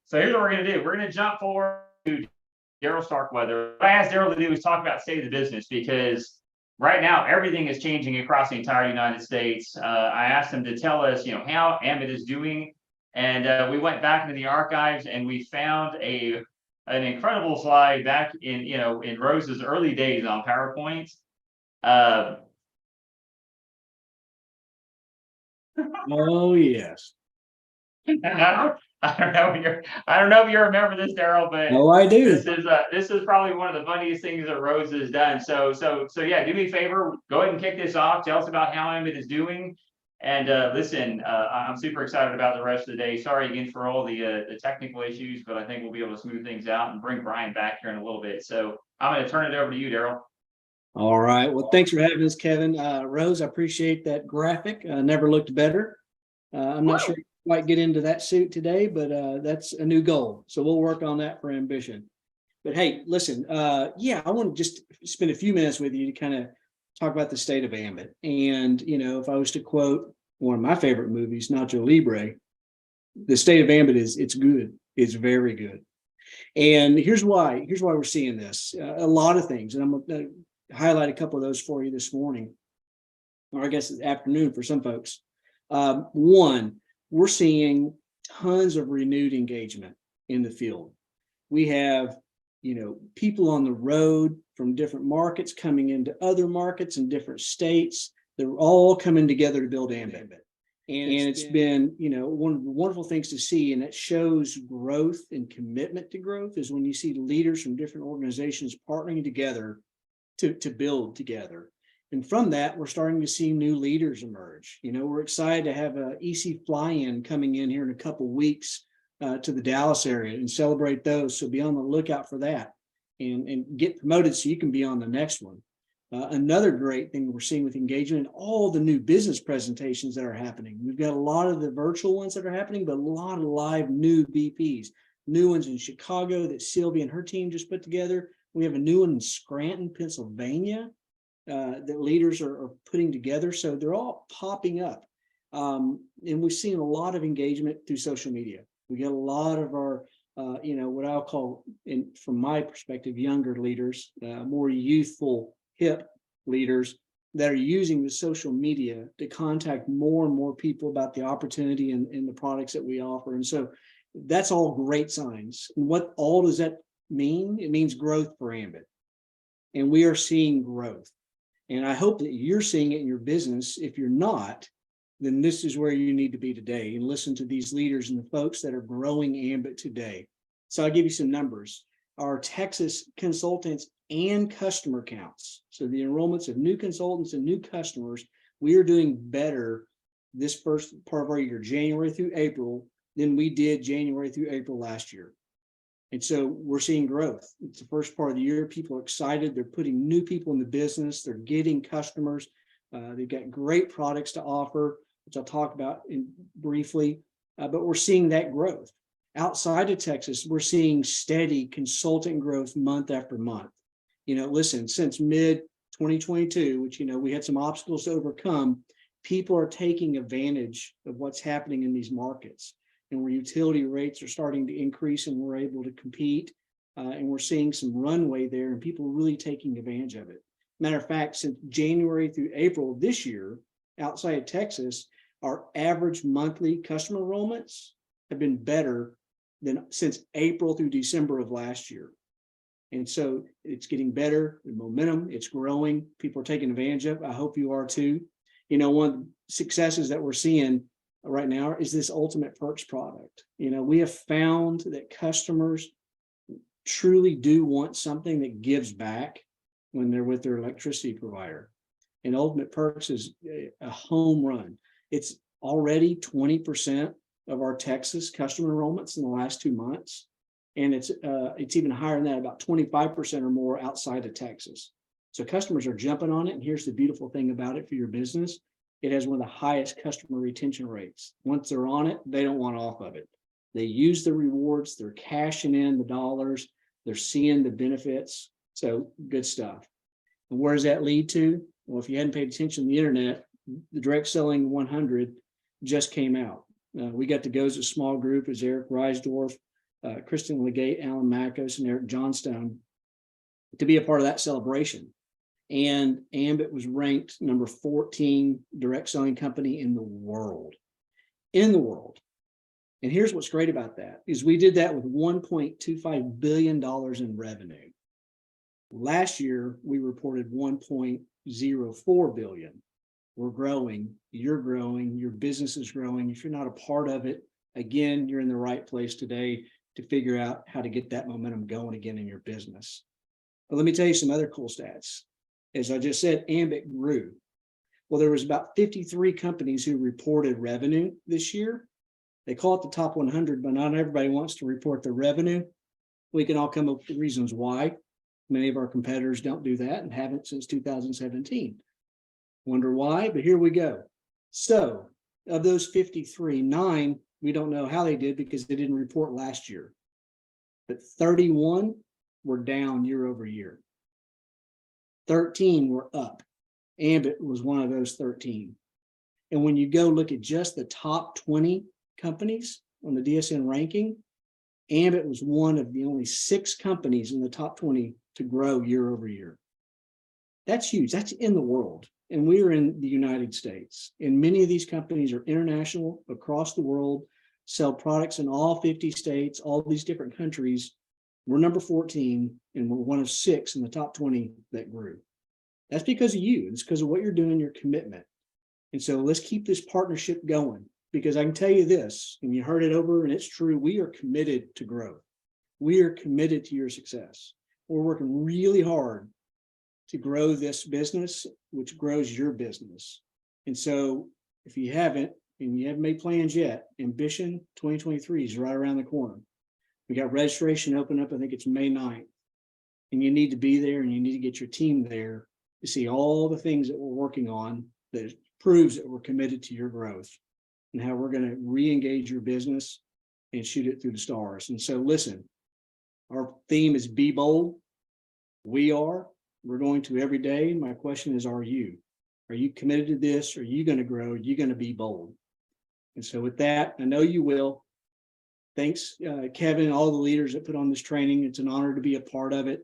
So here's what we're going to do. We're going to jump forward to Daryl Starkweather. What I asked Daryl to do is talk about state of the business, because right now everything is changing across the entire United States. I asked him to tell us, how Ambit is doing, and we went back into the archives and we found an incredible slide back in Rose's early days on PowerPoint. Oh yes. I don't know if you remember this, Daryl, but Oh, I do. This is probably one of the funniest things that Rose has done. So yeah, do me a favor, go ahead and kick this off. Tell us about how Ambit is doing. And listen, I'm super excited about the rest of the day. Sorry again for all the technical issues, but I think we'll be able to smooth things out and bring Brian back here in a little bit. So I'm going to turn it over to you, Daryl. All right. Well, thanks for having us, Kevin. Rose, I appreciate that graphic. Never looked better. I'm not sure you quite get into that suit today, but that's a new goal. So we'll work on that for ambition. But hey, listen, I want to just spend a few minutes with you to kind of talk about the state of Ambit. And, if I was to quote one of my favorite movies, Nacho Libre, the state of Ambit it's good. It's very good. And here's why we're seeing this. A lot of things. And I'm going to highlight a couple of those for you this morning, or I guess this afternoon for some folks. One, we're seeing tons of renewed engagement in the field. We have, people on the road from different markets coming into other markets in different states. They're all coming together to build Ambit. And it's been, one of the wonderful things to see, and it shows growth and commitment to growth, is when you see leaders from different organizations partnering together to build together. And from that, we're starting to see new leaders emerge. We're excited to have a EC fly-in coming in here in a couple of weeks to the Dallas area and celebrate those. So be on the lookout for that and get promoted so you can be on the next one. Another great thing we're seeing with engagement and all the new business presentations that are happening. We've got a lot of the virtual ones that are happening, but a lot of live new BPs, new ones in Chicago that Sylvia and her team just put together. We have a new one in Scranton, Pennsylvania, that leaders are putting together. So they're all popping up. And we've seen a lot of engagement through social media. We get a lot of our, what I'll call, from my perspective, younger leaders, more youthful, hip leaders that are using the social media to contact more and more people about the opportunity and the products that we offer. And so that's all great signs. And what all does that mean? It means growth for Ambit. And we are seeing growth. And I hope that you're seeing it in your business. If you're not, then this is where you need to be today and listen to these leaders and the folks that are growing Ambit today. So I'll give you some numbers. Our Texas consultants and customer counts. So the enrollments of new consultants and new customers, we are doing better this first part of our year, January through April, than we did January through April last year. And so we're seeing growth. It's the first part of the year. People are excited. They're putting new people in the business. They're getting customers. They've got great products to offer, which I'll talk about briefly. But we're seeing that growth. Outside of Texas, we're seeing steady consulting growth month after month. Listen, since mid-2022, which, we had some obstacles to overcome, people are taking advantage of what's happening in these markets. And where utility rates are starting to increase and we're able to compete, and we're seeing some runway there and people really taking advantage of it. Matter of fact, since January through April of this year, outside of Texas, our average monthly customer enrollments have been better than since April through December of last year. And so it's getting better, the momentum, it's growing, people are taking advantage of it. I hope you are too. One of the successes that we're seeing right now is this Ultimate Perks product. We have found that customers truly do want something that gives back when they're with their electricity provider. And Ultimate Perks is a home run. It's already 20% of our Texas customer enrollments in the last 2 months. And it's even higher than that, about 25% or more outside of Texas. So customers are jumping on it. And here's the beautiful thing about it for your business. It has one of the highest customer retention rates. Once they're on it, they don't want off of it. They use the rewards, they're cashing in the dollars, they're seeing the benefits. So good stuff. And where does that lead to? Well, if you hadn't paid attention to the internet, the Direct Selling 100 just came out. We got to go as a small group as Eric Reisdorf Kristen Legate, Alan Mackos, and Eric Johnstone to be a part of that celebration. And Ambit was ranked number 14 direct selling company in the world. In the world. And here's what's great about that is we did that with $1.25 billion in revenue. Last year, we reported 1.04 billion. We're growing, you're growing, your business is growing. If you're not a part of it, again, you're in the right place today to figure out how to get that momentum going again in your business. But let me tell you some other cool stats. As I just said, Ambit grew. Well, there was about 53 companies who reported revenue this year. They call it the top 100, but not everybody wants to report their revenue. We can all come up with reasons why. Many of our competitors don't do that and haven't since 2017. Wonder why, but here we go. So of those 53, 9, we don't know how they did because they didn't report last year. But 31 were down year over year. 13 were up. Ambit was one of those 13. And when you go look at just the top 20 companies on the DSN ranking, Ambit was one of the only 6 companies in the top 20 to grow year over year. That's huge. That's in the world. And we are in the United States. And many of these companies are international across the world, sell products in all 50 states, all these different countries. We're number 14, and we're one of 6 in the top 20 that grew. That's because of you. It's because of what you're doing, your commitment. And so let's keep this partnership going, because I can tell you this, and you heard it over, and it's true. We are committed to growth. We are committed to your success. We're working really hard to grow this business, which grows your business. And so if you haven't, and you haven't made plans yet, Ambition 2023 is right around the corner. We got registration open up, I think it's May 9th. And you need to be there, and you need to get your team there to see all the things that we're working on that proves that we're committed to your growth and how we're going to re-engage your business and shoot it through the stars. And so listen, our theme is be bold. We're going to every day. My question is, are you? Are you committed to this? Are you going to grow? Are you going to be bold? And so with that, I know you will. Thanks, Kevin, and all the leaders that put on this training. It's an honor to be a part of it.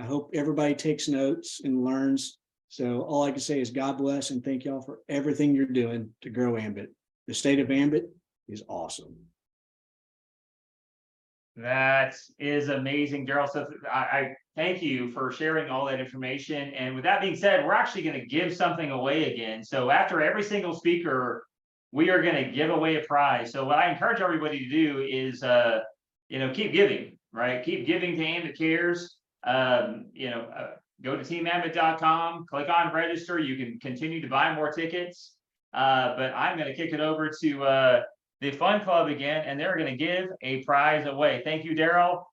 I hope everybody takes notes and learns. So all I can say is God bless and thank y'all for everything you're doing to grow Ambit. The state of Ambit is awesome. That is amazing, Daryl. So I thank you for sharing all that information. And with that being said, we're actually going to give something away again. So after every single speaker, we are going to give away a prize. So what I encourage everybody to do is, keep giving, right? Keep giving to Ambit Cares. Go to teamambit.com, click on register. You can continue to buy more tickets. But I'm going to kick it over to the Fun Club again, and they're going to give a prize away. Thank you, Daryl,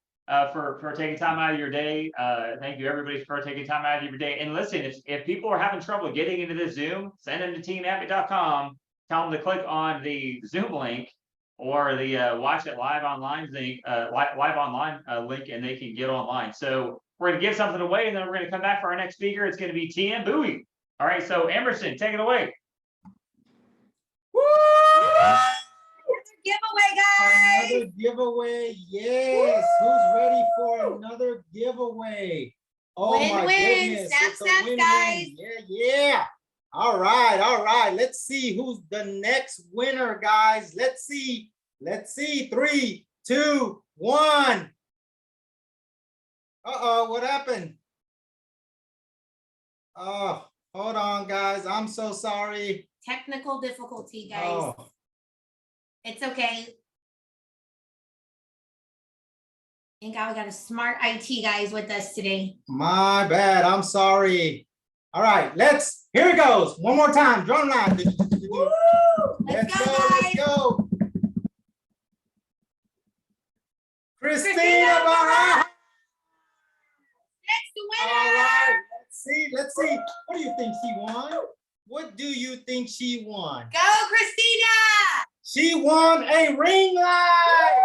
for taking time out of your day. Thank you, everybody, for taking time out of your day. And listen, if people are having trouble getting into this Zoom, send them to teamambit.com. Tell them to click on the Zoom link or the watch it live online link, link, and they can get online. So we're going to give something away, and then we're going to come back for our next speaker. It's going to be TM Bowie. All right, so Emerson, take it away. Woo! Giveaway, guys. Another giveaway. Yes. Who's ready for another giveaway? Oh, my goodness. Snap, It's a snap, win-win. guys. Yeah. All right. Let's see who's the next winner, guys. Let's see. 3, 2, 1. Uh-oh, what happened? Oh, hold on, guys. I'm so sorry. Technical difficulty, guys. Oh. It's okay. Thank God we got a smart IT guys with us today. My bad. I'm sorry. All right, here it goes. One more time. Drum line. Woo! Let's go, guys. Let's go. Christina Christina Barra. Next winner. All right, let's see. What do you think she won? What do you think she won? Go, Christina. She won a ring light.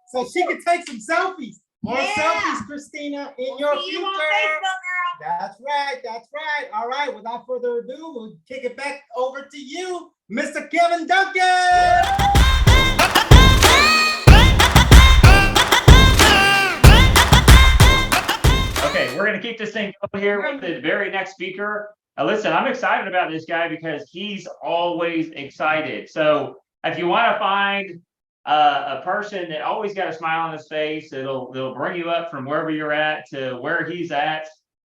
So she can take some selfies. More selfies, Christina, in your See future. you on Facebook, girl. That's right. All right, without further ado, we'll kick it back over to you, Mr. Kevin Duncan. Okay, we're gonna keep this thing going here with the very next speaker. Listen, I'm excited about this guy because he's always excited. So if you want to find a person that always got a smile on his face, it'll bring you up from wherever you're at to where he's at.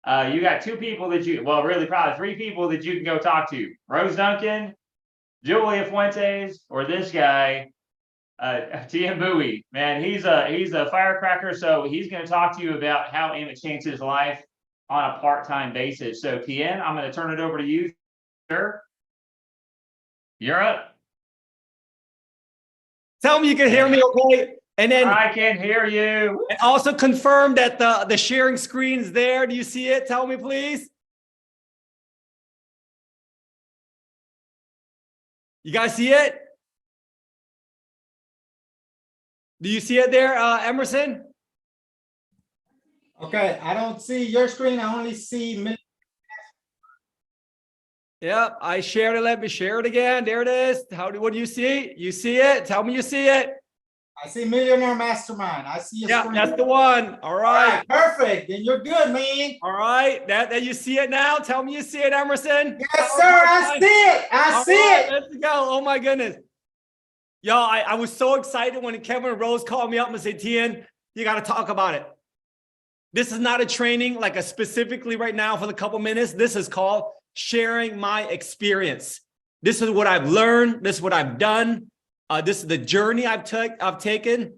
You got two people that well, really probably three people that you can go talk to: Rose Duncan, Julia Fuentes, or this guy, TM Bowie. Man, he's a firecracker. So he's going to talk to you about how Emmett changed his life on a part-time basis. So TN, I'm going to turn it over to you, sir. You're up. Tell me you can hear me okay. And then I can hear you. and also confirm that the sharing screen is there. Do you see it? Tell me, please. You guys see it? Do you see it there, Emerson? Okay, I don't see your screen. I only see. Yep, I shared it. Let me share it again. There it is. What do you see? You see it? Tell me you see it. I see Millionaire Mastermind. I see your Yeah, screen. that's the one. All right. Perfect. Then you're good, man. All right. That you see it now? Tell me you see it, Emerson. Yes, sir. I see it. I see it. Let's go. Oh my goodness. Yo, I was so excited when Kevin and Rose called me up and said, Tian, you got to talk about it. This is not a training like a specifically right now for the couple minutes. This is called sharing my experience. This is what I've learned. This is what I've done. This is the journey I've taken.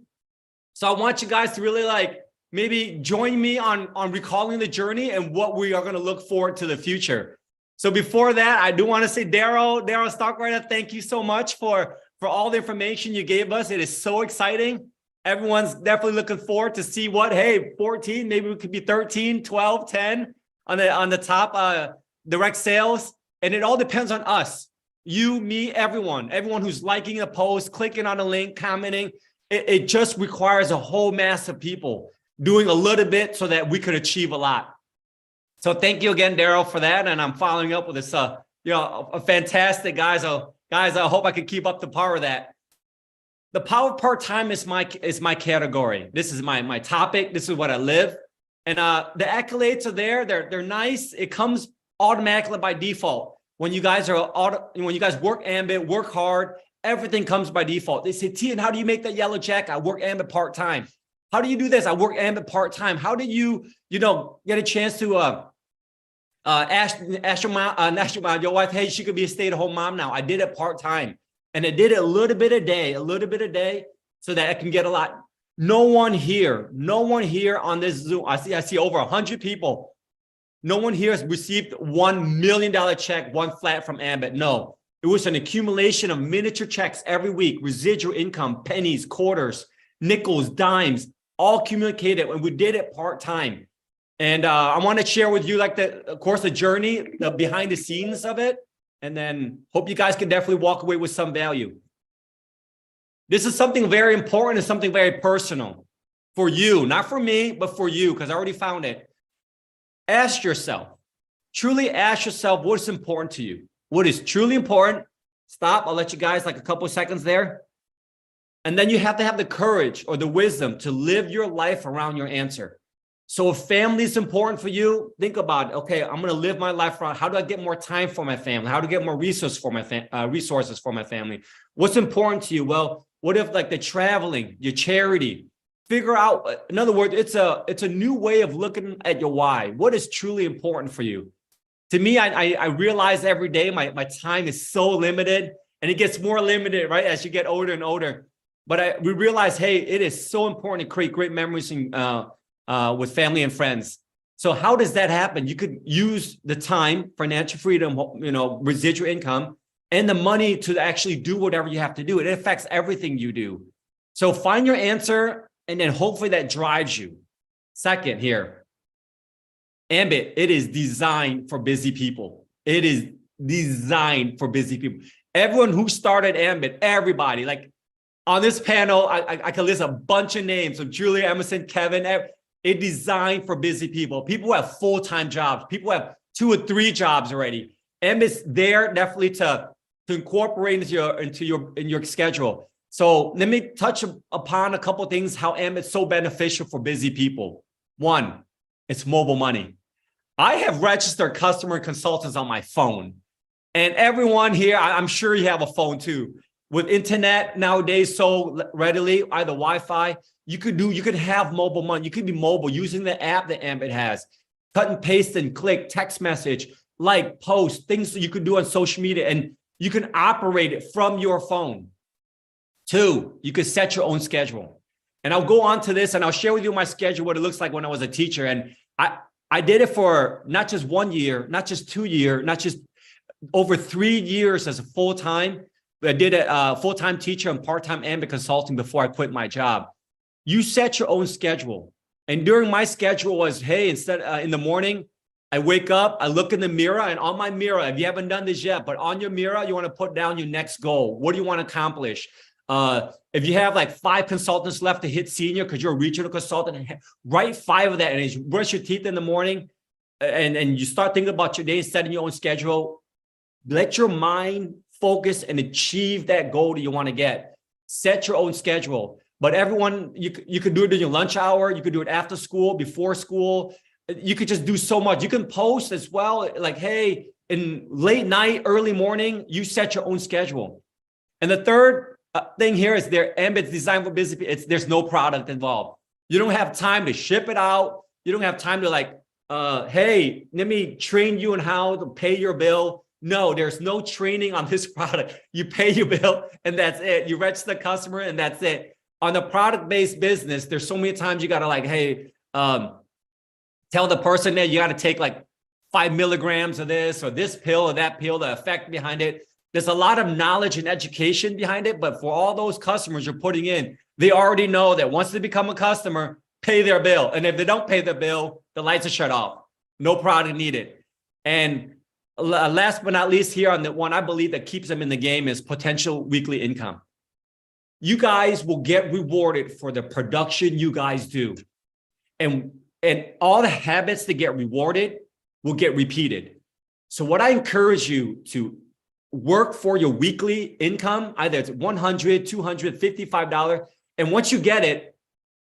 So I want you guys to really like maybe join me on recalling the journey and what we are going to look forward to the future. So before that, I do want to say, Daryl Stockrider, thank you so much for all the information you gave us. It is so exciting. Everyone's definitely looking forward to see what, hey, 14, maybe we could be 13, 12, 10 on the top direct sales. And it all depends on us. You, me, everyone who's liking a post, clicking on a link, commenting. It just requires a whole mass of people doing a little bit so that we could achieve a lot. So thank you again, Daryl, for that. And I'm following up with this, a fantastic guys. Guys, I hope I can keep up the power of that. The power of part-time is my category. This is my topic. This is what I live. And the accolades are there. They're nice. It comes automatically by default. When you guys work Ambit, work hard, everything comes by default. They say, Tian, how do you make that yellow check? I work Ambit part-time. How do you do this? I work Ambit part-time. How did you get a chance to ask your mom, your wife, hey, she could be a stay-at-home mom now. I did it part-time. And I did it a little bit a day, so that I can get a lot. No one here on this Zoom. I see over 100 people. No one here has received $1 million check, one flat from Ambit. No, it was an accumulation of miniature checks every week, residual income, pennies, quarters, nickels, dimes, all communicated, and we did it part-time. And I want to share with you, of course, the journey, the behind the scenes of it, and then hope you guys can definitely walk away with some value. This is something very important and something very personal for you, not for me, but for you, because I already found it. Ask yourself, truly ask yourself what's important to you. What is truly important? Stop. I'll let you guys like a couple of seconds there. And then you have to have the courage or the wisdom to live your life around your answer. So if family is important for you, think about it. Okay, I'm going to live my life around. How do I get more time for my family? How to get more resources for my family? What's important to you? Well, what if like the traveling, your charity? Figure out, in other words, it's a new way of looking at your why. What is truly important for you? To me, I realize every day my time is so limited, and it gets more limited, right, as you get older and older. But we realize, hey, it is so important to create great memories with family and friends. So how does that happen? You could use the time, financial freedom, residual income, and the money to actually do whatever you have to do. It affects everything you do. So find your answer. And then hopefully that drives you. Second here, Ambit, it is designed for busy people. It is designed for busy people. Everyone who started Ambit, everybody, like on this panel, I can list a bunch of names of Julia, Emerson, Kevin. It's designed for busy people. People who have full-time jobs. People who have 2 or 3 jobs already. Ambit's there definitely to incorporate into your schedule. So let me touch upon a couple of things, how Ambit's so beneficial for busy people. 1, It's mobile money. I have registered customer consultants on my phone. And everyone here, I'm sure you have a phone too. With internet nowadays so readily, either Wi-Fi, you could have mobile money. You could be mobile using the app that Ambit has. Cut and paste and click, text message, like, post, things that you could do on social media, and you can operate it from your phone. 2, you could set your own schedule. And I'll go on to this and I'll share with you my schedule, what it looks like when I was a teacher. And I did it for not just 1 year, not just 2 years, not just over 3 years as a full-time. I did a full-time teacher and part-time Ambit consulting before I quit my job. You set your own schedule. And during my schedule was, hey, instead in the morning, I wake up, I look in the mirror, and on my mirror, if you haven't done this yet, but on your mirror, you want to put down your next goal. What do you want to accomplish? If you have like 5 consultants left to hit senior because you're a regional consultant, write 5 of that, and as you brush your teeth in the morning and you start thinking about your day and setting your own schedule, let your mind focus and achieve that goal that you want to get. Set your own schedule. But everyone, you could do it in your lunch hour. You could do it after school, before school. You could just do so much. You can post as well, like, hey, in late night, early morning, you set your own schedule. And the third thing here is Ambit's designed for business. There's no product involved. You don't have time to ship it out. You don't have time to like, hey, let me train you on how to pay your bill. No, there's no training on this product. You pay your bill and that's it. You register the customer and that's it. On a product-based business, there's so many times you got to like, hey, tell the person that you got to take like 5 milligrams of this or this pill or that pill, the effect behind it. There's a lot of knowledge and education behind it. But for all those customers you're putting in, they already know that once they become a customer, pay their bill. And if they don't pay their bill, the lights are shut off. No product needed. And last but not least here on the one I believe that keeps them in the game is potential weekly income. You guys will get rewarded for the production you guys do. And all the habits that get rewarded will get repeated. So what I encourage you to work for your weekly income, either it's $100, $200, $55. And once you get it,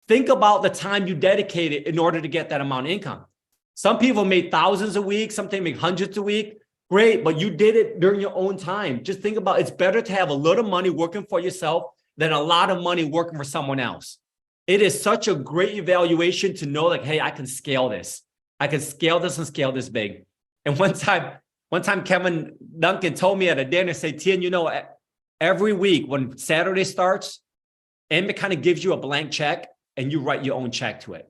think about the time you dedicated in order to get that amount of income. Some people made thousands a week, some people make hundreds a week. Great, but you did it during your own time. Just think about it's better to have a little money working for yourself than a lot of money working for someone else. It is such a great evaluation to know like, hey, I can scale this. I can scale this and scale this big. And one time Kevin Duncan told me at a dinner, say, Tien, you know, every week when Saturday starts, Ambit kind of gives you a blank check and you write your own check to it.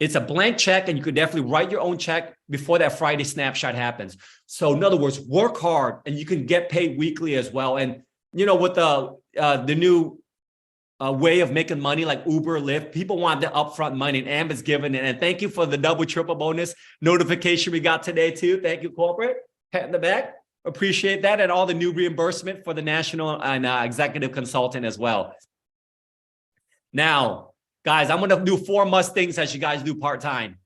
It's a blank check and you could definitely write your own check before that Friday snapshot happens. So in other words, work hard and you can get paid weekly as well. And you know, with the new way of making money like Uber, Lyft, people want the upfront money and Ambit's giving it. And thank you for the double, triple bonus notification we got today too. Thank you, corporate. Pat in the back. Appreciate that. And all the new reimbursement for the national and executive consultant as well. Now, guys, I'm going to do 4 must things as you guys do part-time.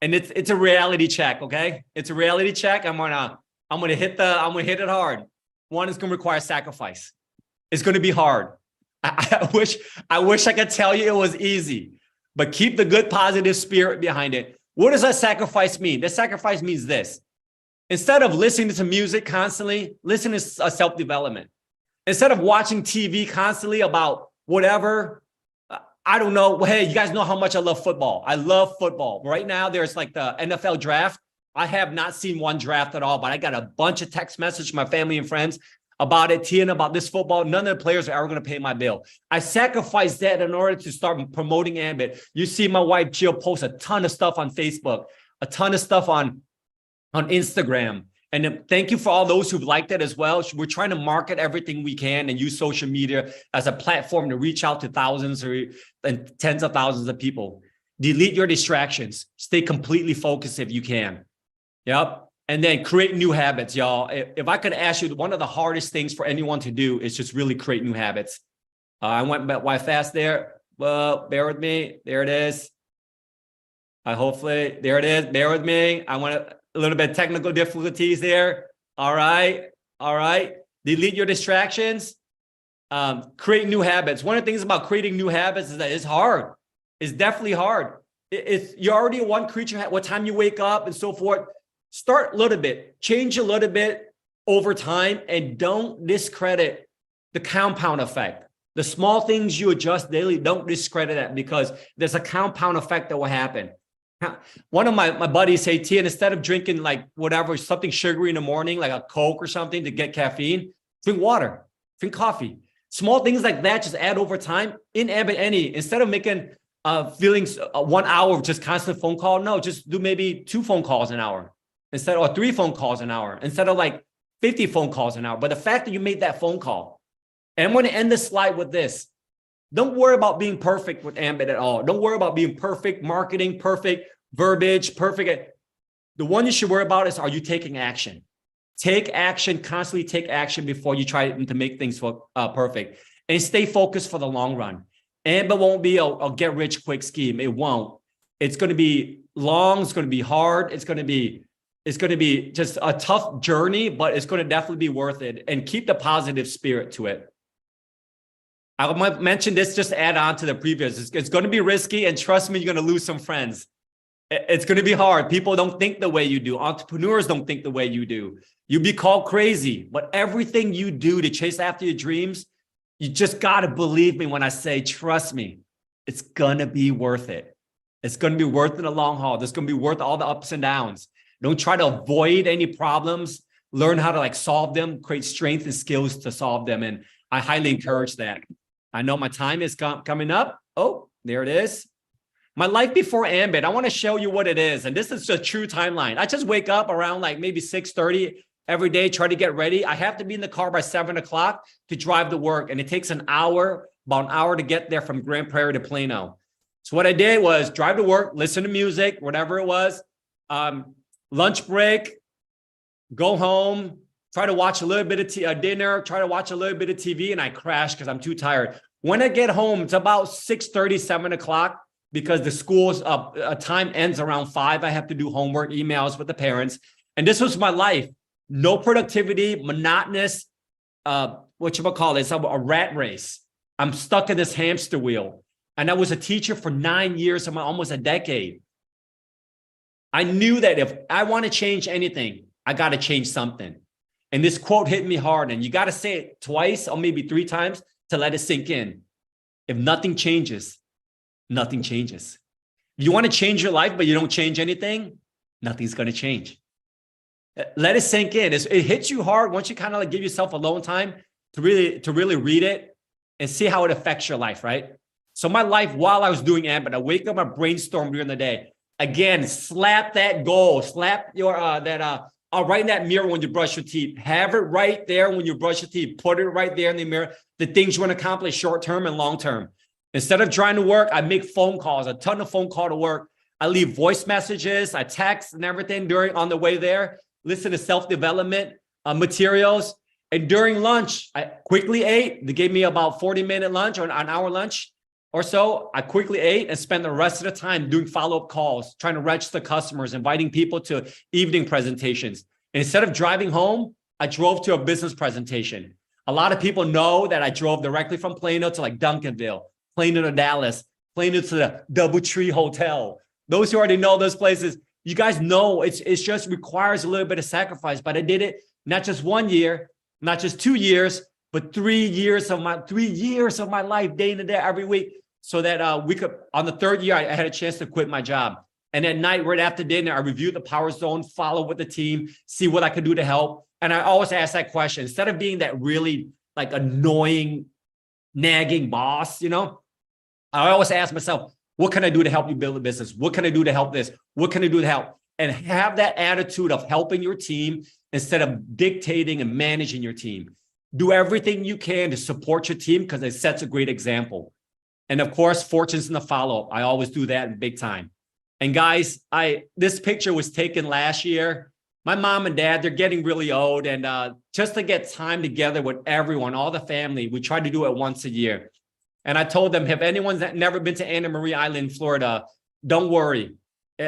And it's a reality check, okay? It's a reality check. I'm gonna hit it hard. 1 is going to require sacrifice. It's going to be hard. I wish I could tell you it was easy, but keep the good, positive spirit behind it. What does that sacrifice mean? That sacrifice means this. Instead of listening to music constantly, listen to self-development. Instead of watching TV constantly about whatever, I don't know. Hey, you guys know how much I love football. I love football. Right now, there's like the NFL draft. I have not seen one draft at all, but I got a bunch of text messages from my family and friends about it, Tien, about this football. None of the players are ever going to pay my bill. I sacrificed that in order to start promoting Ambit. You see my wife, Jill, post a ton of stuff on Facebook, a ton of stuff on Instagram. And thank you for all those who've liked it as well. We're trying to market everything we can and use social media as a platform to reach out to thousands and tens of thousands of people. Delete your distractions. Stay completely focused if you can. Yep. And then create new habits, y'all. If I could ask you, one of the hardest things for anyone to do is just really create new habits. I went why fast there. Well, bear with me. There it is. Hopefully, there it is. Bear with me. I want a little bit of technical difficulties there. All right. All right. Delete your distractions. Create new habits. One of the things about creating new habits is that it's hard. It's definitely hard. It's you're already one creature, what time you wake up and so forth. Start a little bit, change a little bit over time, and don't discredit the compound effect. The small things you adjust daily, don't discredit that, because there's a compound effect that will happen. One of my buddies say, Tian, instead of drinking like whatever, something sugary in the morning, like a Coke or something to get caffeine, drink water, drink coffee. Small things like that just add over time. In any, instead of making feelings 1 hour of just constant phone call, no, just do maybe 2 phone calls an hour instead, or 3 phone calls an hour instead of like 50 phone calls an hour. But the fact that you made that phone call, and I'm going to end this slide with this. Don't worry about being perfect with Ambit at all. Don't worry about being perfect, marketing, perfect, verbiage, perfect. The one you should worry about is, are you taking action? Take action, constantly take action before you try to make things perfect. And stay focused for the long run. Ambit won't be a get rich quick scheme. It won't. It's going to be long. It's going to be hard. It's going to be just a tough journey, but it's going to definitely be worth it. And keep the positive spirit to it. I might mention this just to add on to the previous. It's going to be risky, and trust me, you're going to lose some friends. It's going to be hard. People don't think the way you do. Entrepreneurs don't think the way you do. You'll be called crazy, but everything you do to chase after your dreams, you just got to believe me when I say, trust me, it's going to be worth it. It's going to be worth it in the long haul. It's going to be worth all the ups and downs. Don't try to avoid any problems. Learn how to like solve them, create strength and skills to solve them. And I highly encourage that. I know my time is coming up. Oh, there it is. My life before Ambit. I want to show you what it is. And this is a true timeline. I just wake up around like maybe 6:30 every day, try to get ready. I have to be in the car by 7 o'clock to drive to work. And it takes an hour, about an hour to get there from Grand Prairie to Plano. So what I did was drive to work, listen to music, whatever it was, lunch break, go home, try to watch a little bit of dinner, try to watch a little bit of TV, and I crash because I'm too tired. When I get home, it's about 6:30, 7 o'clock, because the school's time ends around 5. I have to do homework, emails with the parents. And this was my life. No productivity, monotonous, whatchamacallit, it's a rat race. I'm stuck in this hamster wheel. And I was a teacher for 9 years, almost a decade. I knew that if I want to change anything, I got to change something. And this quote hit me hard, and you got to say it twice or maybe 3 times to let it sink in. If nothing changes, nothing changes. If you want to change your life, but you don't change anything, nothing's going to change. Let it sink in. It hits you hard once you kind of like give yourself alone time to really read it and see how it affects your life, right? So my life while I was doing Ambit, I wake up, I brainstorm during the day. Again, slap that goal, slap your right in that mirror when you brush your teeth. Have it right there when you brush your teeth. Put it right there in the mirror. The things you want to accomplish short-term and long-term. Instead of trying to work, I make phone calls, a ton of phone call to work. I leave voice messages, I text and everything on the way there. Listen to self-development materials. And during lunch, I quickly ate. They gave me about 40-minute lunch or an hour lunch or so. I quickly ate and spent the rest of the time doing follow-up calls, trying to register customers, inviting people to evening presentations. And instead of driving home, I drove to a business presentation. A lot of people know that I drove directly from Plano to like Duncanville, Plano to Dallas, Plano to the DoubleTree Hotel. Those who already know those places, you guys know it's just requires a little bit of sacrifice, but I did it not just 1 year, not just 2 years, but 3 years of my life, day in and day, every week, so that we could, on the 3rd year, I had a chance to quit my job. And at night, right after dinner, I reviewed the power zone, follow with the team, see what I could do to help. And I always ask that question, instead of being that really like annoying, nagging boss, I always ask myself, what can I do to help you build a business? What can I do to help this? What can I do to help? And have that attitude of helping your team instead of dictating and managing your team. Do everything you can to support your team because it sets a great example. And of course, fortunes in the follow-up. I always do that in big time. And guys, this picture was taken last year. My mom and dad, they're getting really old. And just to get time together with everyone, all the family, we try to do it once a year. And I told them, if anyone's never been to Anna Maria Island, Florida, don't worry.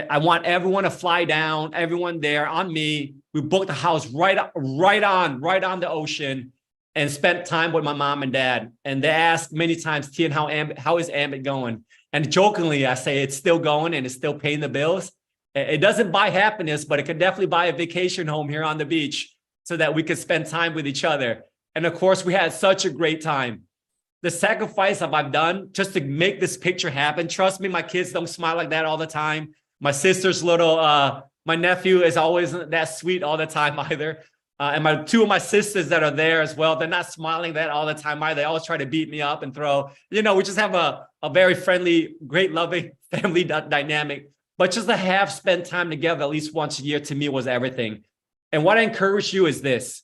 I want everyone to fly down, everyone there on me. We booked a house right on the ocean. and spent time with my mom and dad. And they asked many times, Tien, how is Ambit going? And jokingly, I say it's still going and it's still paying the bills. It doesn't buy happiness, but it could definitely buy a vacation home here on the beach so that we could spend time with each other. And of course, we had such a great time. The sacrifice that I've done just to make this picture happen. Trust me, my kids don't smile like that all the time. My sister's little, my nephew is always that sweet all the time either. And two of my sisters that are there as well, they're not smiling that all the time either. They always try to beat me up and throw, we just have a very friendly, great, loving family dynamic. But just to have spent time together at least once a year to me was everything. And what I encourage you is this: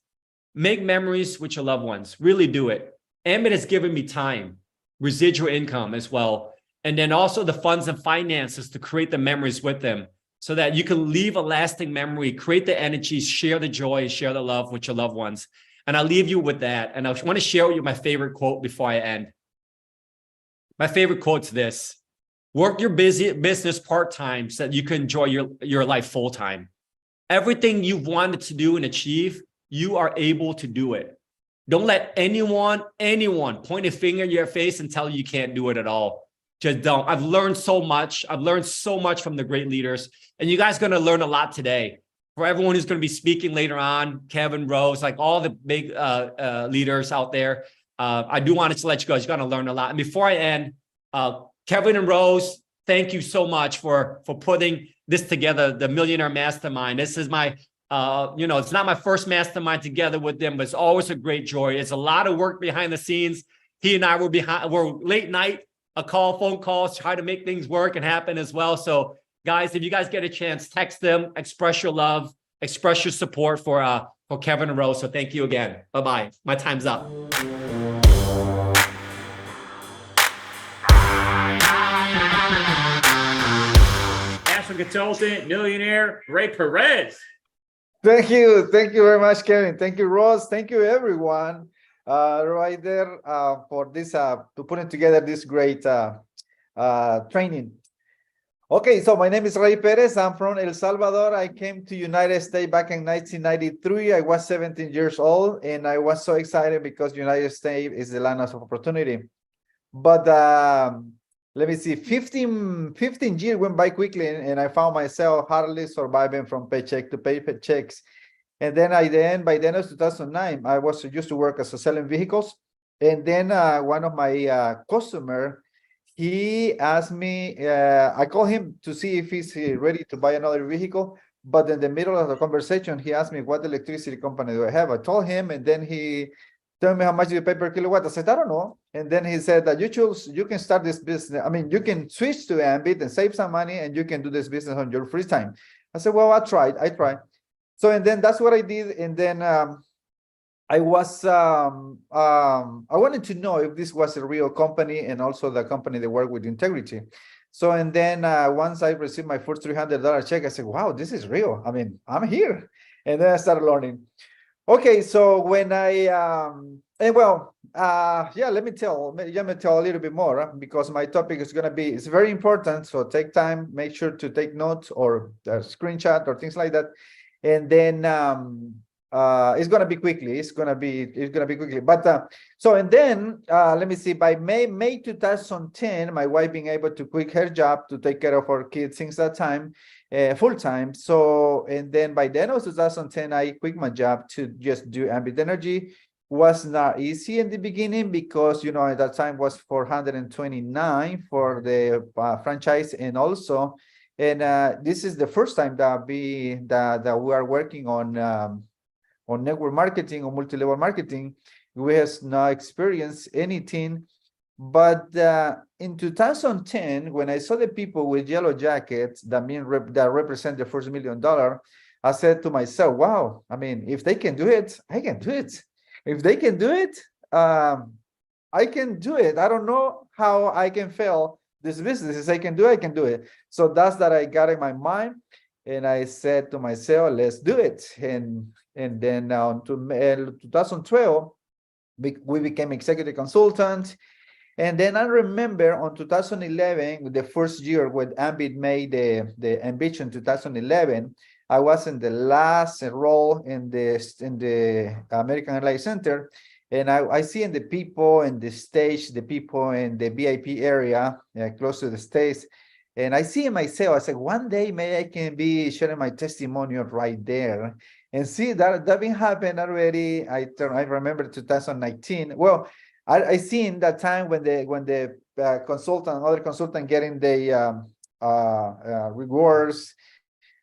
make memories with your loved ones. Really do it. Ambit has given me time, residual income as well, and then also the funds and finances to create the memories with them so that you can leave a lasting memory, create the energy, share the joy, share the love with your loved ones. And I'll leave you with that. And I want to share with you my favorite quote before I end. My favorite quote's this: work your business part-time so that you can enjoy your life full-time. Everything you've wanted to do and achieve, you are able to do it. Don't let anyone point a finger in your face and tell you can't do it at all. Just don't. I've learned so much. I've learned so much from the great leaders. And you guys are going to learn a lot today. For everyone who's going to be speaking later on, Kevin, Rose, like all the big leaders out there, I do want to let you go. You're going to learn a lot. And before I end, Kevin and Rose, thank you so much for putting this together, the Millionaire Mastermind. This is my it's not my first mastermind together with them, but it's always a great joy. It's a lot of work behind the scenes. He and I were late night, phone calls, try to make things work and happen as well. So guys, if you guys get a chance, text them, express your love, express your support for Kevin and Rose. So thank you again. Bye-bye. My time's up. National consultant, millionaire, Ray Perez. Thank you very much, Kevin. Thank you, Ross. Thank you, everyone, right there for this to putting together this great training. Okay, so my name is Ray Perez. I'm from El Salvador. I came to United States back in 1993. I was 17 years old, and I was so excited because United States is the land of opportunity. But let me see, 15 years went by quickly, and I found myself hardly surviving from paycheck to paychecks. And then by the end of 2009, I was used to work as selling vehicles. And then one of my customer, he asked me, I called him to see if he's ready to buy another vehicle. But in the middle of the conversation, he asked me, what electricity company do I have? I told him, and then he tell me how much you pay per kilowatt. I said, I don't know. And then he said that you can start this business. I mean, you can switch to Ambit and save some money, and you can do this business on your free time. I said, well, I tried. So, and then that's what I did. And then I wanted to know if this was a real company and also the company that worked with integrity. So, and then once I received my first $300 check, I said, wow, this is real. I mean, I'm here. And then I started learning. Okay, so when let me tell a little bit more because my topic is going to be, it's very important. So take time, make sure to take notes or screenshot or things like that. And then it's going to be quickly. It's going to be quickly. But so, and then let me see, by May 2010, my wife being able to quit her job to take care of her kids since that time. Full time. So, and then by the end of 2010, I quit my job to just do Ambit Energy. Was not easy in the beginning because, at that time was $429 for the franchise. And also, this is the first time that we are working on network marketing or multi-level marketing. We have not experienced anything. But in 2010, when I saw the people with yellow jackets that represent the first $1 million, I said to myself, wow, I mean, if they can do it, I can do it. If they can do it, I can do it. I don't know how I can fail this business. If I can do it. So that's that I got in my mind. And I said to myself, let's do it. And then in 2012, we became executive consultants. And then I remember on 2011, the first year when Ambit made the ambition 2011, I was in the last role in the American Airlines Center. And I see in the people in the stage, the people in the VIP area, close to the stage, and I see in myself, I said, one day maybe I can be sharing my testimonial right there. And see that been happened already. I remember 2019. Well, I seen that time when the other consultant getting the rewards,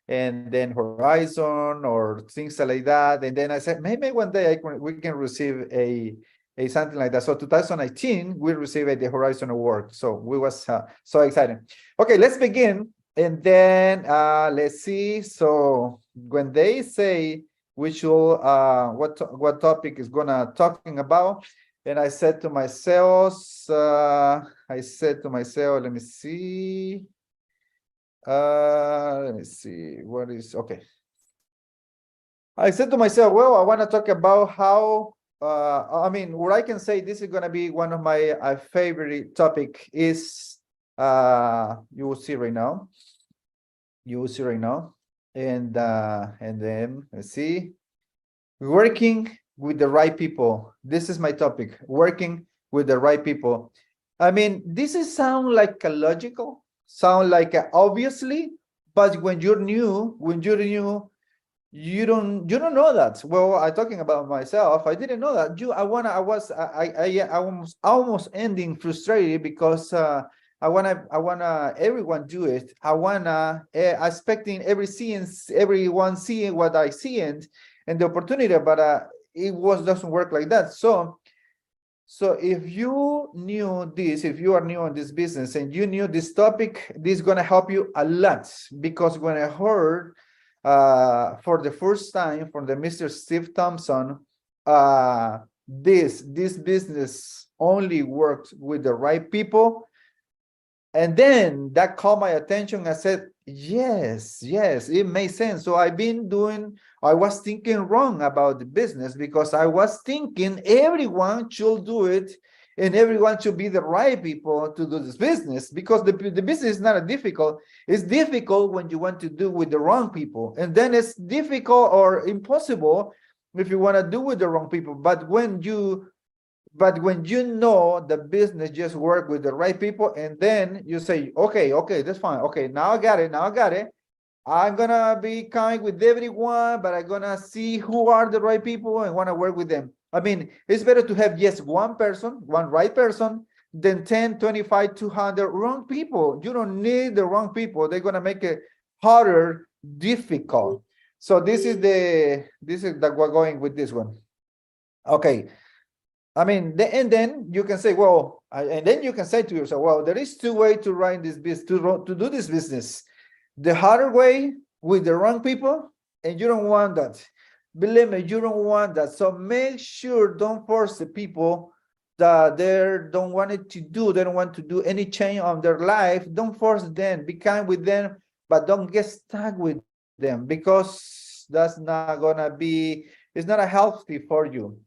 and then Horizon or things like that. And then I said, maybe one day we can receive a something like that. So 2019, we received the Horizon Award. So we was so excited. Okay, let's begin. And then let's see. So when they say we should, what topic is gonna talking about, and I said to myself, let me see. Let me see what is okay. I said to myself, well, I want to talk about how I mean, what I can say, this is going to be one of my favorite topic is you will see right now. And then let's see, working with the right people. This is my topic, working with the right people. I mean, this is sound like a logical, sound like a obviously, but when you're new, you don't know that. Well, I'm talking about myself. I didn't know that. I was almost ending frustrated because I wanna everyone do it. I wanna expecting everyone seeing what I see and the opportunity, but it doesn't work like that. So if you knew this, if you are new in this business and you knew this topic, this is gonna help you a lot, because when I heard for the first time from the Mr. Steve Thompson, this business only works with the right people. And then that caught my attention. I said, yes, it makes sense. So I was thinking wrong about the business, because I was thinking everyone should do it and everyone should be the right people to do this business, because the business is not difficult. It's difficult when you want to do with the wrong people, and then it's difficult or impossible if you want to do with the wrong people. But when you know the business just work with the right people, and then you say, okay, that's fine. Okay, now I got it. I'm gonna be kind with everyone, but I'm gonna see who are the right people and want to work with them. I mean, it's better to have just one right person, than 10, 25, 200 wrong people. You don't need the wrong people. They're gonna make it harder, difficult. So this is that we're going with this one. Okay. I mean, and then you can say, well, and then you can say to yourself, well, there is two ways to run this business, to do this business. The harder way with the wrong people, and you don't want that. Believe me, you don't want that. So make sure don't force the people that they don't want to do any change on their life. Don't force them. Be kind with them, but don't get stuck with them, because that's not gonna be, it's not healthy for you.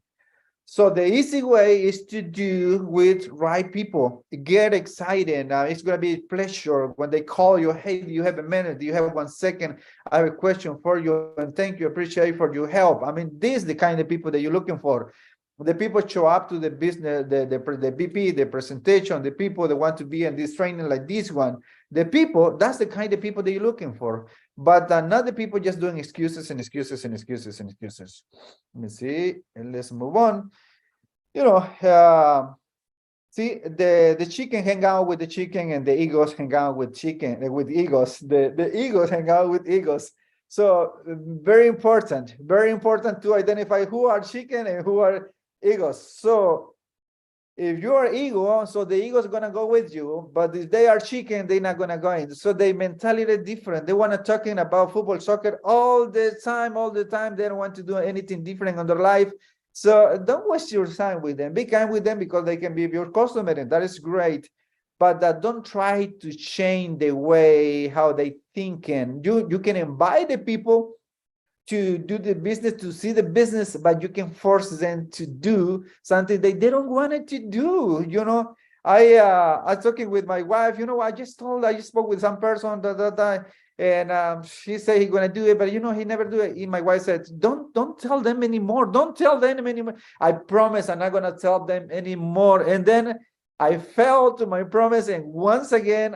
So the easy way is to do with right people. Get excited. It's going to be a pleasure when they call you. Hey, do you have a minute? Do you have 1 second? I have a question for you, and thank you. Appreciate for your help. I mean, this is the kind of people that you're looking for. The people show up to the business, the BP, the presentation, the people that want to be in this training like this one. The people, that's the kind of people that you're looking for. But not the people just doing excuses. Let me see, and let's move on. You know, see, the chicken hang out with the chicken, and the eagles hang out with eagles. The eagles hang out with eagles. So very important to identify who are chicken and who are eagles. So if you are eagle, so the eagles are gonna go with you, but if they are chicken, they're not gonna go in. So their mentality is different. They want to talking about football, soccer all the time. They don't want to do anything different in their life. So don't waste your time with them. Be kind with them, because they can be your customer, and that is great. But don't try to change the way how they thinking. You can invite the people to do the business, to see the business, but you can force them to do something they don't want it to do. You know, I talking with my wife. You know, I just spoke with some person And she said he's gonna do it, but he never do it. And my wife said, don't tell them anymore. Don't tell them anymore. I promise I'm not gonna tell them anymore. And then I fell to my promise, and once again,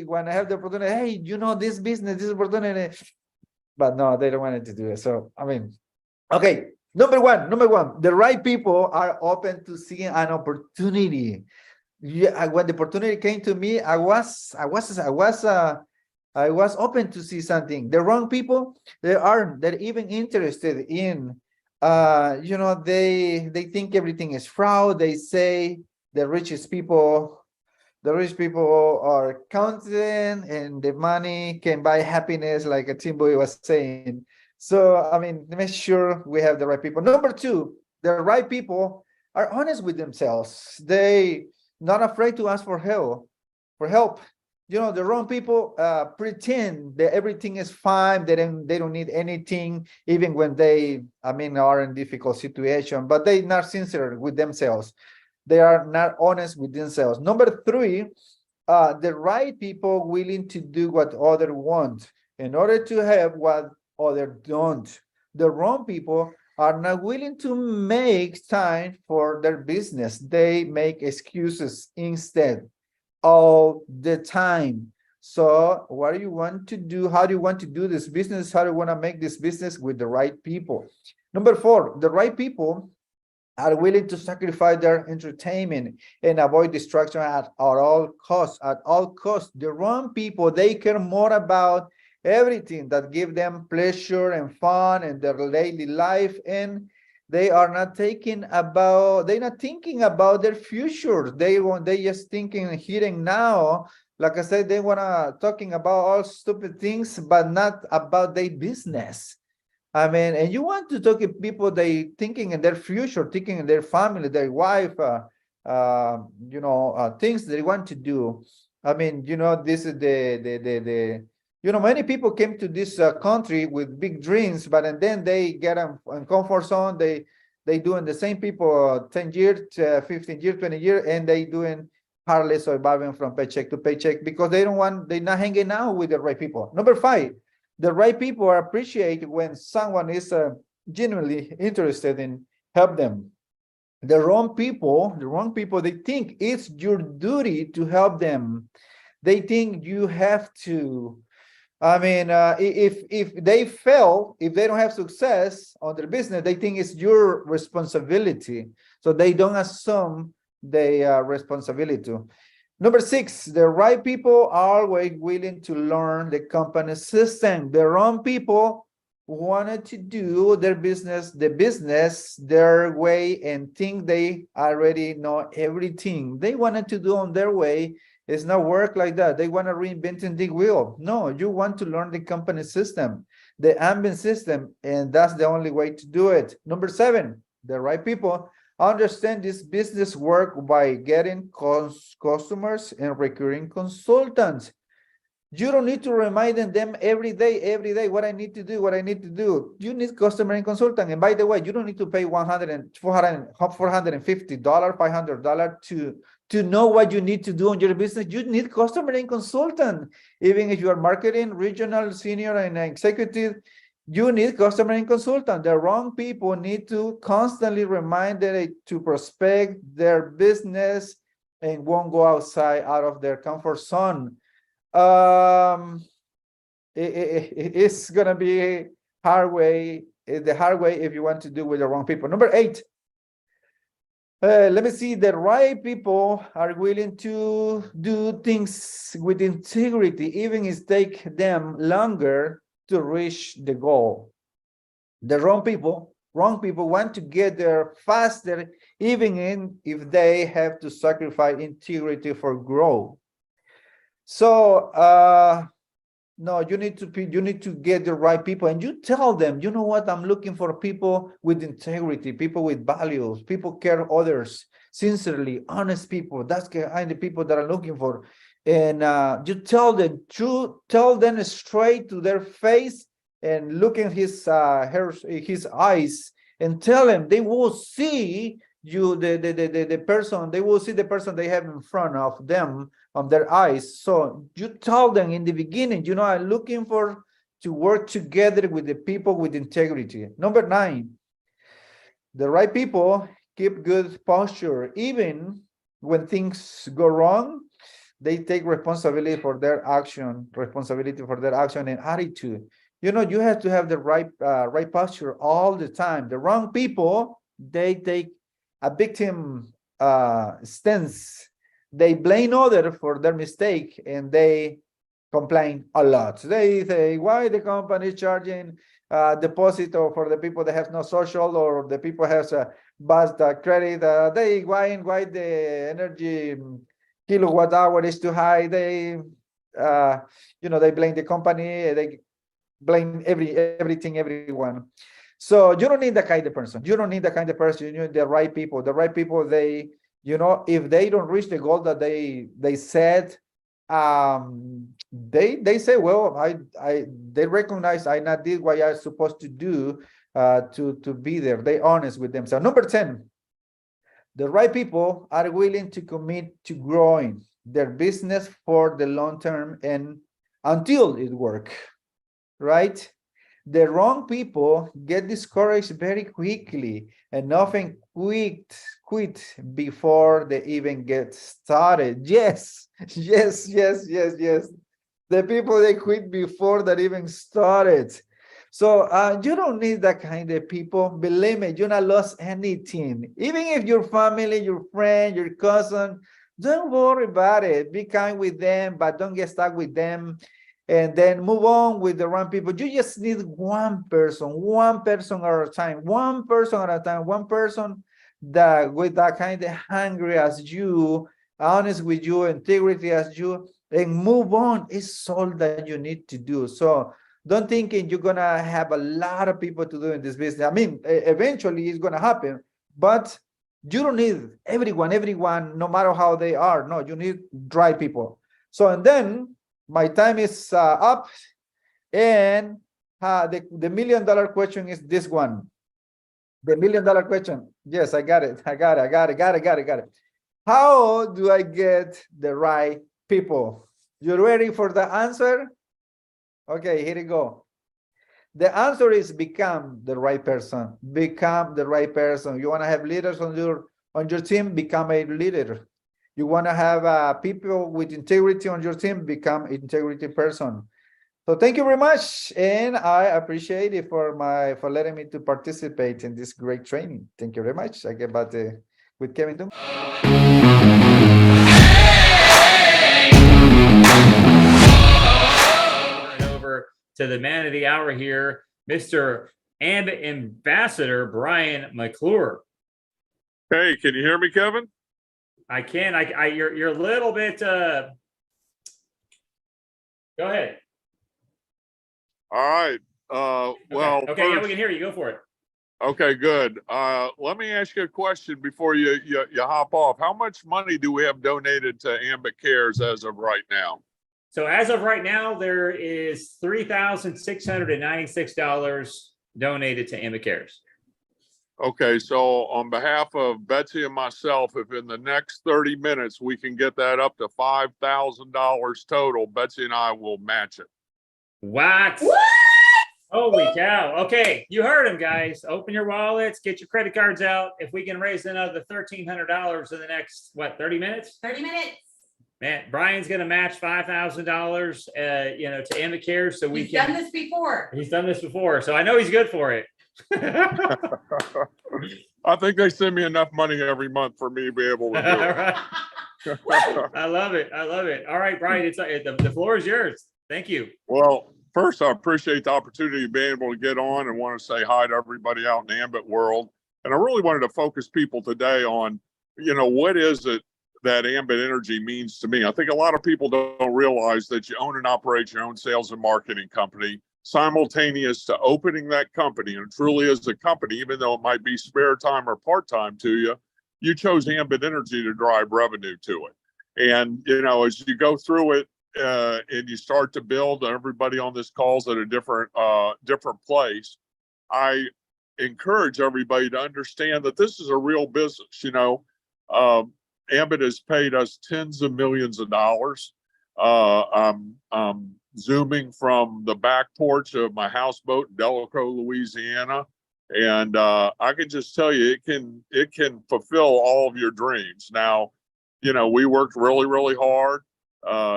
when I have the opportunity, hey, this business, this opportunity, but no, they don't want to do it. So I mean, okay. Number one, the right people are open to seeing an opportunity. Yeah, when the opportunity came to me, I was open to see something. The wrong people, they're even interested in, they think everything is fraud. They say the rich people are confident, and the money can buy happiness, like a Timboy was saying. So, I mean, make sure we have the right people. Number two, the right people are honest with themselves. They not afraid to ask for help. The wrong people pretend that everything is fine. They don't need anything, even when they, are in difficult situation, but they not sincere with themselves. They are not honest with themselves. Number three, the right people willing to do what others want in order to have what others don't. The wrong people are not willing to make time for their business. They make excuses instead all the time. So what do you want to do? How do you want to do this business? How do you want to make this business with the right people? Number four, the right people are willing to sacrifice their entertainment and avoid distraction at all costs. At all costs, the wrong people, they care more about everything that give them pleasure and fun in their daily life, and they're not thinking about their future. They just thinking here and now. Like I said, they wanna talking about all stupid things, but not about their business. And you want to talk to people, they thinking in their future, thinking in their family, their wife, things they want to do. This is many people came to this country with big dreams, but and then they get in comfort zone. They doing the same people 10 years, 15 years, 20 years, and they doing hardly surviving from paycheck to paycheck because they're not hanging out with the right people. Number five, the right people appreciate when someone is genuinely interested in help them. The wrong people, they think it's your duty to help them. They think you have to. If they fail, if they don't have success on their business, they think it's your responsibility. So they don't assume their responsibility. Number six, the right people are always willing to learn the company system. The wrong people wanted to do their business, their way, and think they already know everything. They wanted to do on their way. It's not work like that. They want to reinvent the wheel. No, you want to learn the company system, the ambient system, and that's the only way to do it. Number seven, the right people understand this business work by getting customers and recurring consultants. You don't need to remind them every day what I need to do. You need customer and consultant. And by the way, you don't need to pay $100, $450, $500 to know what you need to do on your business. You need customer and consultant. Even if you are marketing, regional, senior, and executive, you need customer and consultant. The wrong people need to constantly remind them to prospect their business and won't go out of their comfort zone. It's gonna be the hard way if you want to do with the wrong people. Number eight, let me see. The right people are willing to do things with integrity, even if it takes them longer to reach the goal. The wrong people want to get there faster, even if they have to sacrifice integrity for growth. So no, you need to get the right people, and you tell them, you know what, I'm looking for people with integrity, people with values, people care others sincerely, honest people. That's the kind of people that I'm looking for. And you tell them straight to their face and look in his eyes and tell them. They will see the person, they will see the person they have in front of them on their eyes. So you tell them in the beginning, I'm looking for to work together with the people with integrity. Number 9, the right people keep good posture. Even when things go wrong, they take responsibility for their action and attitude. You have to have the right posture all the time. The wrong people, they take a victim stance. They blame others for their mistake and they complain a lot. They say, why the company is charging deposit or for the people that have no social, or the people has a bad credit. Why the energy kilowatt hour is too high. They they blame the company. They blame everything, everyone. So you don't need that kind of person. You need the right people. The right people, they, if they don't reach the goal that they set, they say, well, they recognize I not did what I was supposed to do to be there. They honest with themselves. Number 10, the right people are willing to commit to growing their business for the long term and until it works, right? The wrong people get discouraged very quickly and often quit before they even get started. Yes. The people, they quit before that even started. So you don't need that kind of people. Believe me, you not lost anything. Even if your family, your friend, your cousin, don't worry about it. Be kind with them, but don't get stuck with them. And then move on with the wrong people. You just need one person at a time, one person that with that kind of hungry as you, honest with you, integrity as you, and move on. It's all that you need to do. So don't thinking you're gonna have a lot of people to do in this business. I mean, eventually it's gonna happen, but you don't need everyone, no matter how they are. No, you need dry people. So, and then my time is up, and the $1 million question is this one. The $1 million question. Yes, I got it. How do I get the right people? You ready for the answer? Okay, here we go. The answer is become the right person. Become the right person. You want to have leaders on your team? Become a leader. You want to have people with integrity on your team? Become integrity person. So thank you very much, and I appreciate it for letting me to participate in this great training. Thank you very much. I get back with Kevin too. Over to the man of the hour here, Mr. Ambassador Brian McClure. Hey, can you hear me, Kevin? I can. You're a little bit. Go ahead. All right. Well, okay. first, Yeah, we can hear you. Go for it. Okay, good. Let me ask you a question before you hop off. How much money do we have donated to Ambit Cares as of right now? So as of right now, there is $3,696 donated to Ambit Cares. Okay, so on behalf of Betsy and myself, if in the next 30 minutes we can get that up to $5,000 total, Betsy and I will match it. What? Holy cow. Okay, you heard him, guys. Open your wallets, get your credit cards out. If we can raise another $1,300 in the next, 30 minutes? 30 minutes. Man, Brian's going to match $5,000, to Ambit Cares, so He's done this before. He's done this before, so I know he's good for it. I think they send me enough money every month for me to be able to do it. I love it. All right, Brian, the floor is yours. Thank you. Well, first, I appreciate the opportunity of being able to get on and want to say hi to everybody out in the Ambit world. And I really wanted to focus people today on, what is it that Ambit Energy means to me. I think a lot of people don't realize that you own and operate your own sales and marketing company simultaneous to opening that company, and truly is a company, even though it might be spare time or part-time to you, you chose Ambit Energy to drive revenue to it. And, as you go through it and you start to build, everybody on this call's at a different place. I encourage everybody to understand that this is a real business. Ambit has paid us tens of millions of dollars. I'm zooming from the back porch of my houseboat in Delco, Louisiana. And I can just tell you, it can fulfill all of your dreams. Now, we worked really, really hard.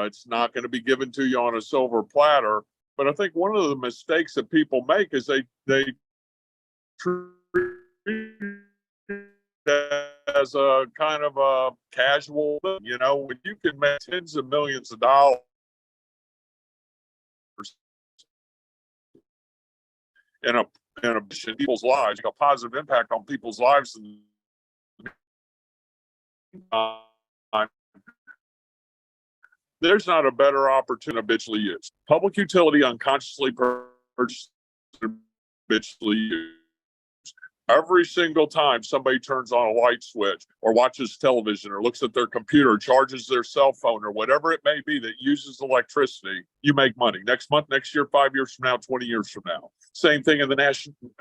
It's not going to be given to you on a silver platter. But I think one of the mistakes that people make is they treat it as a kind of a casual thing. When you can make tens of millions of dollars in people's lives, a positive impact on people's lives. There's not a better opportunity to habitually use. Public utility unconsciously purchased, habitually used. Every single time somebody turns on a light switch or watches television or looks at their computer, charges their cell phone or whatever it may be that uses electricity, you make money. Next month, next year, 5 years from now, 20 years from now. Same thing in the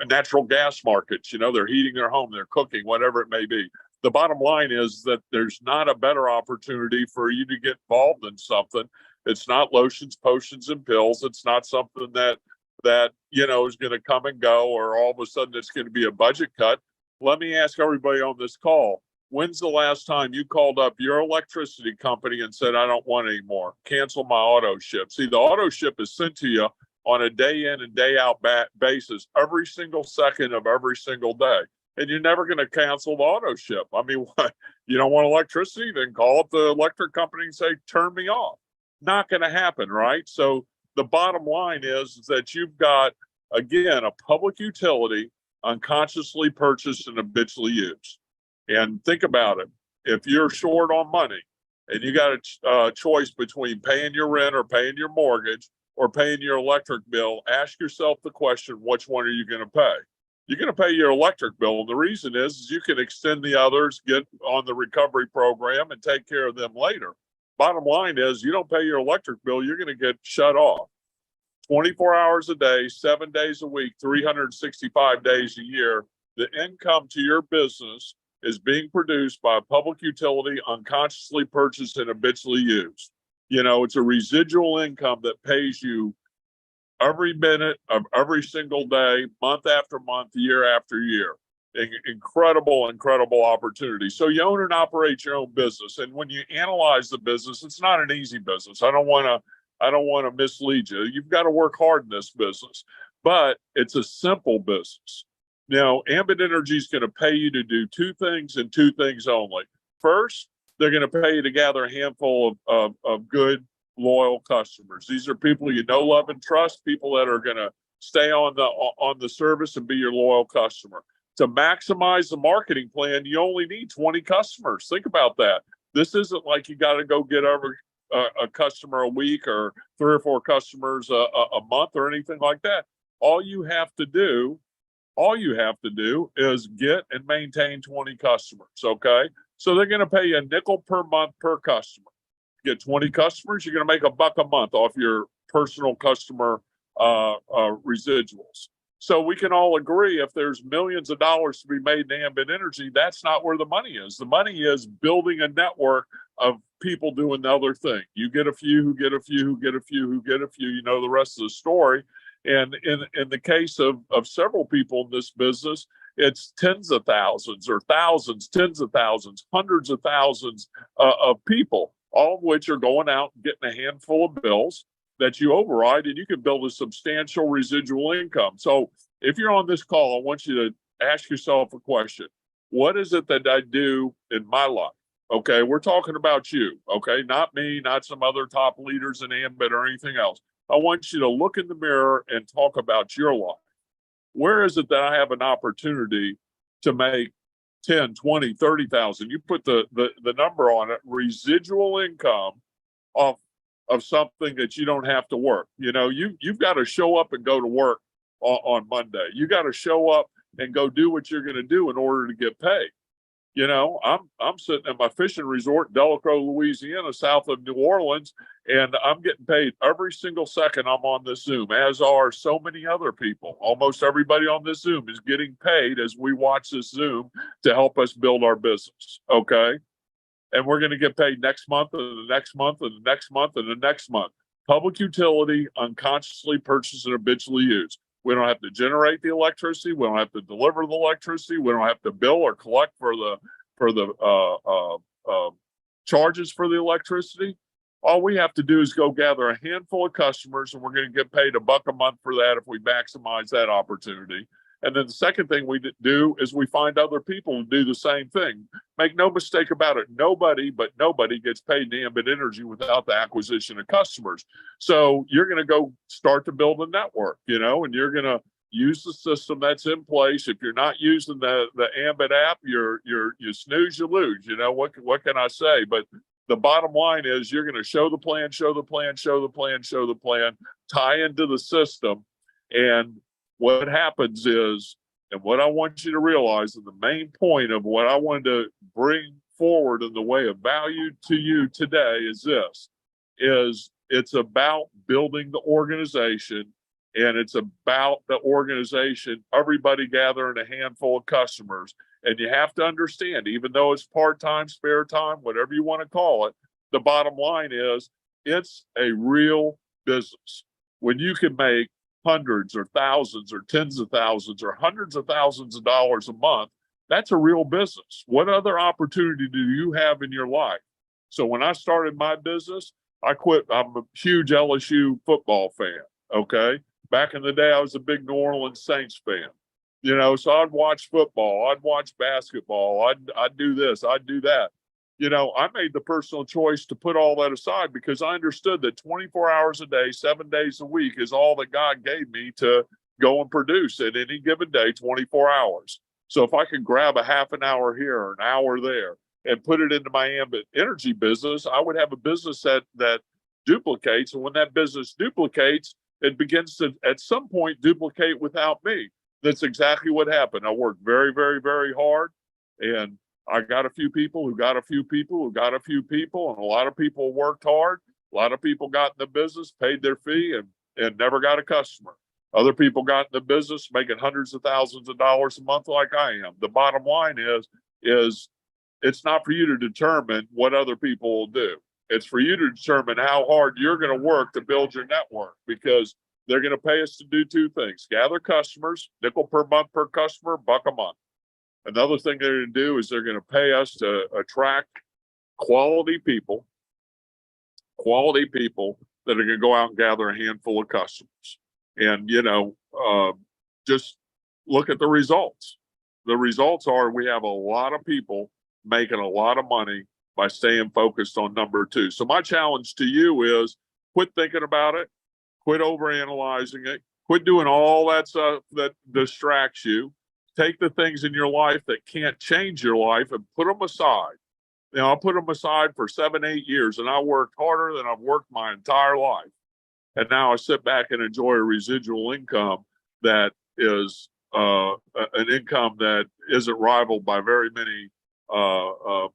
natural gas markets. They're heating their home, they're cooking, whatever it may be. The bottom going is that there's not a better opportunity for you to get involved in something. It's not lotions, potions, and pills. It's not something that is going to come and go, or all of a sudden it's going to be a budget cut. Let me ask everybody on this call, when's the last time you called up your electricity company and said, I don't want any more, cancel my auto ship? See, the auto ship is sent to you on a day in and day out basis every single second of every single day. And you're never going to cancel the auto ship. I mean, what? You don't want electricity? Then call up the electric company and say, turn me off. Not going to happen, right? So the bottom line is that you've got, again, a public utility unconsciously purchased and habitually used. And think about it. If you're short on money and you got a choice between paying your rent or paying your mortgage or paying your electric bill, ask yourself the question, which one are you going to pay? You're going to pay your electric bill. And the reason is you can extend the others, get on the recovery program, and take care of them later. Bottom line is, you don't pay your electric bill, you're going to get shut off 24 hours a day, 7 days a week, 365 days a year. The income to your business is being produced by a public utility unconsciously purchased and habitually used. It's a residual income that pays you every minute of every single day, month after month, year after year. Incredible opportunity. So you own and operate your own business. And when you analyze the business, it's not an easy business. I don't want to mislead you. You've got to work hard in this business, but it's a simple business. Ambit Energy is going to pay you to do two things and two things only. First, they're going to pay you to gather a handful of good, loyal customers. These are people you know, love, and trust, people that are going to stay on the service and be your loyal customer. To maximize the marketing plan, you only need 20 customers. Think about that. This isn't like you got to go get over a customer a week or 3 or 4 customers a month or anything like that. All you have to do is get and maintain 20 customers. Okay. So they're going to pay you a nickel per month per customer. Get 20 customers, you're going to make $1 a month off your personal customer residuals. So we can all agree, if there's millions of dollars to be made in Ambit Energy, that's not where the money is. The money is building a network of people doing the other thing. You get a few who get a few who get a few who get a few, you know the rest of the story. And in the case of several people in this business, it's tens of thousands or thousands, tens of thousands, hundreds of thousands of people, all of which are going out and getting a handful of bills that you override, and you can build a substantial residual income. So if you're on this call, I want you to ask yourself a question. What is it that I do in my life? Okay, we're talking about you, okay? Not me, not some other top leaders in Ambit or anything else. I want you to look in the mirror and talk about your life. Where is it that I have an opportunity to make 10, 20, 30,000? You put the number on it, residual income of something that you don't have to work. You've got to show up and go to work on Monday. You got to show up and go do what you're going to do in order to get paid. You know, I'm sitting at my fishing resort in Delacroix, Louisiana, south of New Orleans, and I'm getting paid every single second I'm on this Zoom, as are so many other people. Almost everybody on this Zoom is getting paid as we watch this Zoom to help us build our business. Okay. And we're going to get paid next month and the next month and the next month and the next month. Public utility unconsciously purchased and habitually used. We don't have to generate the electricity. We don't have to deliver the electricity. We don't have to bill or collect for the charges for the electricity. All we have to do is go gather a handful of customers, and we're going to get paid $1 a month for that if we maximize that opportunity. And then the second thing we do is we find other people to do the same thing. Make no mistake about it. Nobody gets paid in Ambit Energy without the acquisition of customers. So you're going to go start to build a network, you know, and you're going to use the system that's in place. If you're not using the Ambit app, you snooze, you lose. You know, what can I say? But the bottom line is you're going to show the plan, tie into the system. And what happens is, and what I want you to realize, and the main point of what I wanted to bring forward in the way of value to you today is this, is it's about building the organization, and it's about the organization, everybody gathering a handful of customers. And you have to understand, even though it's part-time, spare time, whatever you want to call it, the bottom line is it's a real business. When you can make hundreds or thousands or tens of thousands or hundreds of thousands of dollars a month, that's a real business. What other opportunity do you have in your life? So when I started my business, I quit. I'm a huge LSU football fan. Okay. Back in the day, I was a big New Orleans Saints fan. You know, so I'd watch football, I'd watch basketball, I'd do this, I'd do that. You know, I made the personal choice to put all that aside because I understood that 24 hours a day, 7 days a week is all that God gave me to go and produce at any given day, 24 hours. So if I could grab a half an hour here or an hour there and put it into my Ambit Energy business, I would have a business that duplicates. And when that business duplicates, it begins to, at some point, duplicate without me. That's exactly what happened. I worked very, very, very hard, and I got a few people who got a few people who got a few people, and a lot of people worked hard. A lot of people got in the business, paid their fee, and never got a customer. Other people got in the business making hundreds of thousands of dollars a month like I am. The bottom line is it's not for you to determine what other people will do. It's for you to determine how hard you're going to work to build your network, because they're going to pay us to do two things: gather customers, nickel per month per customer, $1 a month. Another thing they're going to do is they're going to pay us to attract quality people that are going to go out and gather a handful of customers. And, you know, just look at the results. The results are we have a lot of people making a lot of money by staying focused on number two. So my challenge to you is quit thinking about it. Quit overanalyzing it. Quit doing all that stuff that distracts you. Take the things in your life that can't change your life and put them aside. You know, I put them aside for 7, 8 years, and I worked harder than I've worked my entire life. And now I sit back and enjoy a residual income that is an income that isn't rivaled by very many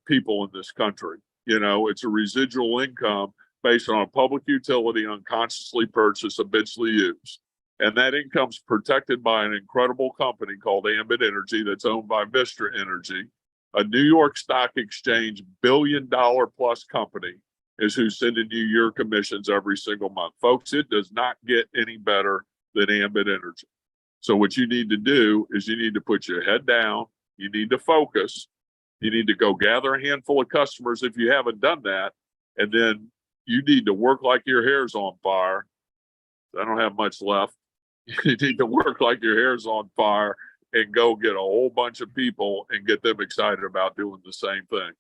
people in this country. You know, it's a residual income based on a public utility unconsciously purchased, habitually used. And that income's protected by an incredible company called Ambit Energy that's owned by Vistra Energy, a New York Stock Exchange $1 billion plus company is who's sending you your commissions every single month. Folks, it does not get any better than Ambit Energy. So what you need to do is you need to put your head down. You need to focus. You need to go gather a handful of customers if you haven't done that. And then you need to work like your hair's on fire. I don't have much left. You need to work like your hair's on fire and go get a whole bunch of people and get them excited about doing the same thing.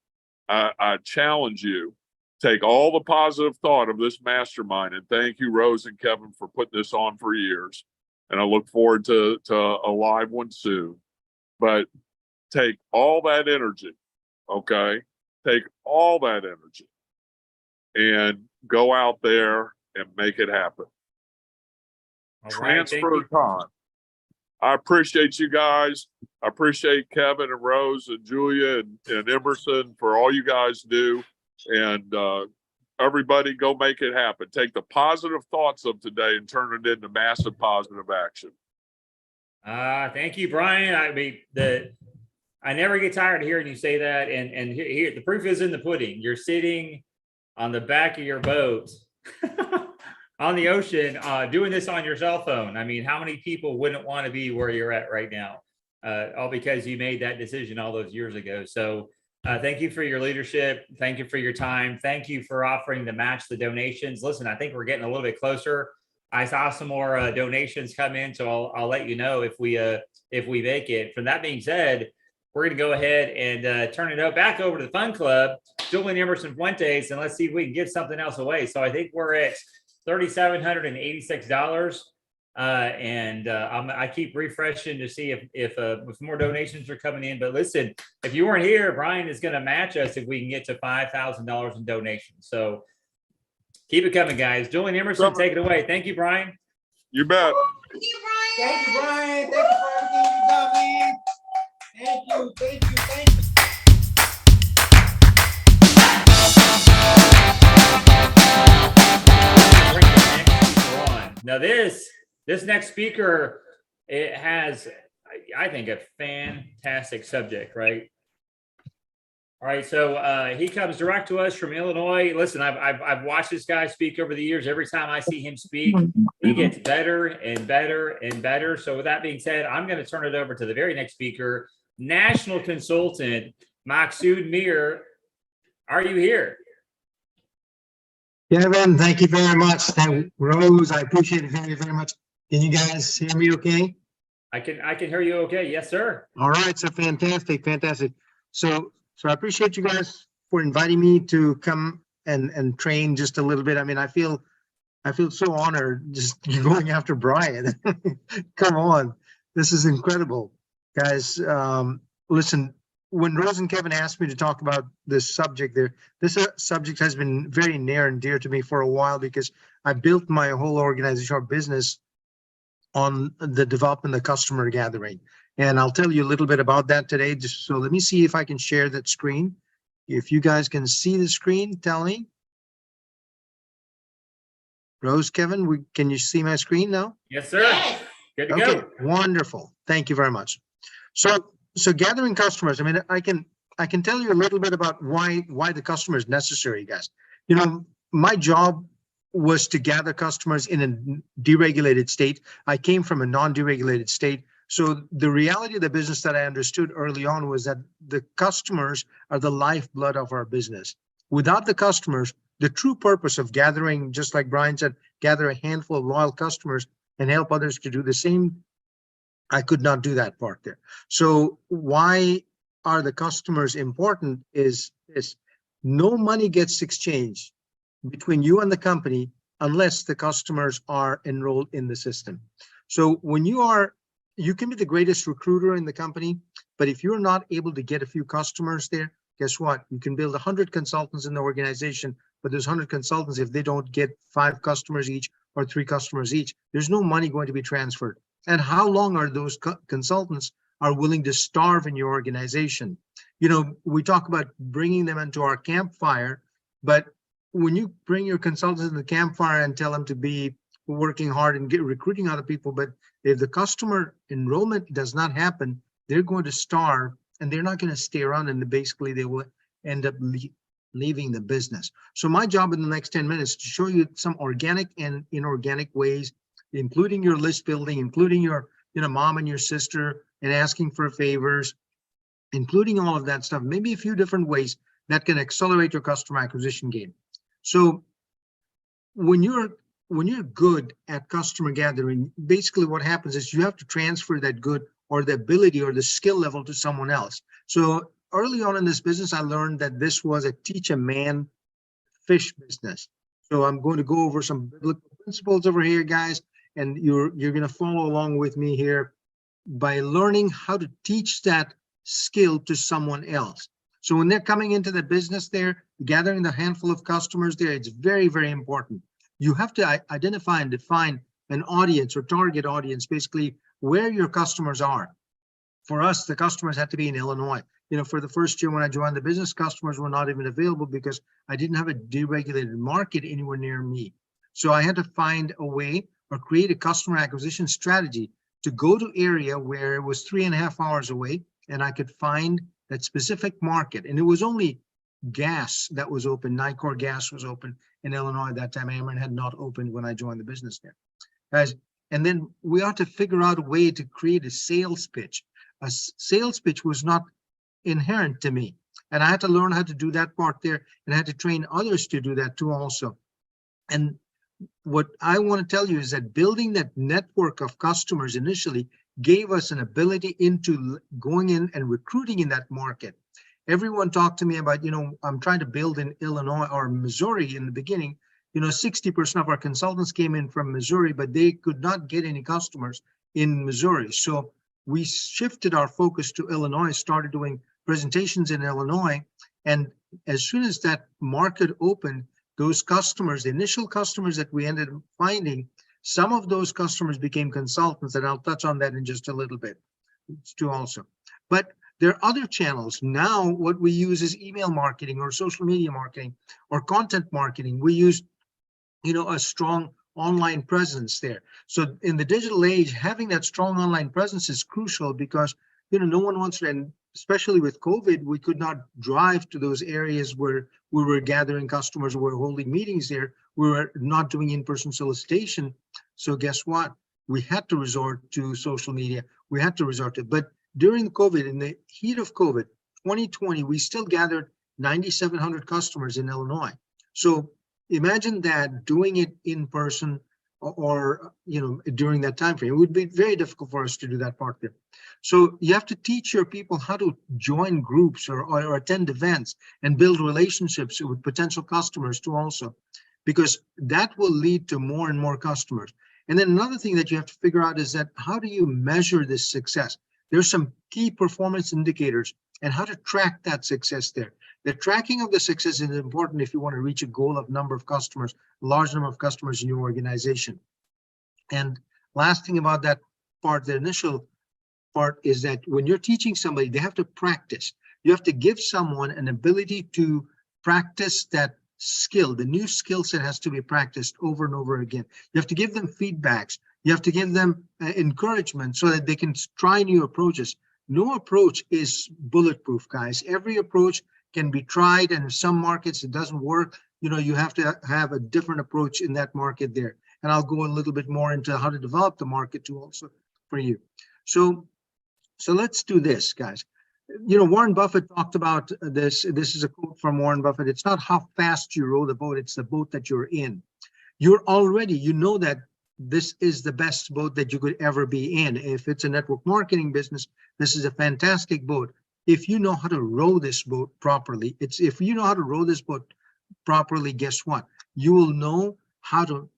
I challenge you, take all the positive thought of this mastermind, and thank you, Rose and Kevin, for putting this on for years. And I look forward to a live one soon. But take all that energy, okay? Take all that energy and go out there and make it happen. All right, Transfer time. I appreciate you guys. I appreciate Kevin and Rose and Julia and Emerson for all you guys do. And everybody go make it happen. Take the positive thoughts of today and turn it into massive positive action. Thank you, Brian. I mean, I never get tired of hearing you say that. And here, the proof is in the pudding. You're sitting on the back of your boat on the ocean, doing this on your cell phone. I mean, how many people wouldn't want to be where you're at right now? All because you made that decision all those years ago. So thank you for your leadership. Thank you for your time. Thank you for offering to match the donations. Listen, I think we're getting a little bit closer. I saw some more donations come in, so I'll let you know if we make it. From that being said, we're going to go ahead and turn it back over to the Fun Club, Julian Emerson Fuentes, and let's see if we can give something else away. So I think we're at $3,786. I keep refreshing to see if more donations are coming in. But listen, if you weren't here, Brian is going to match us if we can get to $5,000 in donations. So keep it coming, guys. Julian Emerson, take it away. Thank you, Brian. You bet. Thank you, Brian. Thank you, Brian. Thank you for everything you've done, man. Thank you, thank you, thank you. Bring the next speaker on. Now this next speaker, it has, I think, a fantastic subject, right? All right, so he comes direct to us from Illinois. Listen, I've watched this guy speak over the years. Every time I see him speak, he gets better and better and better. So with that being said, I'm going to turn it over to the very next speaker, national consultant, Maksud Mir. Are you here? Kevin, thank you very much. Rose, I appreciate it very, very much. Can you guys hear me okay? I can hear you okay. Yes, sir. All right, so fantastic. So I appreciate you guys for inviting me to come and train just a little bit. I mean, I feel so honored just going after Brian. Come on, this is incredible, guys. Listen, when Rose and Kevin asked me to talk about this subject, this subject has been very near and dear to me for a while because I built my whole organization or business on the development of customer gathering. And I'll tell you a little bit about that today. So let me see if I can share that screen. If you guys can see the screen, tell me. Rose, Kevin, can you see my screen now? Yes, sir. Yes. Good to Okay, go. wonderful. Thank you very much. So gathering customers, I mean, I can tell you a little bit about why the customer is necessary, guys. You know, my job was to gather customers in a deregulated state. I came from a non-deregulated state. So the reality of the business that I understood early on was that the customers are the lifeblood of our business. Without the customers, the true purpose of gathering, just like Brian said, gather a handful of loyal customers and help others to do the same, I could not do that part there. So why are the customers important is no money gets exchanged between you and the company unless the customers are enrolled in the system. So when you can be the greatest recruiter in the company, but if you're not able to get a few customers there, guess what? You can build 100 consultants in the organization, but there's 100 consultants, if they don't get 5 customers each or 3 customers each, there's no money going to be transferred. And how long are those consultants are willing to starve in your organization? You know, we talk about bringing them into our campfire, but when you bring your consultants in the campfire and tell them to be working hard and recruiting other people, but if the customer enrollment does not happen, they're going to starve and they're not going to stay around, and basically they will end up leaving the business. So my job in the next 10 minutes is to show you some organic and inorganic ways, including your list building, including your mom and your sister and asking for favors, including all of that stuff, maybe a few different ways that can accelerate your customer acquisition game. So when you're good at customer gathering, basically what happens is you have to transfer that good or the ability or the skill level to someone else. So early on in this business, I learned that this was a teach a man fish business. So I'm going to go over some biblical principles over here, guys, and you're going to follow along with me here by learning how to teach that skill to someone else. So when they're coming into the business there, gathering the handful of customers there, it's very, very important. You have to identify and define an audience or target audience, basically where your customers are. For us, the customers had to be in Illinois. You know, for the first year when I joined the business, customers were not even available because I didn't have a deregulated market anywhere near me. So I had to find a way or create a customer acquisition strategy to go to area where it was 3.5 hours away and I could find that specific market. And it was only gas that was open. Nicor Gas was open in Illinois at that time. Ameren had not opened when I joined the business there. Guys, and then we ought to figure out a way to create a sales pitch. A sales pitch was not inherent to me. And I had to learn how to do that part there, and I had to train others to do that too also. And what I want to tell you is that building that network of customers initially gave us an ability into going in and recruiting in that market. Everyone talked to me about, you know, I'm trying to build in Illinois or Missouri in the beginning. You know, 60% of our consultants came in from Missouri, but they could not get any customers in Missouri. So we shifted our focus to Illinois, started doing presentations in Illinois. And as soon as that market opened, those customers, the initial customers that we ended up finding, some of those customers became consultants, and I'll touch on that in just a little bit too also. But there are other channels. Now what we use is email marketing or social media marketing or content marketing. We use, you know, a strong online presence there. So in the digital age, having that strong online presence is crucial because, you know, no one wants to, and especially with COVID, we could not drive to those areas where we were gathering customers, we were holding meetings there. We were not doing in-person solicitation. So guess what? We had to resort to social media. We had to resort to it. But during COVID, in the heat of COVID, 2020, we still gathered 9,700 customers in Illinois. So imagine that doing it in person or, you know, during that time frame, it would be very difficult for us to do that part there. So you have to teach your people how to join groups or attend events and build relationships with potential customers too also, because that will lead to more and more customers. And then another thing that you have to figure out is that how do you measure this success? There's some key performance indicators and how to track that success there. The tracking of the success is important if you want to reach a goal of number of customers, a large number of customers in your organization. And last thing about that part, the initial part, is that when you're teaching somebody, they have to practice. You have to give someone an ability to practice that skill. The new skill set has to be practiced over and over again. You have to give them feedbacks. You have to give them encouragement so that they can try new approaches. No approach is bulletproof, guys. Every approach can be tried, and in some markets it doesn't work. You know, you have to have a different approach in that market there. And I'll go a little bit more into how to develop the market too also for you. So let's do this, guys. You know, Warren Buffett talked about this. This is a quote from Warren Buffett. It's not how fast you row the boat, it's the boat that you're in. You're already, you know that this is the best boat that you could ever be in. If it's a network marketing business, this is a fantastic boat. If you know how to row this boat properly, if you know how to row this boat properly, guess what? You will know how to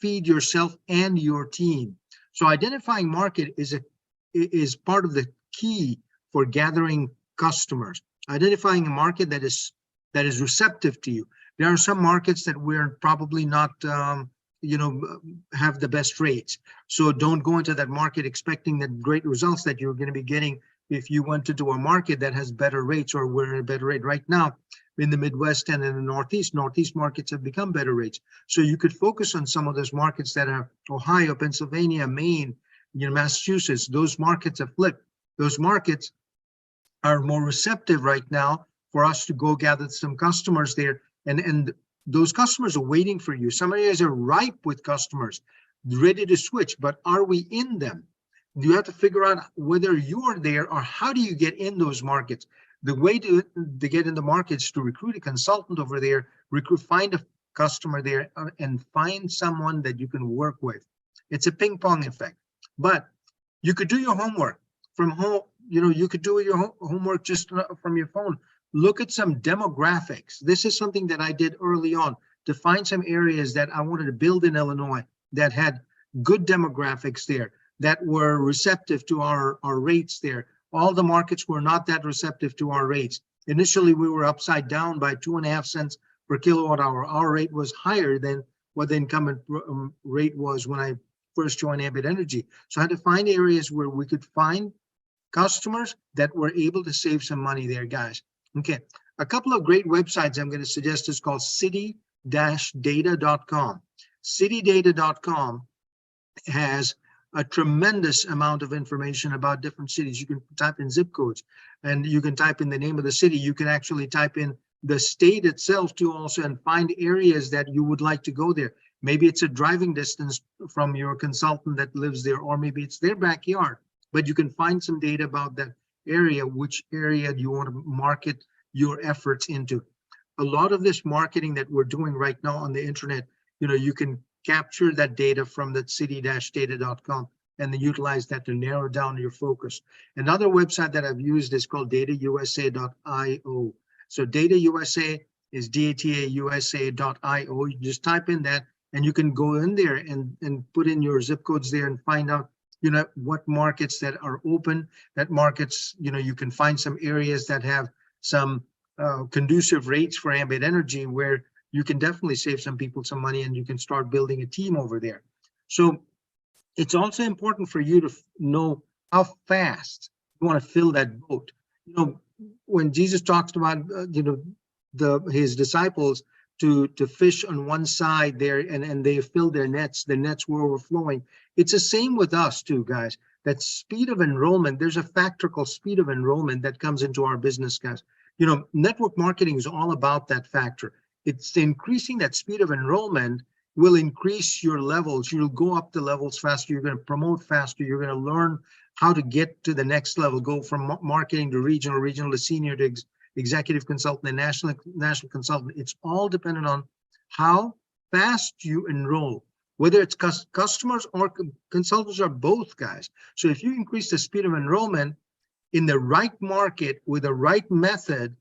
feed yourself and your team. So identifying market is part of the key for gathering customers. Identifying a market that is receptive to you. There are some markets that we're probably not you know, have the best rates. So don't go into that market expecting that great results that you're going to be getting if you went into a market that has better rates or we're at a better rate. Right now in the Midwest and in the Northeast markets have become better rates. So you could focus on some of those markets that are Ohio, Pennsylvania, Maine, you know, Massachusetts. Those markets have flipped. Those markets are more receptive right now for us to go gather some customers there. And those customers are waiting for you. Some areas are ripe with customers ready to switch, but are we in them? You have to figure out whether you are there or how do you get in those markets. The way to get in the markets is to recruit a consultant over there, find a customer there, and find someone that you can work with. It's a ping pong effect. But you could do your homework from home. You know, you could do your homework just from your phone. Look at some demographics. This is something that I did early on to find some areas that I wanted to build in Illinois that had good demographics there, that were receptive to our rates there. All the markets were not that receptive to our rates. Initially, we were upside down by 2.5 cents per kilowatt hour. Our rate was higher than what the incumbent rate was when I first joined Ambit Energy. So I had to find areas where we could find customers that were able to save some money there, guys. Okay, a couple of great websites I'm going to suggest is called city-data.com. Citydata.com has a tremendous amount of information about different cities. You can type in zip codes and you can type in the name of the city. You can actually type in the state itself too also and find areas that you would like to go there. Maybe it's a driving distance from your consultant that lives there, or maybe it's their backyard, but you can find some data about that area, which area do you want to market your efforts into. A lot of this marketing that we're doing right now on the internet, you can capture that data from that city-data.com and then utilize that to narrow down your focus. Another website that I've used is called datausa.io. So Data USA is datausa.io. You just type in that and you can go in there and put in your zip codes there and find out, what markets that are open, that markets, you can find some areas that have some conducive rates for Ambit Energy where you can definitely save some people some money and you can start building a team over there. So it's also important for you to know how fast you want to fill that boat. When Jesus talks about, his disciples to fish on one side there and they fill their nets, the nets were overflowing. It's the same with us too, guys. That speed of enrollment, there's a factor called speed of enrollment that comes into our business, guys. Network marketing is all about that factor. It's increasing that speed of enrollment will increase your levels. You'll go up the levels faster. You're going to promote faster. You're going to learn how to get to the next level, go from marketing to regional to senior to executive consultant and national consultant. It's all dependent on how fast you enroll, whether it's customers or consultants or both, guys. So if you increase the speed of enrollment in the right market with the right method,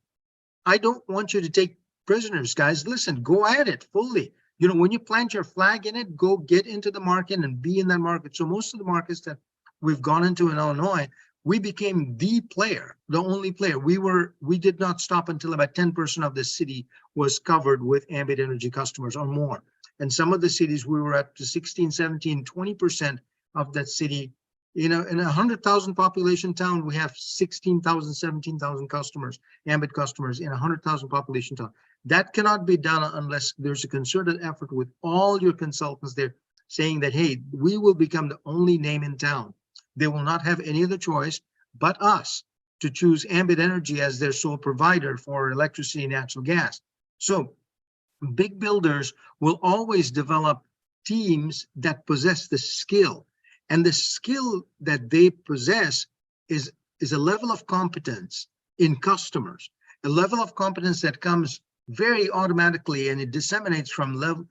I don't want you to take prisoners, guys. Listen, go at it fully. When you plant your flag in it, go get into the market and be in that market. So most of the markets that we've gone into in Illinois, we became the player, the only player. We did not stop until about 10% of the city was covered with Ambit Energy customers or more. And some of the cities we were up to 16, 17, 20% of that city. In a 100,000 population town, we have 16,000, 17,000 customers, Ambit customers in a 100,000 population town. That cannot be done unless there's a concerted effort with all your consultants there saying that, hey, we will become the only name in town. They will not have any other choice but us to choose Ambit Energy as their sole provider for electricity and natural gas. So big builders will always develop teams that possess the skill. And the skill that they possess is a level of competence in customers, a level of competence that comes very automatically and it disseminates from level,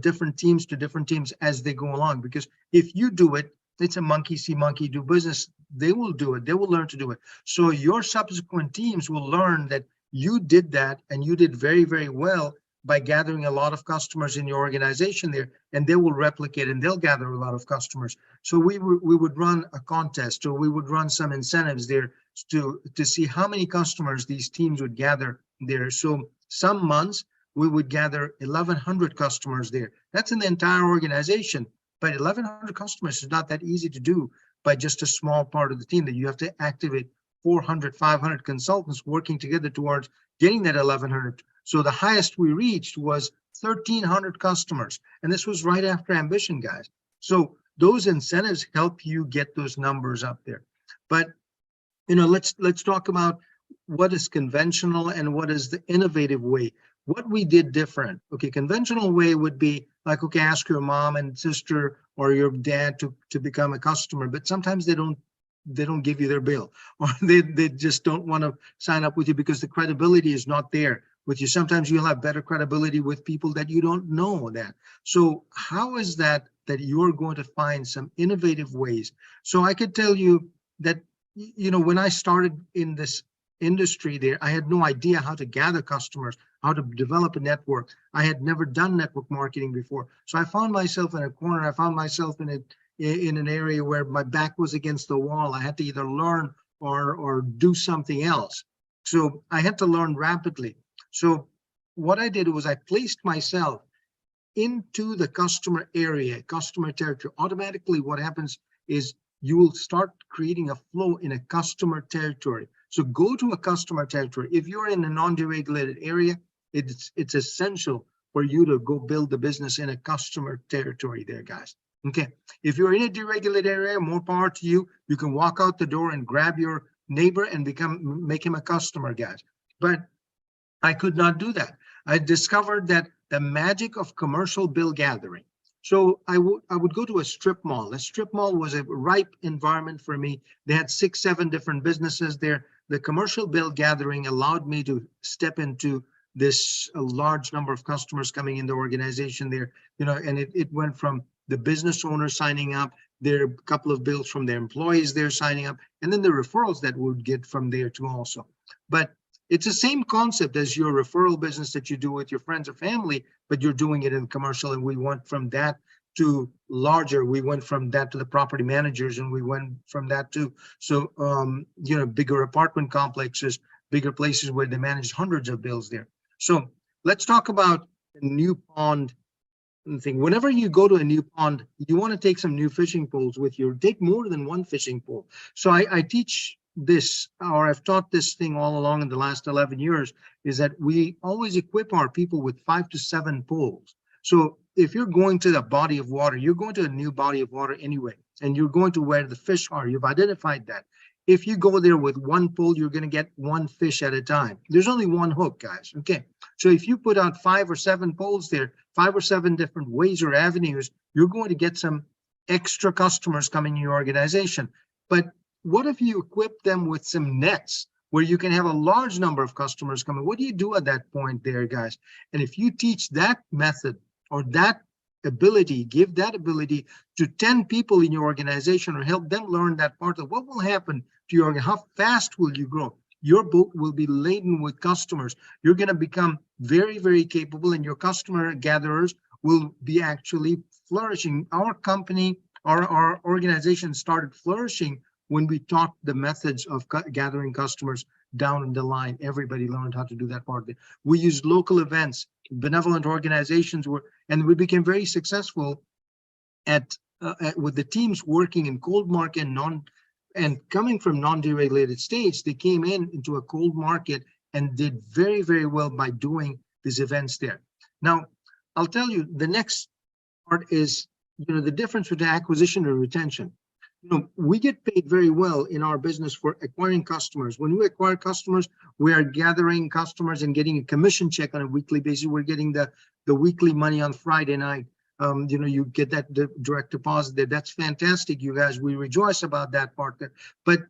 different teams to different teams as they go along. Because if you do it, it's a monkey see monkey do business. They will do it. They will learn to do it. So your subsequent teams will learn that you did that and you did very, very well by gathering a lot of customers in your organization there, and they will replicate and they'll gather a lot of customers. So we would run a contest, or we would run some incentives there to see how many customers these teams would gather there. So some months we would gather 1,100 customers there. That's in the entire organization, but 1,100 customers is not that easy to do by just a small part of the team. That you have to activate 400, 500 consultants working together towards getting that 1,100. So the highest we reached was 1,300 customers. And this was right after Ambition, guys. So those incentives help you get those numbers up there. But, let's talk about what is conventional and what is the innovative way. What we did different. Okay, conventional way would be like, okay, ask your mom and sister or your dad to become a customer, but sometimes they don't give you their bill, or they just don't want to sign up with you because the credibility is not there with you. Sometimes you'll have better credibility with people that you don't know that. So how is that you're going to find some innovative ways? So I could tell you that, when I started in this industry there, I had no idea how to gather customers, how to develop a network. I had never done network marketing before. So I found myself in a corner. I found myself in an area where my back was against the wall. I had to either learn or do something else. So I had to learn rapidly. So what I did was I placed myself into the customer area, customer territory, automatically what happens is you will start creating a flow in a customer territory. So go to a customer territory. If you're in a non-deregulated area, it's essential for you to go build the business in a customer territory there, guys. Okay. If you're in a deregulated area, more power to you. You can walk out the door and grab your neighbor and make him a customer, guys. But I could not do that. I discovered that the magic of commercial bill gathering. So I would go to a strip mall. A strip mall was a ripe environment for me. They had 6, 7 different businesses there. The commercial bill gathering allowed me to step into this large number of customers coming in the organization there, and it went from the business owner signing up, there are a couple of bills from their employees there signing up, and then the referrals that we would get from there too also. But it's the same concept as your referral business that you do with your friends or family, but you're doing it in commercial. And we went from that to larger. We went from that to the property managers, and we went from that to bigger apartment complexes, bigger places where they manage hundreds of bills there. So let's talk about a new pond thing. Whenever you go to a new pond, you want to take some new fishing poles with you. Take more than one fishing pole. So I teach this, or I've taught this thing all along in the last 11 years, is that we always equip our people with 5 to 7 poles. So if you're going to the body of water, you're going to a new body of water anyway, and you're going to where the fish are. You've identified that. If you go there with one pole, you're going to get one fish at a time. There's only one hook, guys. Okay. So if you put out 5 or 7 poles there, 5 or 7 different ways or avenues, you're going to get some extra customers coming in your organization. But what if you equip them with some nets where you can have a large number of customers coming? What do you do at that point there, guys? And if you teach that method or that ability, give that ability to 10 people in your organization, or help them learn that part of what will happen to your organization, how fast will you grow? Your boat will be laden with customers. You're going to become very, very capable, and your customer gatherers will be actually flourishing. Our company, our organization started flourishing when we taught the methods of gathering customers down the line. Everybody learned how to do that part of it. We used local events, benevolent organizations and we became very successful with the teams working in cold market and coming from non-deregulated states. They came into a cold market and did very, very well by doing these events there. Now, I'll tell you, the next part is, the difference between acquisition and retention. We get paid very well in our business for acquiring customers. When we acquire customers, we are gathering customers and getting a commission check on a weekly basis. We're getting the weekly money on Friday night. You get that direct deposit there. That's fantastic, you guys. We rejoice about that part there. But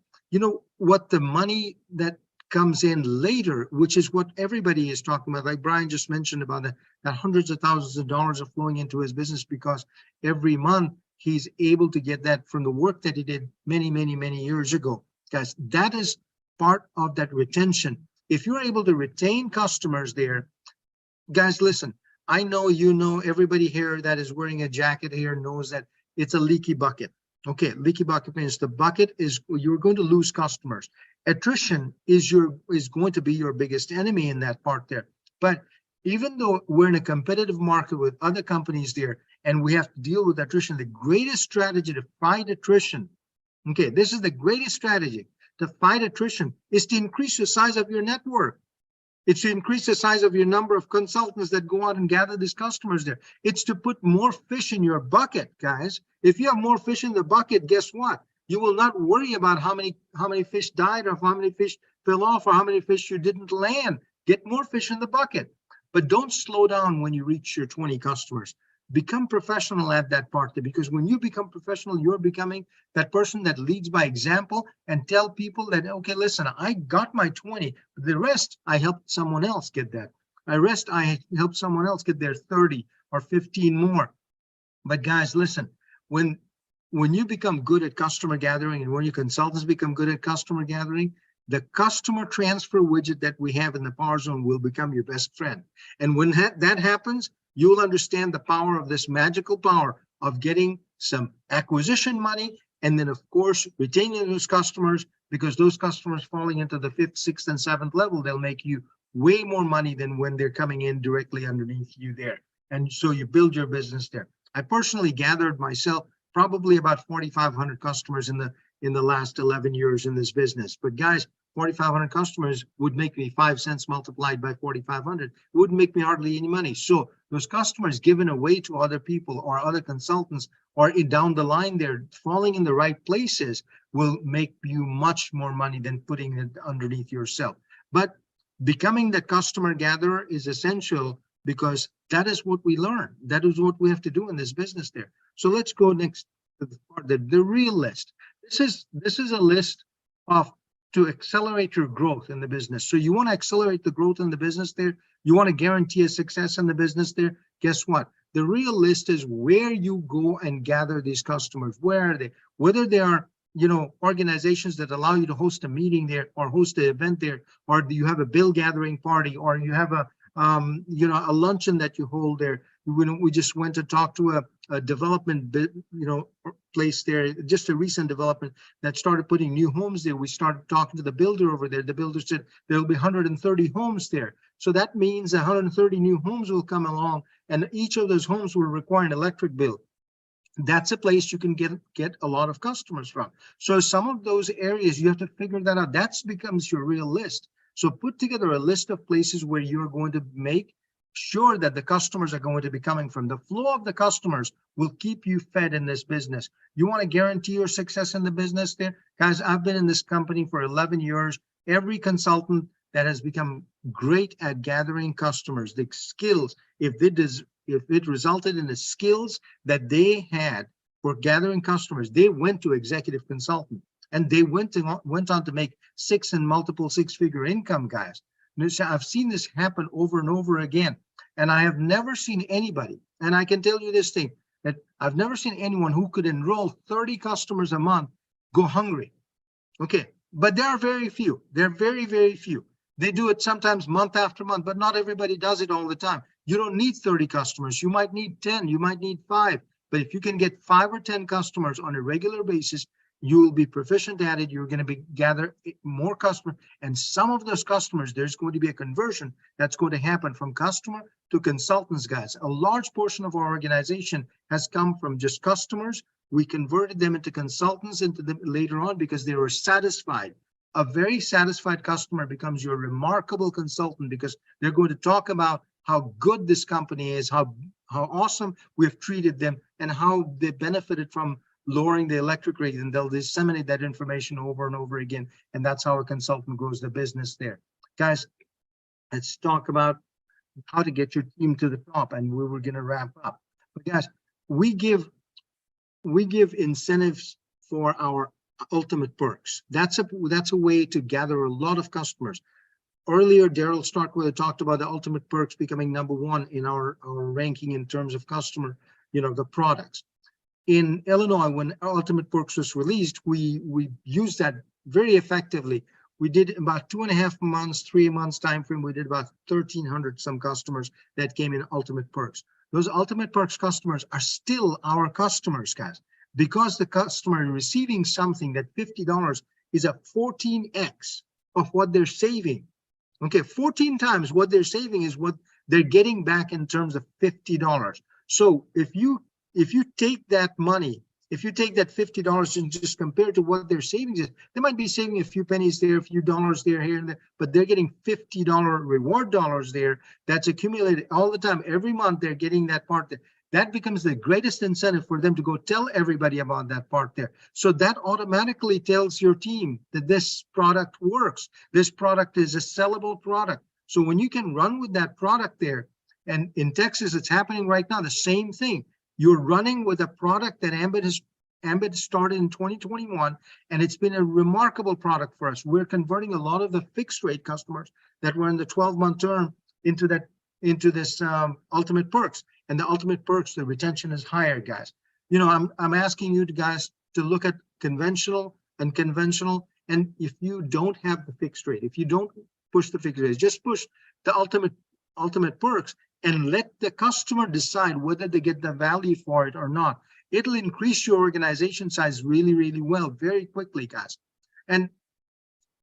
what the money that comes in later, which is what everybody is talking about, like Brian just mentioned about that hundreds of thousands of dollars are flowing into his business because every month he's able to get that from the work that he did many, many, many years ago. Guys, that is part of that retention. If you're able to retain customers there, guys, listen, I know, everybody here that is wearing a jacket here knows that it's a leaky bucket. Okay, leaky bucket means the bucket is, you're going to lose customers. Attrition is going to be your biggest enemy in that part there. But even though we're in a competitive market with other companies there, and we have to deal with attrition, the greatest strategy to fight attrition, okay, this is the greatest strategy to fight attrition, is to increase the size of your network. It's to increase the size of your number of consultants that go out and gather these customers there. It's to put more fish in your bucket, guys. If you have more fish in the bucket, guess what? You will not worry about how many fish died, or how many fish fell off, or how many fish you didn't land. Get more fish in the bucket. But don't slow down when you reach your 20 customers. Become professional at that part there, because when you become professional, you're becoming that person that leads by example and tell people that, okay, listen, I got my 20, but the rest, I helped someone else get that. I helped someone else get their 30 or 15 more. But guys, listen, when you become good at customer gathering, and when your consultants become good at customer gathering, the customer transfer widget that we have in the Power Zone will become your best friend. And when that happens, you'll understand the power of this magical power of getting some acquisition money, and then of course retaining those customers, because those customers falling into the 5th, 6th, and 7th level, they'll make you way more money than when they're coming in directly underneath you there. And so you build your business there. I personally gathered myself probably about 4,500 customers in the last 11 years in this business. But guys, 4,500 customers would make me 5 cents multiplied by 4,500. It wouldn't make me hardly any money. So those customers given away to other people or other consultants or down the line, they're falling in the right places will make you much more money than putting it underneath yourself. But becoming the customer gatherer is essential because that is what we learn. That is what we have to do in this business there. So let's go next to the part, the real list. This is a list of to accelerate your growth in the business. So you want to accelerate the growth in the business there. You want to guarantee a success in the business there. Guess what? The real list is where you go and gather these customers. Where are they? Whether they are, organizations that allow you to host a meeting there or host an event there, or do you have a bill gathering party, or you have a luncheon that you hold there. We just went to talk to a development, place there, just a recent development that started putting new homes there. We started talking to the builder over there. The builder said there'll be 130 homes there. So that means 130 new homes will come along, and each of those homes will require an electric bill. That's a place you can get a lot of customers from. So some of those areas, you have to figure that out. That becomes your real list. So put together a list of places where you're going to make sure that the customers are going to be coming from. The flow of the customers will keep you fed in this business. You want to guarantee your success in the business there? Guys, I've been in this company for 11 years. Every consultant that has become great at gathering customers, the skills, if it resulted in the skills that they had for gathering customers, they went to executive consultant. And they went on to make multiple six-figure income, guys. I've seen this happen over and over again. And I have never seen anybody, and I can tell you this thing, that I've never seen anyone who could enroll 30 customers a month go hungry. Okay, but there are very few. There are very, very few. They do it sometimes month after month, but not everybody does it all the time. You don't need 30 customers. You might need 10, you might need 5. But if you can get 5 or 10 customers on a regular basis, you will be proficient at it. You're going to gather more customers, and some of those customers, there's going to be a conversion that's going to happen from customer to consultants, guys. A large portion of our organization has come from just customers. We converted them into consultants later on because they were satisfied. A very satisfied customer becomes your remarkable consultant because they're going to talk about how good this company is, how awesome we've treated them, and how they benefited from lowering the electric rate, and they'll disseminate that information over and over again. And that's how a consultant grows the business there. Guys, let's talk about how to get your team to the top, and we were going to wrap up. But guys, we give incentives for our ultimate perks. That's a way to gather a lot of customers. Earlier, Daryl Starkweather talked about the ultimate perks becoming #1 in our ranking in terms of customer, the products. In Illinois, when Ultimate Perks was released, we used that very effectively. We did about 2.5 months, 3 months time frame. We did about 1,300 some customers that came in Ultimate Perks. Those Ultimate Perks customers are still our customers, guys, because the customer receiving something that $50 is a 14x of what they're saving. Okay, 14 times what they're saving is what they're getting back in terms of $50. So if you take that money, if you take that $50 and just compare to what their savings is, they might be saving a few pennies there, a few dollars there, here and there, but they're getting $50 reward dollars there. That's accumulated all the time. Every month they're getting that part there. That becomes the greatest incentive for them to go tell everybody about that part there. So that automatically tells your team that this product works. This product is a sellable product. So when you can run with that product there, and in Texas, it's happening right now, the same thing. You're running with a product that Ambit started in 2021, and it's been a remarkable product for us. We're converting a lot of the fixed rate customers that were in the 12-month term into this Ultimate Perks. And the Ultimate Perks, the retention is higher, guys. I'm asking you guys to look at conventional and conventional. And if you don't have the fixed rate, if you don't push the fixed rate, just push the Ultimate Perks and let the customer decide whether they get the value for it or not. It'll increase your organization size really, really well, very quickly, guys. And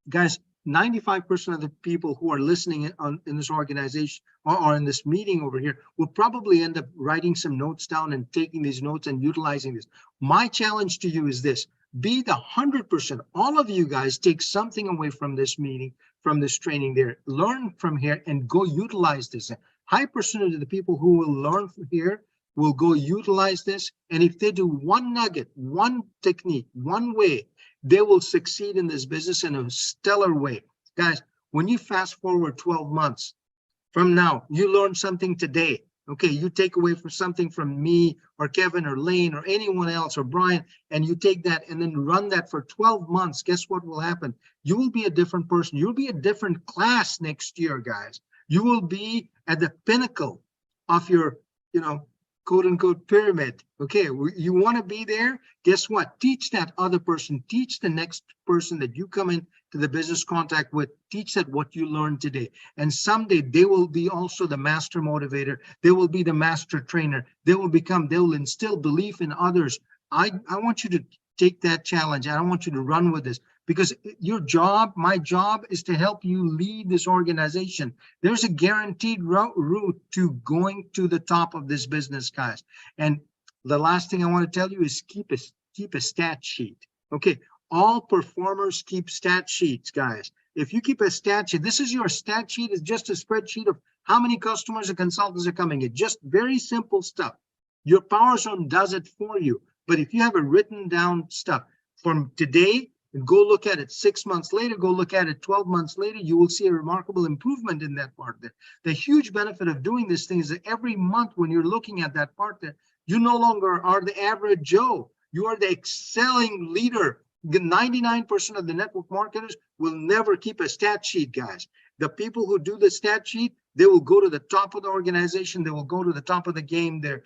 guys, 95% of the people who are listening in this organization or in this meeting over here will probably end up writing some notes down and taking these notes and utilizing this. My challenge to you is this: be the 100%. All of you guys take something away from this meeting, from this training there. Learn from here and go utilize this. High percentage of the people who will learn from here will go utilize this. And if they do one nugget, one technique, one way, they will succeed in this business in a stellar way. Guys, when you fast forward 12 months from now, you learn something today. Okay, you take away from something from me or Kevin or Lane or anyone else or Brian, and you take that and then run that for 12 months. Guess what will happen? You will be a different person. You'll be a different class next year, guys. You will be at the pinnacle of your, quote unquote pyramid. Okay, you want to be there? Guess what? Teach that other person, teach the next person that you come in to the business contact with, teach that what you learned today. And someday they will be also the master motivator. They will be the master trainer. They will instill belief in others. I want you to take that challenge. I don't want you to run with this, because your job, my job, is to help you lead this organization. There's a guaranteed route to going to the top of this business, guys. And the last thing I want to tell you is keep a stat sheet. Okay, all performers keep stat sheets, guys. If you keep a stat sheet, this is your stat sheet. It's just a spreadsheet of how many customers and consultants are coming in. Just very simple stuff. Your Power Zone does it for you. But if you have a written down stuff from today, and go look at it 6 months later, go look at it 12 months later, you will see a remarkable improvement in that part there. The huge benefit of doing this thing is that every month when you're looking at that part there, you no longer are the average Joe. You are the excelling leader. 99% of the network marketers will never keep a stat sheet, guys. The people who do the stat sheet, they will go to the top of the organization. They will go to the top of the game there.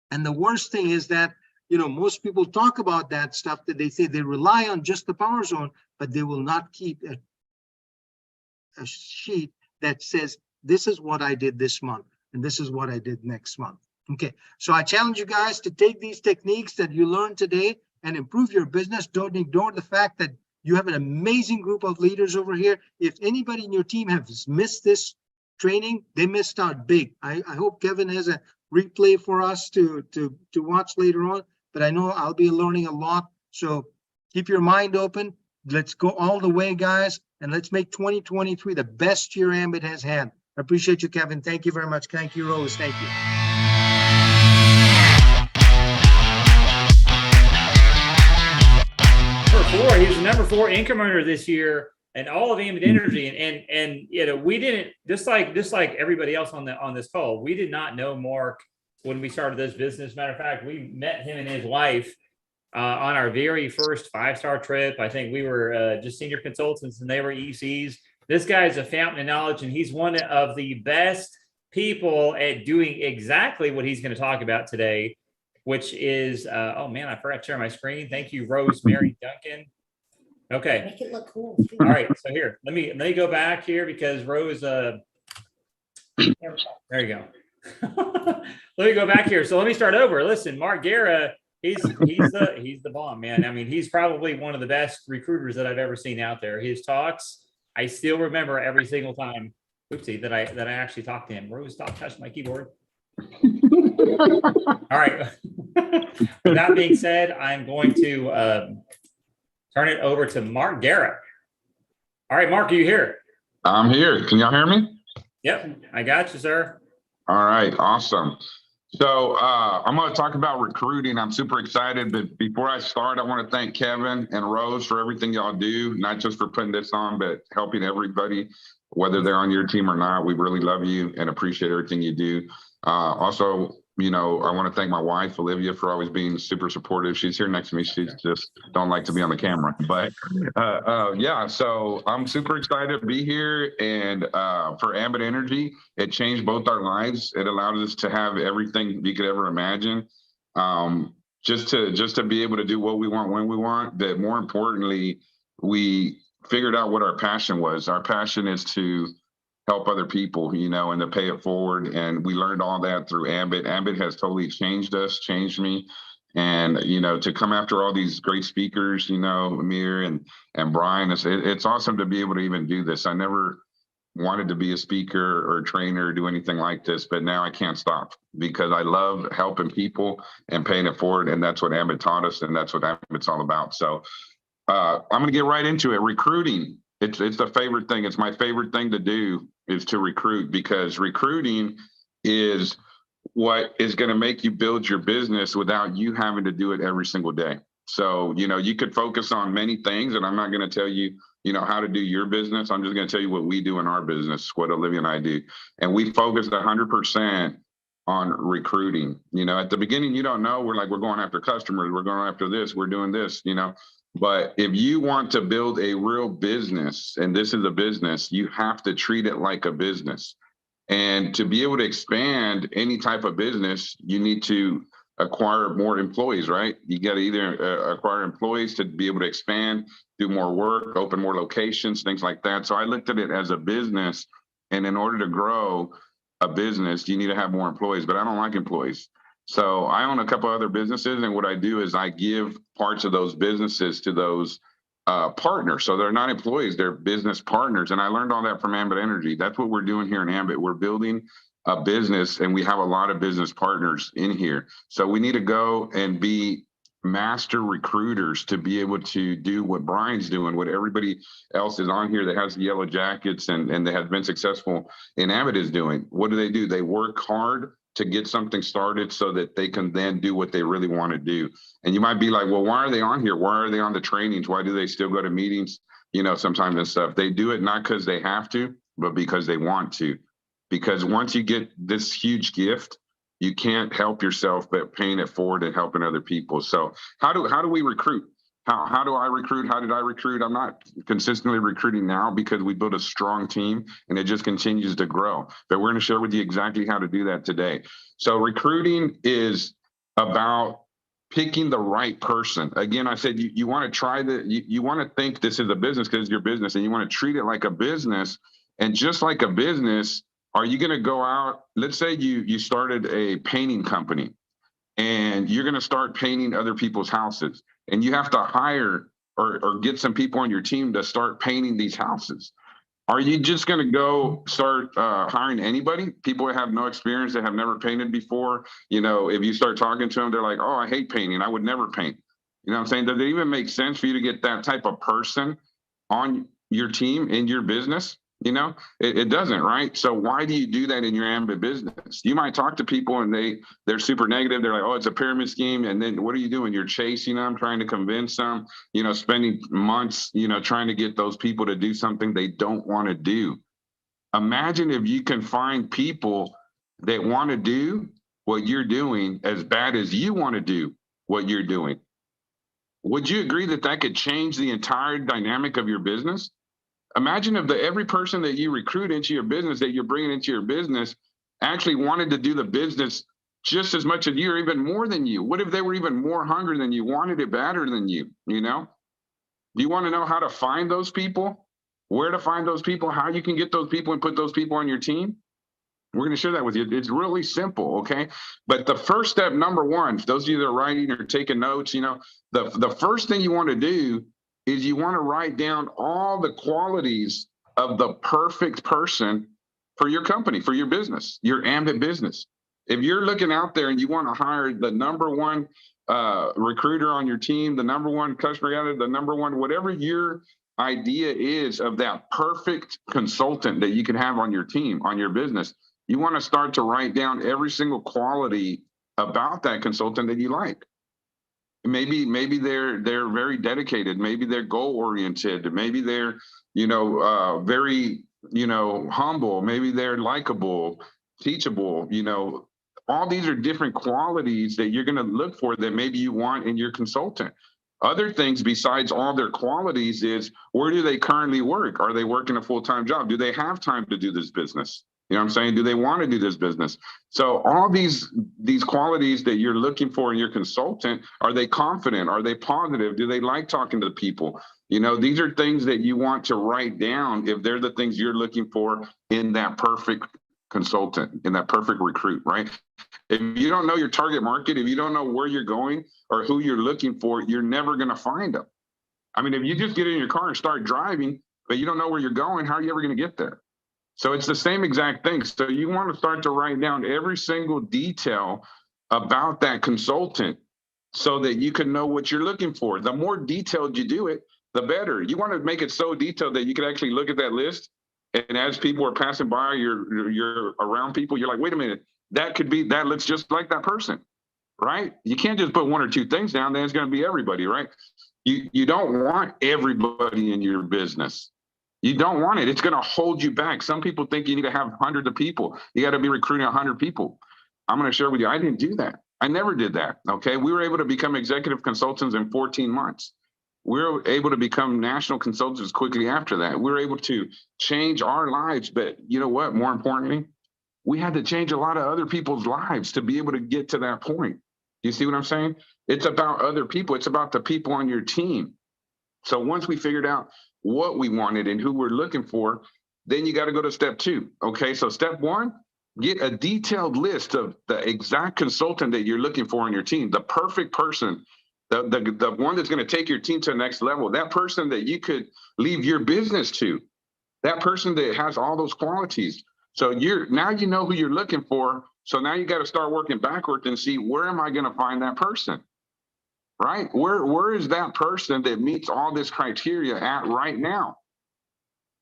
And the worst thing is that, most people talk about that stuff, that they say they rely on just the Power Zone, but they will not keep a sheet that says, this is what I did this month, and this is what I did next month. Okay, so I challenge you guys to take these techniques that you learned today and improve your business. Don't ignore the fact that you have an amazing group of leaders over here. If anybody in your team has missed this training, they missed out big. I hope Kevin has a replay for us to watch later on. But I know I'll be learning a lot. So keep your mind open. Let's go all the way, guys. And let's make 2023 the best year Ambit has had. I appreciate you, Kevin. Thank you very much. Thank you, Rose. Thank you. He was the number 4 income earner this year, and all of Ambit Energy. And we didn't, just like everybody else on this call, we did not know Mark when we started this business. Matter of fact, we met him and his wife on our very first 5-star trip. I think we were just senior consultants and they were ECs. This guy is a fountain of knowledge, and he's one of the best people at doing exactly what he's going to talk about today, which is, oh man, I forgot to share my screen. Thank you, Rosemary Duncan. Okay. Make it look cool. All right. So here, let me go back here because Rose, there you go. Let me go back here. So let me start over. Listen, Mark Guerra, he's the bomb, man. I mean, he's probably one of the best recruiters that I've ever seen out there. His talks, I still remember every single time. Oopsie, that I actually talked to him. Rose, stop touching my keyboard. All right. With that being said, I'm going to turn it over to Mark Guerra. All right, Mark, are you here? I'm here. Can y'all hear me? Yep, I got you, sir. All right, awesome. So I'm going to talk about recruiting. I'm super excited, but before I start, I want to thank Kevin and Rose for everything y'all do, not just for putting this on, but helping everybody, whether they're on your team or not. We really love you and appreciate everything you do. Also, I want to thank my wife, Olivia, for always being super supportive. She's here next to me. She just don't like to be on the camera, but yeah, so I'm super excited to be here. And for Ambit Energy, it changed both our lives. It allowed us to have everything you could ever imagine. Just to be able to do what we want when we want, but more importantly, we figured out what our passion was. Our passion is to help other people, and to pay it forward. And we learned all that through Ambit. Ambit has totally changed us, changed me. And, to come after all these great speakers, Amir and Brian, it's awesome to be able to even do this. I never wanted to be a speaker or a trainer or do anything like this, but now I can't stop because I love helping people and paying it forward. And that's what Ambit taught us. And that's what Ambit's all about. So I'm going to get right into it. Recruiting. It's the favorite thing. It's my favorite thing to do is to recruit, because recruiting is what is going to make you build your business without you having to do it every single day. So, you could focus on many things, and I'm not going to tell you, how to do your business. I'm just going to tell you what we do in our business, what Olivia and I do. And we focus 100% on recruiting. At the beginning, you don't know. We're going after customers. We're going after this. We're doing this, But if you want to build a real business, and this is a business, you have to treat it like a business. And to be able to expand any type of business, you need to acquire more employees, right? You got to either acquire employees to be able to expand, do more work, open more locations, things like that. So I looked at it as a business. And in order to grow a business, you need to have more employees, but I don't like employees. So I own a couple other businesses. And what I do is I give parts of those businesses to those partners. So they're not employees, they're business partners. And I learned all that from Ambit Energy. That's what we're doing here in Ambit. We're building a business, and we have a lot of business partners in here. So we need to go and be master recruiters to be able to do what Brian's doing, what everybody else is on here that has the yellow jackets and they have been successful in Ambit is doing. What do? They work hard to get something started so that they can then do what they really want to do. And you might be like, well, why are they on here? Why are they on the trainings? Why do they still go to meetings, sometimes and stuff? They do it not because they have to, but because they want to. Because once you get this huge gift, you can't help yourself but paying it forward and helping other people. So how do we recruit? How do I recruit? How did I recruit? I'm not consistently recruiting now because we built a strong team and it just continues to grow. But we're going to share with you exactly how to do that today. So recruiting is about picking the right person. Again, I said you want to try you want to think this is a business because it's your business, and you want to treat it like a business. And just like a business, are you going to go out? Let's say you started a painting company and you're going to start painting other people's houses, and you have to hire or get some people on your team to start painting these houses. Are you just going to go start hiring anybody? People that have no experience, that have never painted before. If you start talking to them, they're like, oh, I hate painting. I would never paint. You know what I'm saying? Does it even make sense for you to get that type of person on your team in your business? It doesn't, right? So why do you do that in your Ambit business? You might talk to people and they're super negative. They're like, oh, it's a pyramid scheme. And then what are you doing? You're chasing them, trying to convince them, spending months, trying to get those people to do something they don't want to do. Imagine if you can find people that want to do what you're doing as bad as you want to do what you're doing. Would you agree that that could change the entire dynamic of your business? Imagine if every person that you recruit into your business, that you're bringing into your business, actually wanted to do the business just as much as you, or even more than you. What if they were even more hungry than you, wanted it better than you? Do you want to know how to find those people, where to find those people, how you can get those people and put those people on your team? We're going to share that with you. It's really simple, okay? But the first step, number one, for those of you that are writing or taking notes, the first thing you want to do is you want to write down all the qualities of the perfect person for your company, for your business, your Ambit business. If you're looking out there and you want to hire the number one recruiter on your team, the number one customer gatherer, the number one, whatever your idea is of that perfect consultant that you can have on your team, on your business, you want to start to write down every single quality about that consultant that you like. Maybe they're very dedicated. Maybe they're goal oriented. Maybe they're, very, humble. Maybe they're likable, teachable. All these are different qualities that you're going to look for that maybe you want in your consultant. Other things besides all their qualities is, where do they currently work? Are they working a full-time job? Do they have time to do this business? You know what I'm saying? Do they want to do this business? So all these qualities that you're looking for in your consultant, are they confident? Are they positive? Do they like talking to people? These are things that you want to write down if they're the things you're looking for in that perfect consultant and that perfect recruit, right? If you don't know your target market, if you don't know where you're going or who you're looking for, you're never going to find them. I mean, if you just get in your car and start driving, but you don't know where you're going, how are you ever going to get there? So it's the same exact thing. So you want to start to write down every single detail about that consultant so that you can know what you're looking for. The more detailed you do it, the better. You want to make it so detailed that you can actually look at that list. And as people are passing by, you're around people, you're like, wait a minute, that looks just like that person, right? You can't just put one or two things down, then it's going to be everybody, right? You don't want everybody in your business. You don't want it. It's going to hold you back. Some people think you need to have hundreds of people. You got to be recruiting 100 people. I'm going to share with you, I didn't do that. I never did that. Okay. We were able to become executive consultants in 14 months. We were able to become national consultants quickly after that. We were able to change our lives. But you know what? More importantly, we had to change a lot of other people's lives to be able to get to that point. You see what I'm saying? It's about other people. It's about the people on your team. So once we figured out what we wanted and who we're looking for, then you got to go to step 2. Okay, so step 1, get a detailed list of the exact consultant that you're looking for on your team, the perfect person, the one that's going to take your team to the next level, that person that you could leave your business to, that person that has all those qualities. So now you know who you're looking for. So now you got to start working backwards and see, where am I going to find that person? Right? Where is that person that meets all this criteria at right now?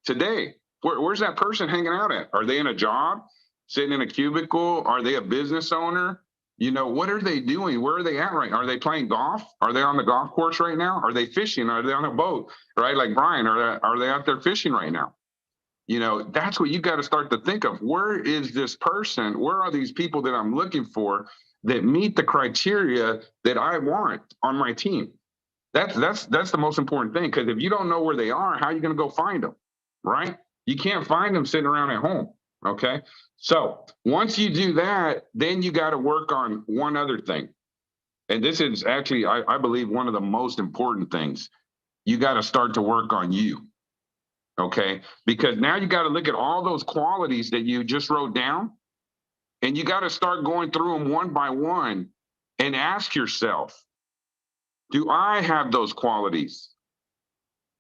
Today, where's that person hanging out at? Are they in a job, sitting in a cubicle? Are they a business owner? You know, what are they doing? Where are they at right now? Are they playing golf? Are they on the golf course right now? Are they fishing? Are they on a boat? Right? Like Brian, are they out there fishing right now? You know, that's what you got to start to think of. Where is this person? Where are these people that I'm looking for that meet the criteria that I want on my team? That's the most important thing, because if you don't know where they are, how are you going to go find them, right? You can't find them sitting around at home, okay? So once you do that, then you got to work on one other thing. And this is actually, I believe, one of the most important things. You got to start to work on you, okay? Because now you got to look at all those qualities that you just wrote down, and you got to start going through them one by one and ask yourself, do I have those qualities?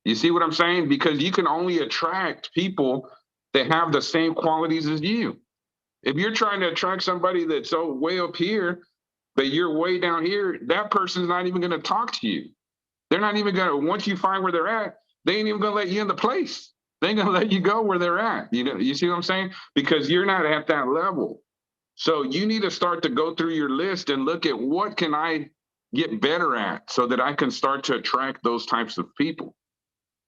You see what I'm saying? Because you can only attract people that have the same qualities as you. If you're trying to attract somebody that's so way up here, but you're way down here, that person's not even going to talk to you. They're not even going to, once you find where they're at, they ain't even going to let you in the place. They ain't going to let you go where they're at. You know, you see what I'm saying? Because you're not at that level. So you need to start to go through your list and look at, what can I get better at so that I can start to attract those types of people.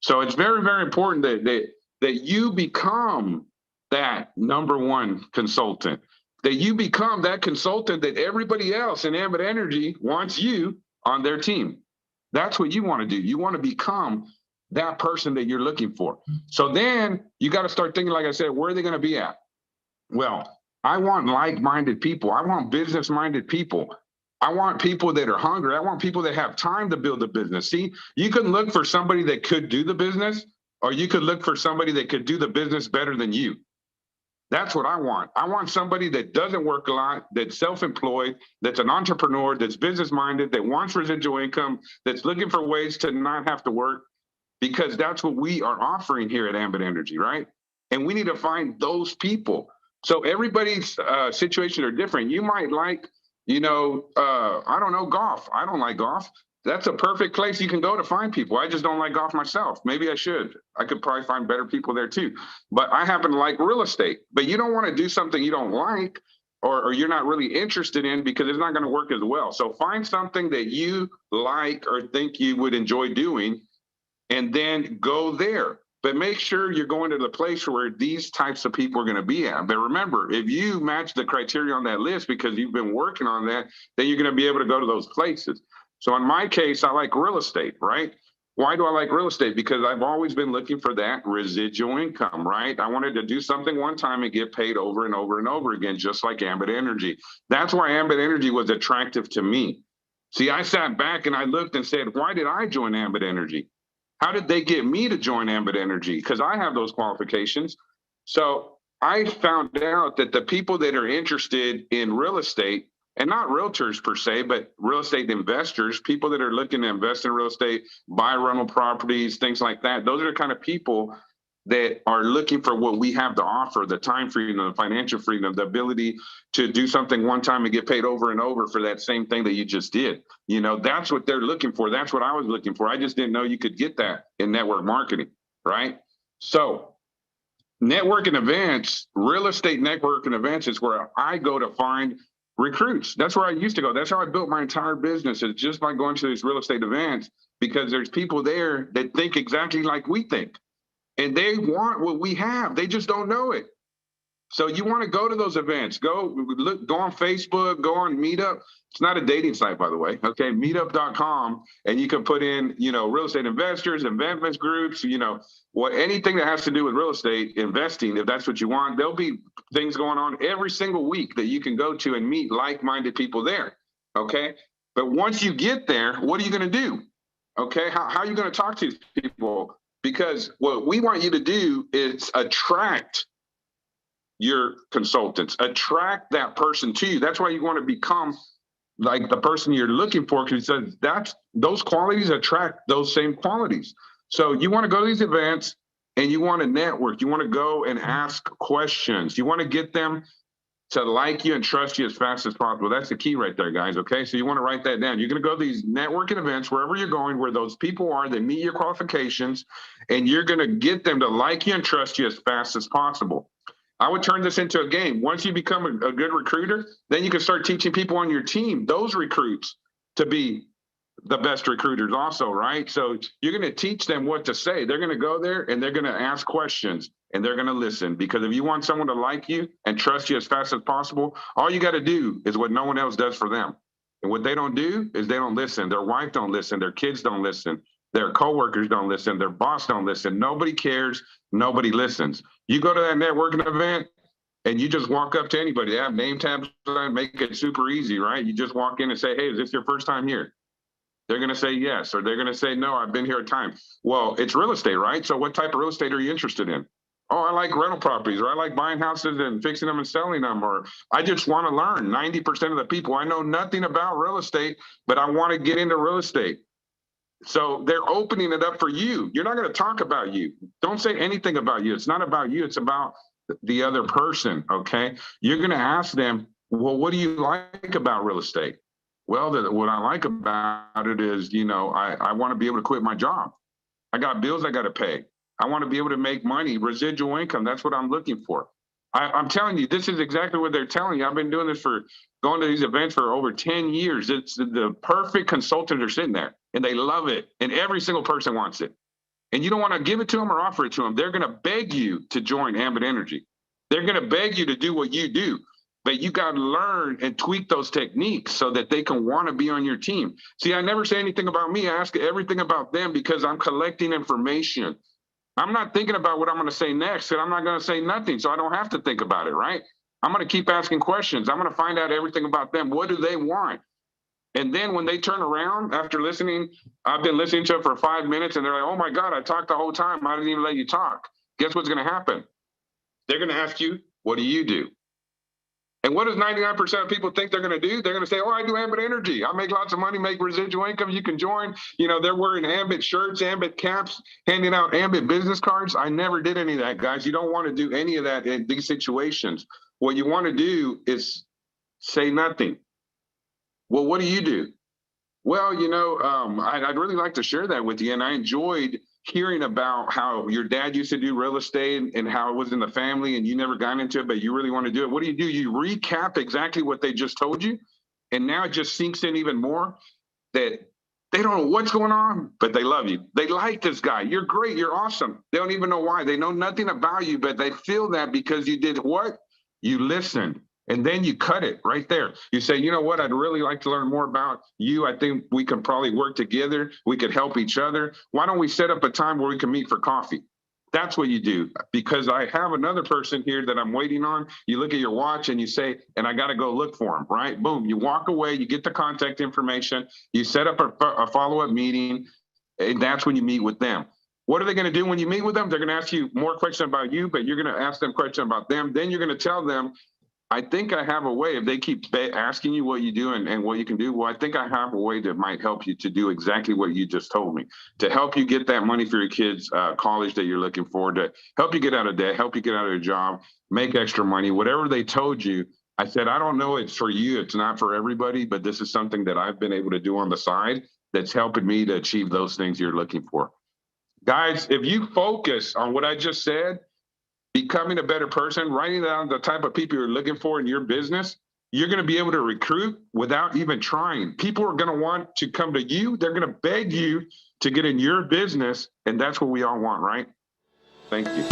So it's very, very important that you become that number one consultant, that you become that consultant that everybody else in Ambit Energy wants you on their team. That's what you want to do. You want to become that person that you're looking for. So then you got to start thinking, like I said, where are they going to be at? Well, I want like-minded people. I want business-minded people. I want people that are hungry. I want people that have time to build a business. See, you can look for somebody that could do the business, or you could look for somebody that could do the business better than you. That's what I want. I want somebody that doesn't work a lot, that's self-employed, that's an entrepreneur, that's business-minded, that wants residual income, that's looking for ways to not have to work, because that's what we are offering here at Ambit Energy, right? And we need to find those people. So everybody's situation are different. You might like, I don't know, golf. I don't like golf. That's a perfect place you can go to find people. I just don't like golf myself. Maybe I should. I could probably find better people there too. But I happen to like real estate. But you don't want to do something you don't like, or you're not really interested in, because it's not going to work as well. So find something that you like or think you would enjoy doing, and then go there. But make sure you're going to the place where these types of people are going to be at. But remember, if you match the criteria on that list because you've been working on that, then you're going to be able to go to those places. So in my case, I like real estate, right? Why do I like real estate? Because I've always been looking for that residual income, right? I wanted to do something one time and get paid over and over and over again, just like Ambit Energy. That's why Ambit Energy was attractive to me. See, I sat back and I looked and said, why did I join Ambit Energy? How did they get me to join Ambit Energy? Because I have those qualifications. So I found out that the people that are interested in real estate, and not realtors per se, but real estate investors, people that are looking to invest in real estate, buy rental properties, things like that. Those are the kind of people that are looking for what we have to offer, the time freedom, the financial freedom, the ability to do something one time and get paid over and over for that same thing that you just did. You know, that's what they're looking for. That's what I was looking for. I just didn't know you could get that in network marketing, right? So networking events, real estate networking events is where I go to find recruits. That's where I used to go. That's how I built my entire business. It's just by going to these real estate events, because there's people there that think exactly like we think. And they want what we have. They just don't know it. So you want to go to those events, go on Facebook, go on Meetup. It's not a dating site, by the way. Okay, meetup.com, and you can put in, you know, real estate investors, investment groups, you know, anything that has to do with real estate investing, if that's what you want. There'll be things going on every single week that you can go to and meet like-minded people there. Okay, but once you get there, what are you going to do? Okay, how are you going to talk to these people? Because what we want you to do is attract your consultants, attract that person to you. That's why you want to become like the person you're looking for, because those qualities attract those same qualities. So you want to go to these events and you want to network. You want to go and ask questions. You want to get them to like you and trust you as fast as possible. That's the key right there, guys. Okay, so you want to write that down. You're going to go to these networking events, wherever you're going, where those people are that meet your qualifications, and you're going to get them to like you and trust you as fast as possible. I would turn this into a game. Once you become a good recruiter, then you can start teaching people on your team, those recruits, to be the best recruiters also, right? So you're going to teach them what to say. They're going to go there and they're going to ask questions and they're going to listen, because if you want someone to like you and trust you as fast as possible, all you got to do is what no one else does for them. And what they don't do is they don't listen. Their wife don't listen. Their kids don't listen. Their coworkers don't listen. Their boss don't listen. Nobody cares. Nobody listens. You go to that networking event and you just walk up to anybody. They have name tags on, make it super easy, right? You just walk in and say, hey, is this your first time here? They're going to say yes, or they're going to say, no, I've been here a time. Well, it's real estate, right? So what type of real estate are you interested in? Oh, I like rental properties, or I like buying houses and fixing them and selling them, or I just want to learn. 90% of the people, I know nothing about real estate, but I want to get into real estate. So they're opening it up for you. You're not going to talk about you. Don't say anything about you. It's not about you. It's about the other person, okay? You're going to ask them, well, what do you like about real estate? Well, what I like about it is, you know, I want to be able to quit my job. I got bills I got to pay. I want to be able to make money, residual income. That's what I'm looking for. I'm telling you, this is exactly what they're telling you. I've been doing this going to these events for over 10 years. It's the perfect consultants are sitting there and they love it. And every single person wants it. And you don't want to give it to them or offer it to them. They're going to beg you to join Ambit Energy. They're going to beg you to do what you do. But you got to learn and tweak those techniques so that they can want to be on your team. See, I never say anything about me. I ask everything about them because I'm collecting information. I'm not thinking about what I'm going to say next, and I'm not going to say nothing, so I don't have to think about it, right? I'm going to keep asking questions. I'm going to find out everything about them. What do they want? And then when they turn around after listening, I've been listening to it for 5 minutes, and they're like, oh my God, I talked the whole time. I didn't even let you talk. Guess what's going to happen? They're going to ask you, what do you do? And what does 99% of people think they're going to do? They're going to say, oh, I do Ambit Energy. I make lots of money, make residual income. You can join. You know, they're wearing Ambit shirts, Ambit caps, handing out Ambit business cards. I never did any of that, guys. You don't want to do any of that in these situations. What you want to do is say nothing. Well, what do you do? Well, you know, I'd really like to share that with you. And I enjoyed hearing about how your dad used to do real estate and how it was in the family and you never got into it, but you really want to do it. What do? You recap exactly what they just told you. And now it just sinks in even more that they don't know what's going on, but they love you. They like this guy. You're great. You're awesome. They don't even know why. They know nothing about you, but they feel that because you did what? You listened. And then you cut it right there. You say, you know what? I'd really like to learn more about you. I think we can probably work together. We could help each other. Why don't we set up a time where we can meet for coffee? That's what you do. Because I have another person here that I'm waiting on. You look at your watch and you say, and I got to go look for him, right? Boom. You walk away. You get the contact information. You set up a follow-up meeting. And that's when you meet with them. What are they going to do when you meet with them? They're going to ask you more questions about you, but you're going to ask them questions about them. Then you're going to tell them, I think I have a way. If they keep asking you what you do and what you can do, well, I think I have a way that might help you to do exactly what you just told me, to help you get that money for your kids' college that you're looking for, to help you get out of debt, help you get out of your job, make extra money, whatever they told you. I said, I don't know, it's for you. It's not for everybody, but this is something that I've been able to do on the side that's helping me to achieve those things you're looking for. Guys, if you focus on what I just said, becoming a better person, writing down the type of people you're looking for in your business, you're going to be able to recruit without even trying. People are going to want to come to you. They're going to beg you to get in your business. And that's what we all want, right? Thank you.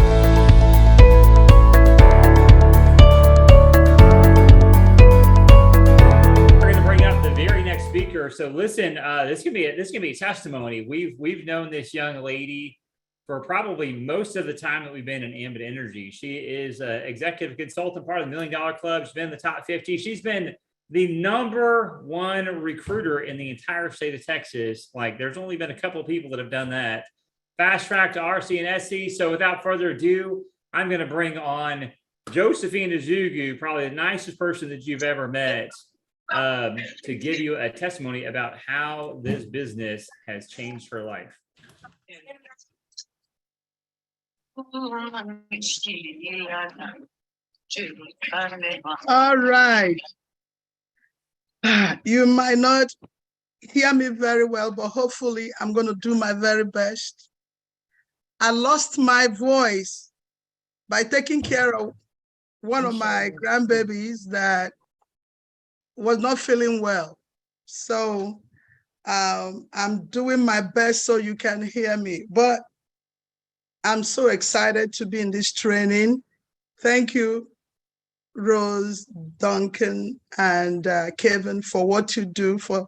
We're going to bring up the very next speaker. So listen, this can be a testimony. We've known this young lady for probably most of the time that we've been in Ambit Energy. She is an executive consultant, part of the $1 Million Club. She's been in the top 50. She's been the #1 recruiter in the entire state of Texas. Like, there's only been a couple of people that have done that. Fast track to RC and SC. So without further ado, I'm going to bring on Josephine Azugu, probably the nicest person that you've ever met, to give you a testimony about how this business has changed her life. All right. You might not hear me very well, but hopefully I'm going to do my very best. I lost my voice by taking care of one of my grandbabies that was not feeling well. So I'm doing my best so you can hear me, but I'm so excited to be in this training. Thank you, Rose, Duncan, and Kevin, for what you do for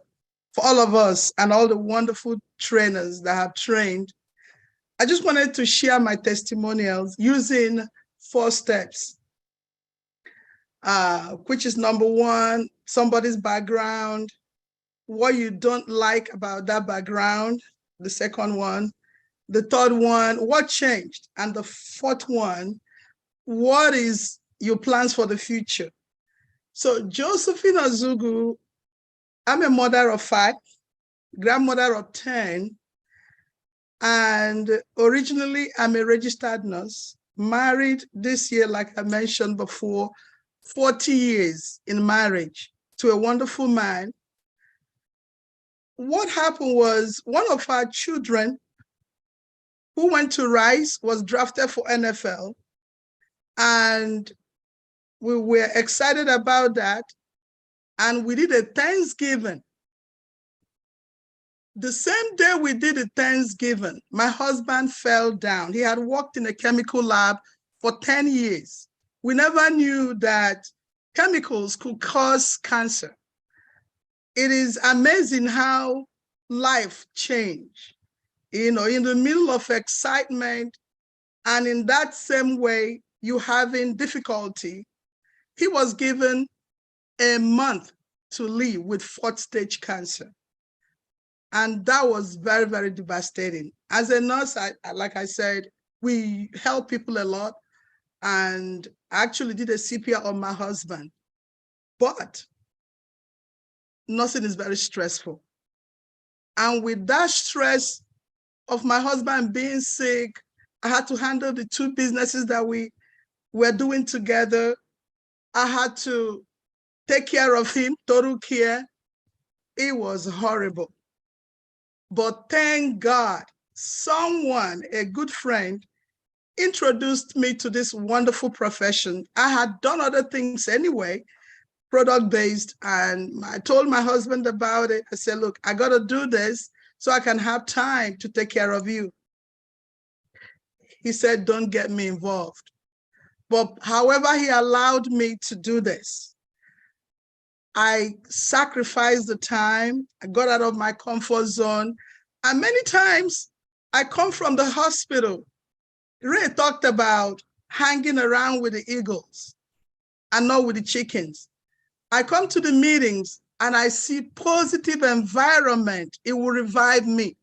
all of us and all the wonderful trainers that have trained. I just wanted to share my testimonials using 4 steps, which is number 1, somebody's background, what you don't like about that background. The second one. The third one, what changed? And the fourth one, what is your plans for the future? So Josephine Azugu, I'm a mother of 5, grandmother of 10, and originally I'm a registered nurse, married this year, like I mentioned before, 40 years in marriage to a wonderful man. What happened was one of our children who went to Rice was drafted for NFL, and we were excited about that, and we did a Thanksgiving. The same day we did a Thanksgiving, my husband fell down. He had worked in a chemical lab for 10 years. We never knew that chemicals could cause cancer. It is amazing how life changed. You know, in the middle of excitement, and in that same way, you having difficulty, he was given a month to live with 4th stage cancer. And that was very, very devastating. As a nurse, like I said, we help people a lot, and I actually did a CPR on my husband. But nursing is very stressful. And with that stress of my husband being sick, I had to handle the 2 businesses that we were doing together. I had to take care of him, total care. It was horrible. But thank God, someone, a good friend, introduced me to this wonderful profession. I had done other things anyway, product-based, and I told my husband about it. I said, look, I got to do this so I can have time to take care of you. He said, don't get me involved. But however he allowed me to do this, I sacrificed the time, I got out of my comfort zone, and many times I come from the hospital. Ray talked about hanging around with the eagles and not with the chickens. I come to the meetings and I see positive environment. It will revive me.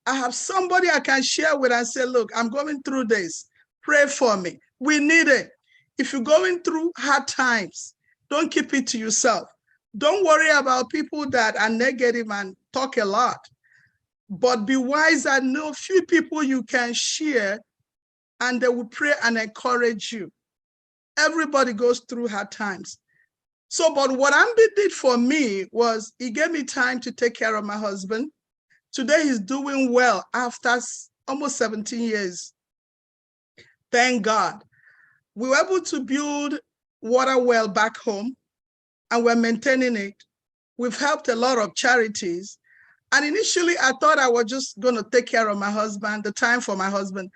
I have somebody I can share with and say, look, I'm going through this. Pray for me. We need it. If you're going through hard times, don't keep it to yourself. Don't worry about people that are negative and talk a lot, but be wise and know few people you can share and they will pray and encourage you. Everybody goes through hard times. So, but what Ambi did for me was he gave me time to take care of my husband. Today he's doing well after almost 17 years. Thank God. We were able to build water well back home and we're maintaining it. We've helped a lot of charities. And initially I thought I was just going to take care of my husband, the time for my husband.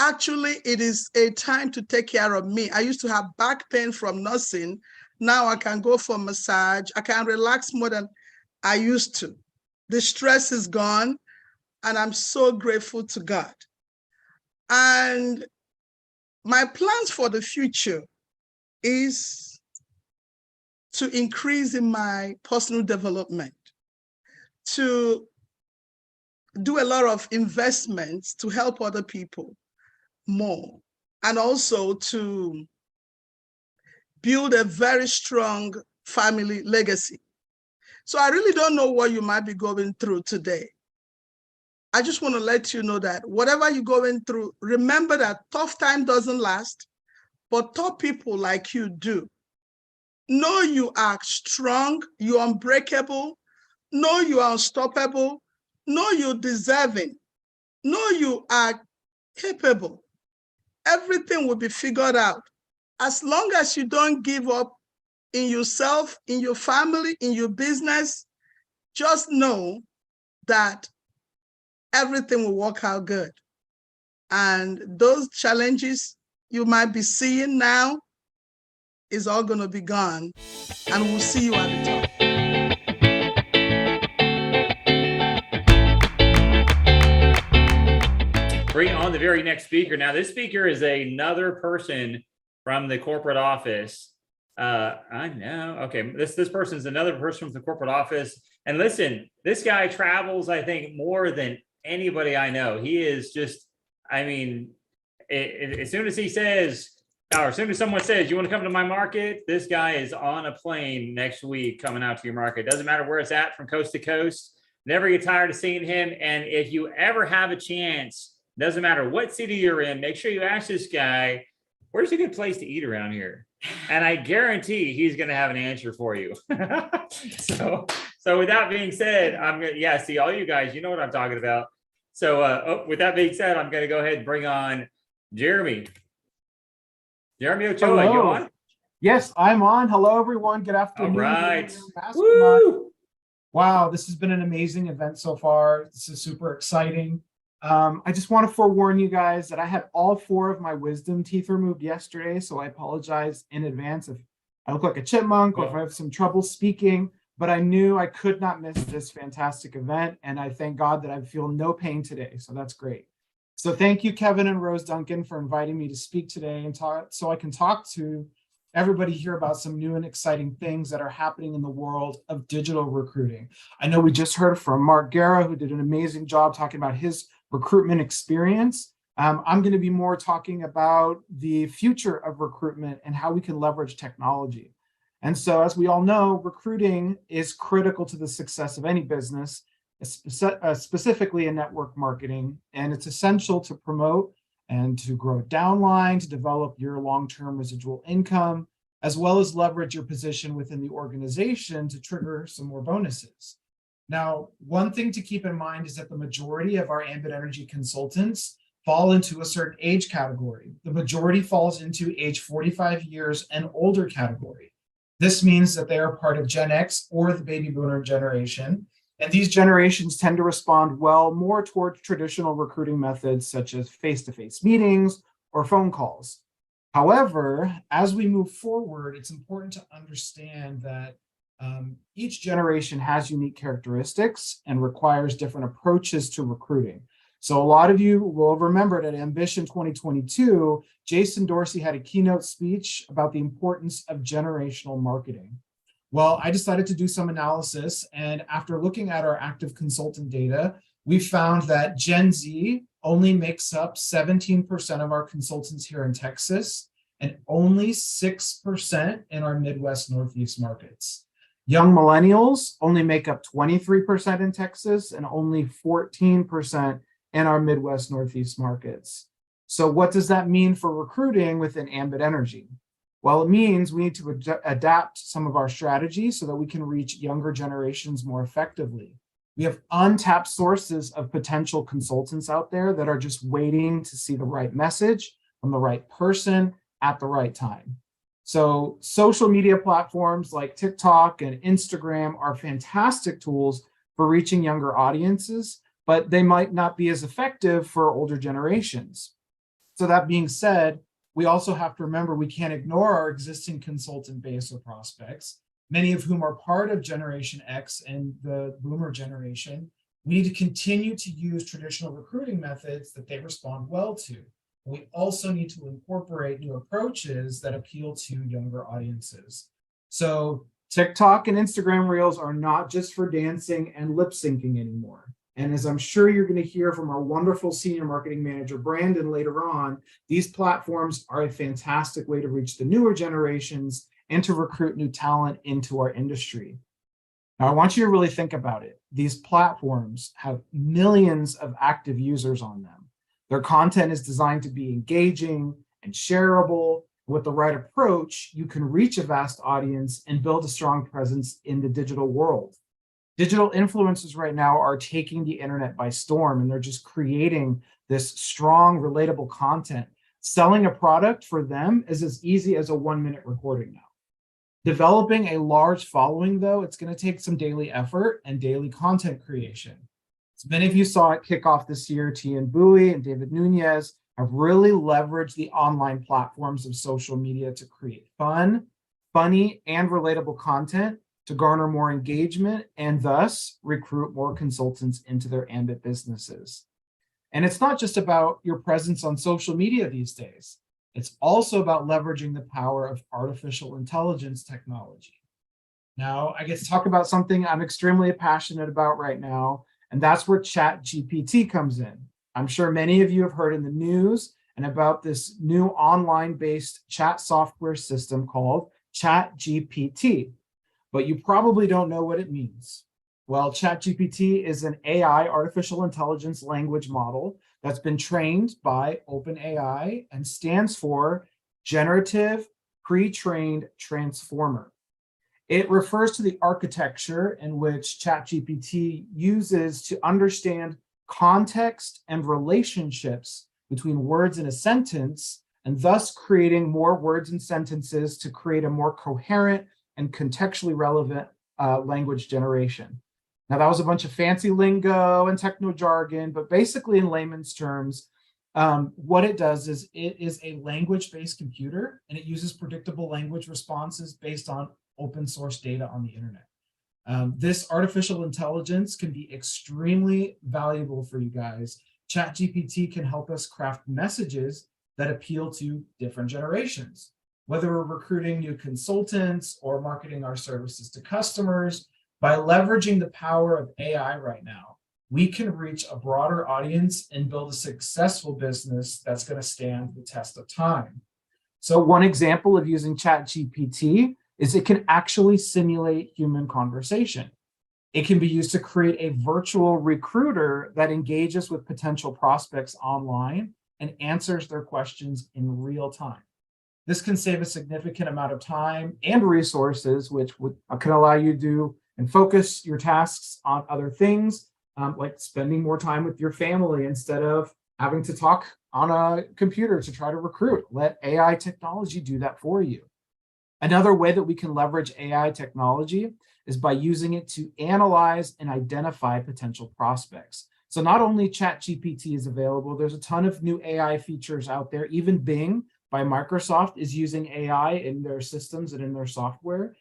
Actually, it is a time to take care of me. I used to have back pain from nursing. Now I can go for massage. I can relax more than I used to. The stress is gone, and I'm so grateful to God. And my plans for the future is to increase in my personal development, to do a lot of investments to help other people more, and also to build a very strong family legacy. So I really don't know what you might be going through today. I just want to let you know that whatever you're going through, remember that tough time doesn't last, but tough people like you do. Know you are strong, you're unbreakable, know you are unstoppable, know you're deserving, know you are capable. Everything will be figured out. As long as you don't give up in yourself, in your family, in your business, just know that everything will work out good. And those challenges you might be seeing now is all going to be gone, and we'll see you at the top. Bring on the very next speaker. Now, this speaker is another person from the corporate office. I know. Okay, this person's another person from the corporate office. And listen, this guy travels, I think, more than anybody I know. He is just, I mean, as soon as he says, or as soon as someone says, you want to come to my market, this guy is on a plane next week coming out to your market. Doesn't matter where it's at, from coast to coast. Never get tired of seeing him. And if you ever have a chance, doesn't matter what city you're in, make sure you ask this guy, where's a good place to eat around here? And I guarantee he's going to have an answer for you. So with that being said, I'm going to, yeah, see, all you guys, you know what I'm talking about. So with that being said, I'm going to go ahead and bring on Jeremy. Jeremy Ochoa, you on? Yes, I'm on. Hello, everyone. Good afternoon. All right. Woo! Wow, this has been an amazing event so far. This is super exciting. I just want to forewarn you guys that I had all 4 of my wisdom teeth removed yesterday, so I apologize in advance if I look like a chipmunk or if I have some trouble speaking, but I knew I could not miss this fantastic event, and I thank God that I feel no pain today, so that's great. So thank you, Kevin and Rose Duncan, for inviting me to speak today and talk, so I can talk to everybody here about some new and exciting things that are happening in the world of digital recruiting. I know we just heard from Mark Guerra, who did an amazing job talking about his recruitment experience. I'm going to be more talking about the future of recruitment and how we can leverage technology. And so, as we all know, recruiting is critical to the success of any business, specifically in network marketing, and it's essential to promote and to grow downline, to develop your long-term residual income, as well as leverage your position within the organization to trigger some more bonuses. Now, one thing to keep in mind is that the majority of our Ambit Energy consultants fall into a certain age category. The majority falls into age 45 years and older category. This means that they are part of Gen X or the baby boomer generation. And these generations tend to respond well more toward traditional recruiting methods such as face-to-face meetings or phone calls. However, as we move forward, it's important to understand that each generation has unique characteristics and requires different approaches to recruiting. So a lot of you will remember at Ambition 2022, Jason Dorsey had a keynote speech about the importance of generational marketing. Well, I decided to do some analysis, and after looking at our active consultant data, we found that Gen Z only makes up 17% of our consultants here in Texas and only 6% in our Midwest Northeast markets. Young millennials only make up 23% in Texas and only 14% in our Midwest Northeast markets. So what does that mean for recruiting within Ambit Energy? Well, it means we need to adapt some of our strategies so that we can reach younger generations more effectively. We have untapped sources of potential consultants out there that are just waiting to see the right message from the right person at the right time. So social media platforms like TikTok and Instagram are fantastic tools for reaching younger audiences, but they might not be as effective for older generations. So that being said, we also have to remember we can't ignore our existing consultant base or prospects, many of whom are part of Generation X and the Boomer generation. We need to continue to use traditional recruiting methods that they respond well to. We also need to incorporate new approaches that appeal to younger audiences. So TikTok and Instagram Reels are not just for dancing and lip syncing anymore. And as I'm sure you're going to hear from our wonderful senior marketing manager, Brandon, later on, these platforms are a fantastic way to reach the newer generations and to recruit new talent into our industry. Now, I want you to really think about it. These platforms have millions of active users on them. Their content is designed to be engaging and shareable. With the right approach, you can reach a vast audience and build a strong presence in the digital world. Digital influencers right now are taking the internet by storm, and they're just creating this strong, relatable content. Selling a product for them is as easy as a 1-minute recording now. Developing a large following, though, it's going to take some daily effort and daily content creation. As many of you saw at kickoff this year, Tian Bowie and David Nunez have really leveraged the online platforms of social media to create fun, funny, and relatable content to garner more engagement and thus recruit more consultants into their Ambit businesses. And it's not just about your presence on social media these days. It's also about leveraging the power of artificial intelligence technology. Now, I get to talk about something I'm extremely passionate about right now, and that's where ChatGPT comes in. I'm sure many of you have heard in the news and about this new online-based chat software system called ChatGPT, but you probably don't know what it means. Well, ChatGPT is an AI, artificial intelligence language model that's been trained by OpenAI and stands for Generative Pre-trained Transformer. It refers to the architecture in which ChatGPT uses to understand context and relationships between words in a sentence, and thus creating more words and sentences to create a more coherent and contextually relevant language generation. Now, that was a bunch of fancy lingo and techno jargon, but basically in layman's terms, what it does is it is a language-based computer, and it uses predictable language responses based on open source data on the internet. This artificial intelligence can be extremely valuable for you guys. ChatGPT can help us craft messages that appeal to different generations. Whether we're recruiting new consultants or marketing our services to customers, by leveraging the power of AI right now, we can reach a broader audience and build a successful business that's going to stand the test of time. So one example of using ChatGPT is it can actually simulate human conversation. It can be used to create a virtual recruiter that engages with potential prospects online and answers their questions in real time. This can save a significant amount of time and resources, which can allow you to do and focus your tasks on other things, like spending more time with your family instead of having to talk on a computer to try to recruit. Let AI technology do that for you. Another way that we can leverage AI technology is by using it to analyze and identify potential prospects. So not only ChatGPT is available, there's a ton of new AI features out there. Even Bing by Microsoft is using AI in their systems and in their software.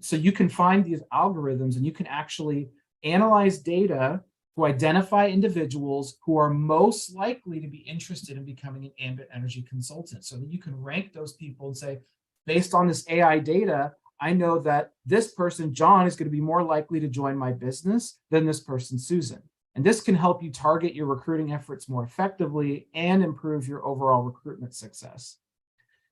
So you can find these algorithms and you can actually analyze data to identify individuals who are most likely to be interested in becoming an Ambit Energy consultant, so that you can rank those people and say, based on this AI data, I know that this person, John, is going to be more likely to join my business than this person, Susan. And this can help you target your recruiting efforts more effectively and improve your overall recruitment success.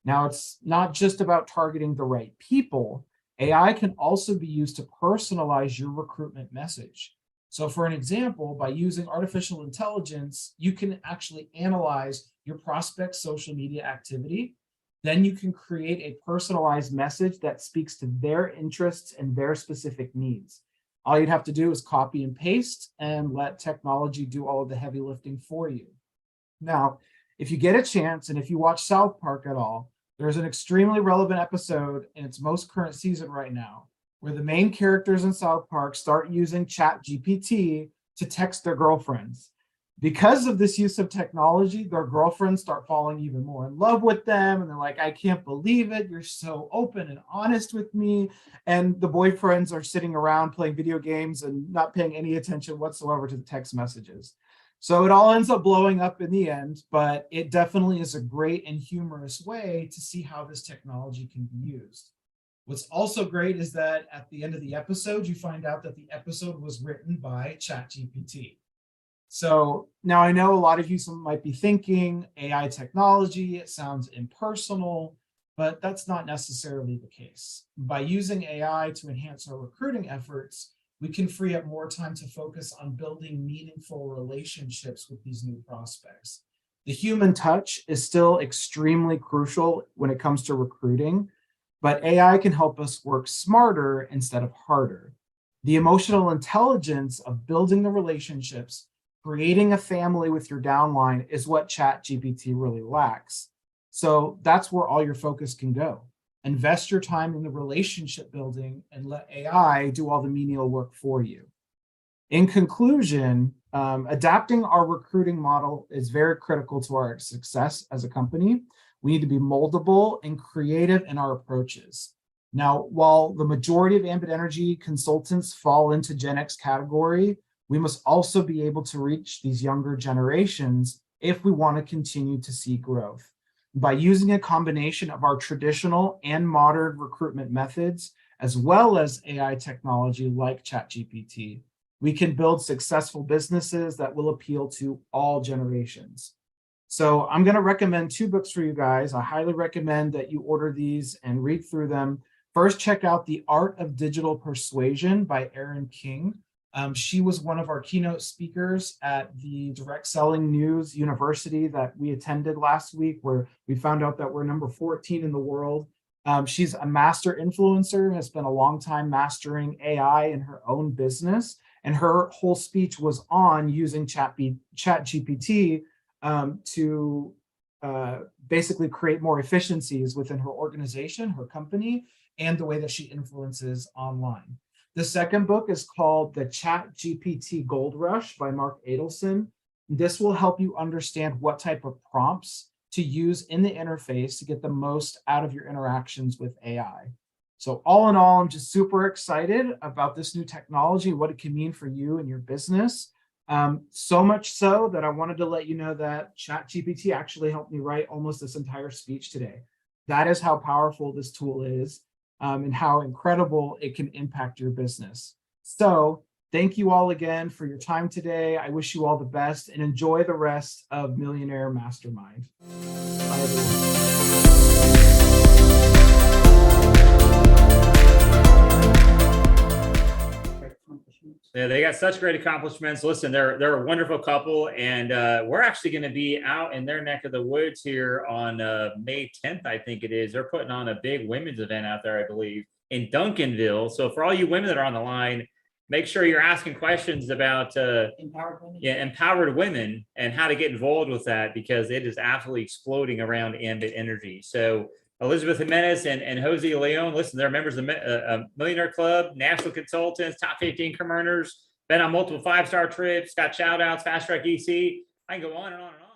Now, it's not just about targeting the right people. AI can also be used to personalize your recruitment message. So for an example, by using artificial intelligence, you can actually analyze your prospect's social media activity. Then you can create a personalized message that speaks to their interests and their specific needs. All you'd have to do is copy and paste and let technology do all of the heavy lifting for you. Now, if you get a chance, and if you watch South Park at all, there's an extremely relevant episode in its most current season right now, where the main characters in South Park start using ChatGPT to text their girlfriends. Because of this use of technology, their girlfriends start falling even more in love with them. And they're like, I can't believe it. You're so open and honest with me. And the boyfriends are sitting around playing video games and not paying any attention whatsoever to the text messages. So it all ends up blowing up in the end, but it definitely is a great and humorous way to see how this technology can be used. What's also great is that at the end of the episode, you find out that the episode was written by ChatGPT. So now I know a lot of you might be thinking AI technology, it sounds impersonal, but that's not necessarily the case. By using AI to enhance our recruiting efforts, we can free up more time to focus on building meaningful relationships with these new prospects. The human touch is still extremely crucial when it comes to recruiting, but AI can help us work smarter instead of harder. The emotional intelligence of building the relationships, creating a family with your downline is what ChatGPT really lacks. So that's where all your focus can go. Invest your time in the relationship building and let AI do all the menial work for you. In conclusion, adapting our recruiting model is very critical to our success as a company. We need to be moldable and creative in our approaches. Now, while the majority of Ambit Energy consultants fall into Gen X category, we must also be able to reach these younger generations if we want to continue to see growth. By using a combination of our traditional and modern recruitment methods, as well as AI technology like ChatGPT, we can build successful businesses that will appeal to all generations. So I'm going to recommend 2 books for you guys. I highly recommend that you order these and read through them. First, check out The Art of Digital Persuasion by Erin King. She was one of our keynote speakers at the Direct Selling News University that we attended last week, where we found out that we're number 14 in the world. She's a master influencer, has spent a long time mastering AI in her own business, and her whole speech was on using ChatGPT to basically create more efficiencies within her organization, her company, and the way that she influences online. The second book is called The ChatGPT Gold Rush by Mark Adelson. This will help you understand what type of prompts to use in the interface to get the most out of your interactions with AI. So all in all, I'm just super excited about this new technology, what it can mean for you and your business. So much so that I wanted to let you know that ChatGPT actually helped me write almost this entire speech today. That is how powerful this tool is. And how incredible it can impact your business. So thank you all again for your time today. I wish you all the best and enjoy the rest of Millionaire Mastermind. Bye, everyone. Yeah, they got such great accomplishments. Listen, they're a wonderful couple, and we're actually going to be out in their neck of the woods here on May 10th, I think it is. They're putting on a big women's event out there, I believe, in Duncanville. So for all you women that are on the line, make sure you're asking questions about empowered women and how to get involved with that, because it is absolutely exploding around Ambit Energy. So Elizabeth Jimenez and Jose Leon, listen, they're members of the Millionaire Club, national consultants, top 15 commercials, been on multiple 5-star trips, got shout outs, Fast Track EC. I can go on and on and on.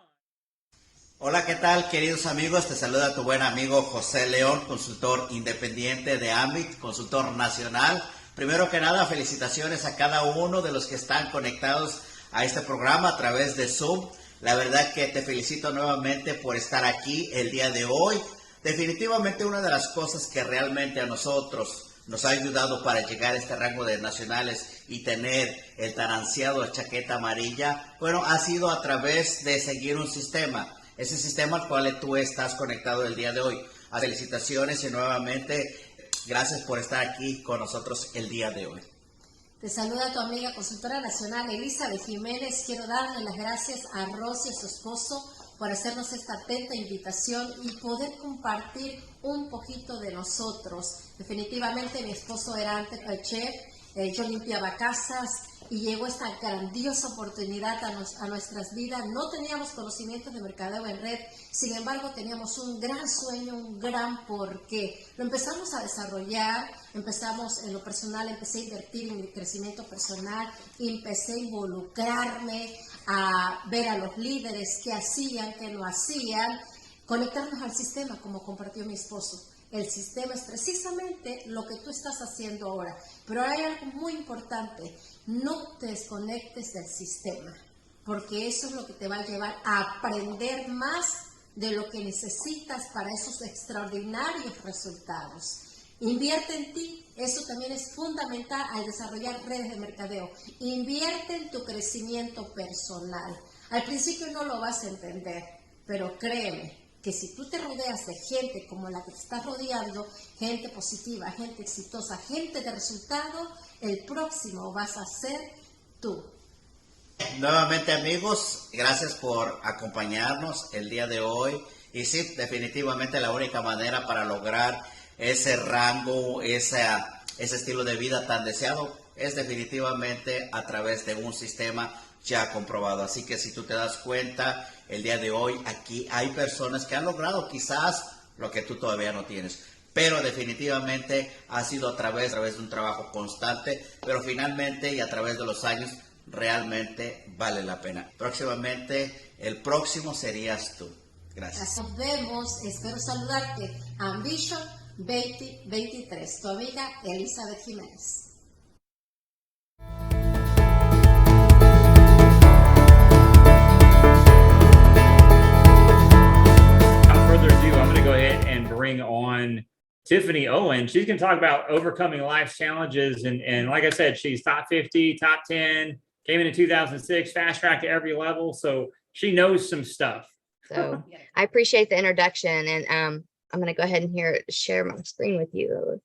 Hola, ¿qué tal, queridos amigos? Te saluda tu buen amigo José León, consultor independiente de Ambit, consultor nacional. Primero que nada, felicitaciones a cada uno de los que están conectados a este programa a través de Zoom. La verdad que te felicito nuevamente por estar aquí el día de hoy. Definitivamente una de las cosas que realmente a nosotros nos ha ayudado para llegar a este rango de nacionales y tener el tan ansiado chaqueta amarilla, bueno, ha sido a través de seguir un sistema, ese sistema al cual tú estás conectado el día de hoy. Felicitaciones y nuevamente gracias por estar aquí con nosotros el día de hoy. Te saluda tu amiga consultora nacional Elizabeth Jiménez. Quiero darle las gracias a Rosy y a su esposo por hacernos esta atenta invitación y poder compartir un poquito de nosotros. Definitivamente mi esposo era antes el chef, yo limpiaba casas y llegó esta grandiosa oportunidad a nuestras vidas. No teníamos conocimientos de mercadeo en red, sin embargo teníamos un gran sueño, un gran porqué. Lo empezamos a desarrollar, empezamos en lo personal, empecé a invertir en mi crecimiento personal, empecé a involucrarme, a ver a los líderes qué hacían, qué no hacían, conectarnos al sistema como compartió mi esposo. El sistema es precisamente lo que tú estás haciendo ahora, pero hay algo muy importante, no te desconectes del sistema, porque eso es lo que te va a llevar a aprender más de lo que necesitas para esos extraordinarios resultados. Invierte en ti, eso también es fundamental al desarrollar redes de mercadeo. Invierte en tu crecimiento personal. Al principio no lo vas a entender, pero créeme que si tú te rodeas de gente como la que te estás rodeando, gente positiva, gente exitosa, gente de resultado, el próximo vas a ser tú. Nuevamente amigos, gracias por acompañarnos el día de hoy. Y sí, definitivamente la única manera para lograr ese rango, ese estilo de vida tan deseado, es definitivamente a través de un sistema ya comprobado. Así que si tú te das cuenta, el día de hoy aquí hay personas que han logrado quizás lo que tú todavía no tienes, pero definitivamente ha sido a través de un trabajo constante, pero finalmente y a través de los años realmente vale la pena. Próximamente, el próximo serías tú. Gracias. Nos vemos, espero saludarte. Ambition 2023, tu amiga Elizabeth Jiménez. Without further ado, I'm going to go ahead and bring on Tiffany Owen. She's going to talk about overcoming life's challenges. And like I said, she's top 50, top 10, came in 2006, fast track to every level. So she knows some stuff. So I appreciate the introduction, and I'm going to go ahead and share my screen with you.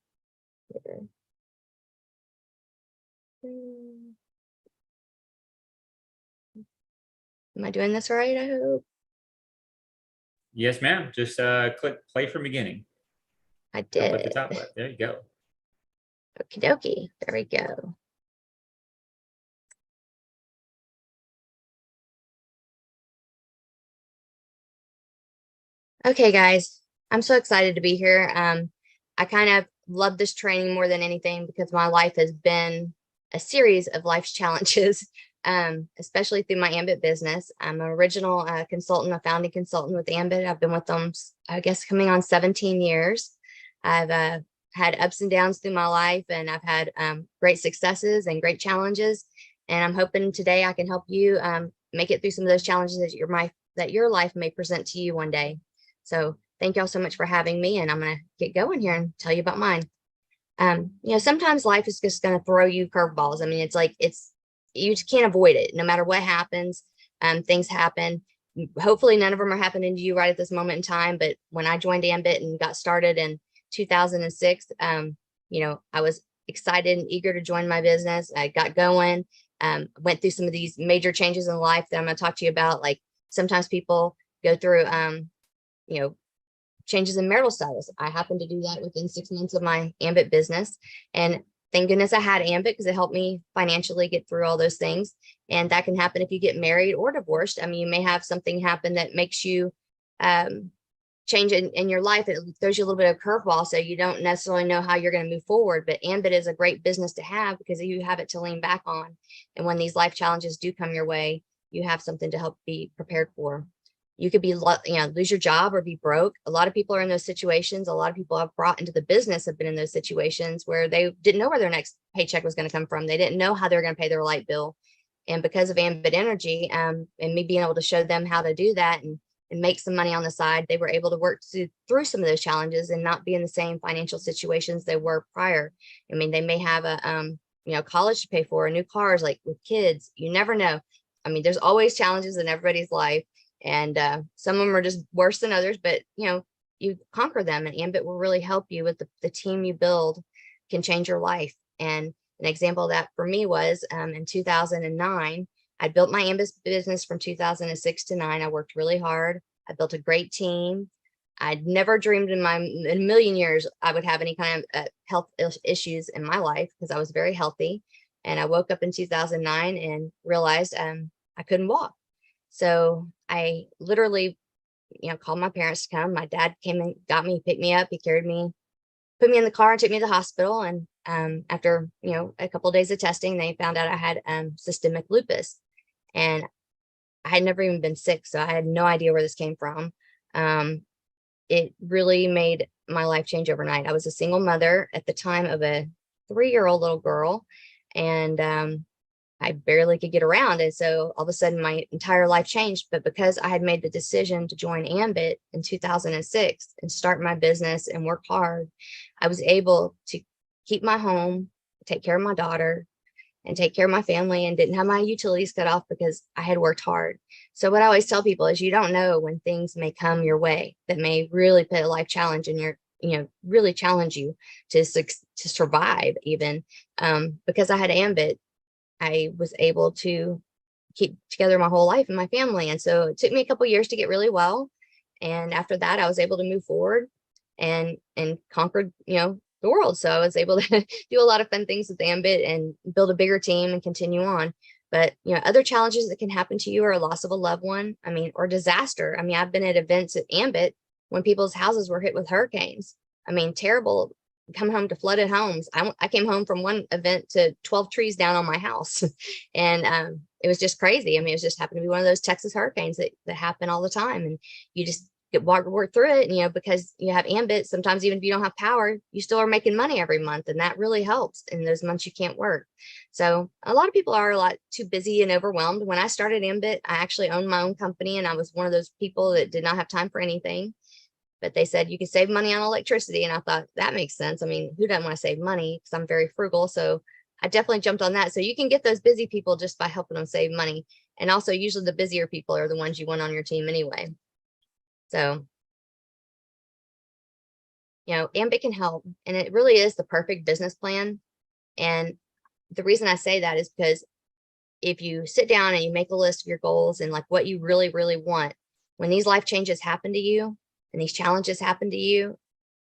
Am I doing this right? I hope. Yes, ma'am. Just click play from beginning. I did. Up at the top left. There you go. Okie dokie. There we go. Okay, guys, I'm so excited to be here. I kind of love this training more than anything because my life has been a series of life's challenges, especially through my Ambit business. I'm an original consultant, a founding consultant with Ambit. I've been with them, I guess, coming on 17 years. I've had ups and downs through my life, and I've had great successes and great challenges. And I'm hoping today I can help you make it through some of those challenges that your life may present to you one day. So thank y'all so much for having me, and I'm going to get going here and tell you about mine. Sometimes life is just going to throw you curveballs. I mean, you just can't avoid it. No matter what happens, things happen. Hopefully none of them are happening to you right at this moment in time. But when I joined Ambit and got started in 2006, I was excited and eager to join my business. I got going, went through some of these major changes in life that I'm going to talk to you about. Like sometimes people go through, changes in marital status. I happened to do that within 6 months of my Ambit business. And thank goodness I had Ambit because it helped me financially get through all those things. And that can happen if you get married or divorced. I mean, you may have something happen that makes you change in your life. It throws you a little bit of curveball, so you don't necessarily know how you're going to move forward. But Ambit is a great business to have because you have it to lean back on. And when these life challenges do come your way, you have something to help be prepared for. You could be, lose your job or be broke. A lot of people are in those situations. A lot of people I've brought into the business have been in those situations where they didn't know where their next paycheck was going to come from. They didn't know how they were going to pay their light bill. And because of Ambit Energy and me being able to show them how to do that and and make some money on the side, they were able to work through some of those challenges and not be in the same financial situations they were prior. I mean, they may have a, college to pay for, new cars, like with kids, you never know. I mean, there's always challenges in everybody's life, and some of them are just worse than others, but you conquer them, and Ambit will really help you with the team you build can change your life. And an example of that for me was in 2009, I built my Ambit business from 2006 to 9. I worked really hard. I built a great team. I'd never dreamed in a million years I would have any kind of health issues in my life, because I was very healthy. And I woke up in 2009 and realized I couldn't walk. So I literally, called my parents to come. My dad came and got me, picked me up. He carried me, put me in the car and took me to the hospital. And after, a couple of days of testing, they found out I had systemic lupus. And I had never even been sick, so I had no idea where this came from. It really made my life change overnight. I was a single mother at the time of a 3-year-old little girl, and I barely could get around. And so all of a sudden my entire life changed. But because I had made the decision to join Ambit in 2006 and start my business and work hard, I was able to keep my home, take care of my daughter, and take care of my family, and didn't have my utilities cut off because I had worked hard. So what I always tell people is you don't know when things may come your way that may really put a life challenge in your, really challenge you to survive even. Because I had Ambit, I was able to keep together my whole life and my family. And so it took me a couple years to get really well. And after that, I was able to move forward and conquered, the world. So I was able to do a lot of fun things with Ambit and build a bigger team and continue on. But, other challenges that can happen to you are a loss of a loved one, or disaster. I've been at events at Ambit when people's houses were hit with hurricanes. Terrible. Come home to flooded homes. I came home from one event to 12 trees down on my house. And it was just crazy. It was just happened to be one of those Texas hurricanes that happen all the time. And you just work through it, and because you have Ambit, sometimes even if you don't have power, you still are making money every month, and that really helps in those months you can't work. So a lot of people are a lot too busy and overwhelmed. When I started Ambit, I actually owned my own company, and I was one of those people that did not have time for anything. But they said you can save money on electricity, and I thought that makes sense. Who doesn't want to save money? Because I'm very frugal, so I definitely jumped on that. So you can get those busy people just by helping them save money, and also usually the busier people are the ones you want on your team anyway. So, Ambit can help, and it really is the perfect business plan. And the reason I say that is because if you sit down and you make a list of your goals and like what you really, really want, when these life changes happen to you and these challenges happen to you,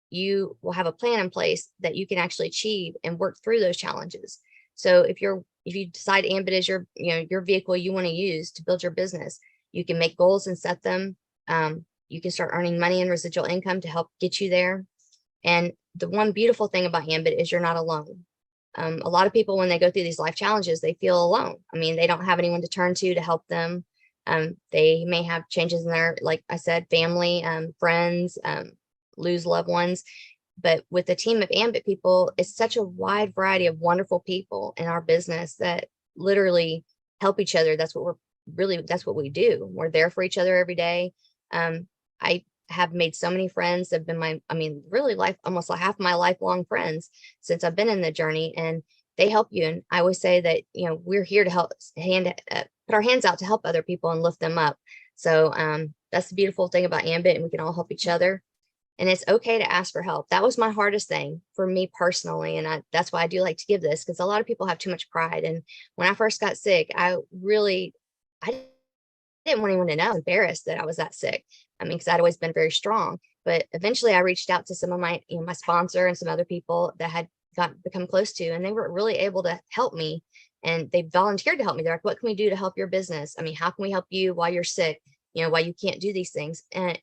you will have a plan in place that you can actually achieve and work through those challenges. So if you decide Ambit is your, your vehicle you want to use to build your business, you can make goals and set them. You can start earning money and residual income to help get you there. And the one beautiful thing about Ambit is you're not alone. A lot of people, when they go through these life challenges, they feel alone. They don't have anyone to turn to help them. They may have changes in their, like I said, family, friends, lose loved ones. But with a team of Ambit people, it's such a wide variety of wonderful people in our business that literally help each other. That's what we do. We're there for each other every day. I have made so many friends that have been really almost like half my lifelong friends since I've been in the journey, and they help you. And I always say that, we're here to help put our hands out to help other people and lift them up. So that's the beautiful thing about Ambit, and we can all help each other. And it's okay to ask for help. That was my hardest thing for me personally. And that's why I do like to give this, because a lot of people have too much pride. And when I first got sick, I didn't want anyone to know. I was embarrassed that I was that sick. Because I'd always been very strong. But eventually I reached out to some of my, my sponsor and some other people that had become close to, and they were really able to help me. And they volunteered to help me. They're like, what can we do to help your business? How can we help you while you're sick? While you can't do these things. And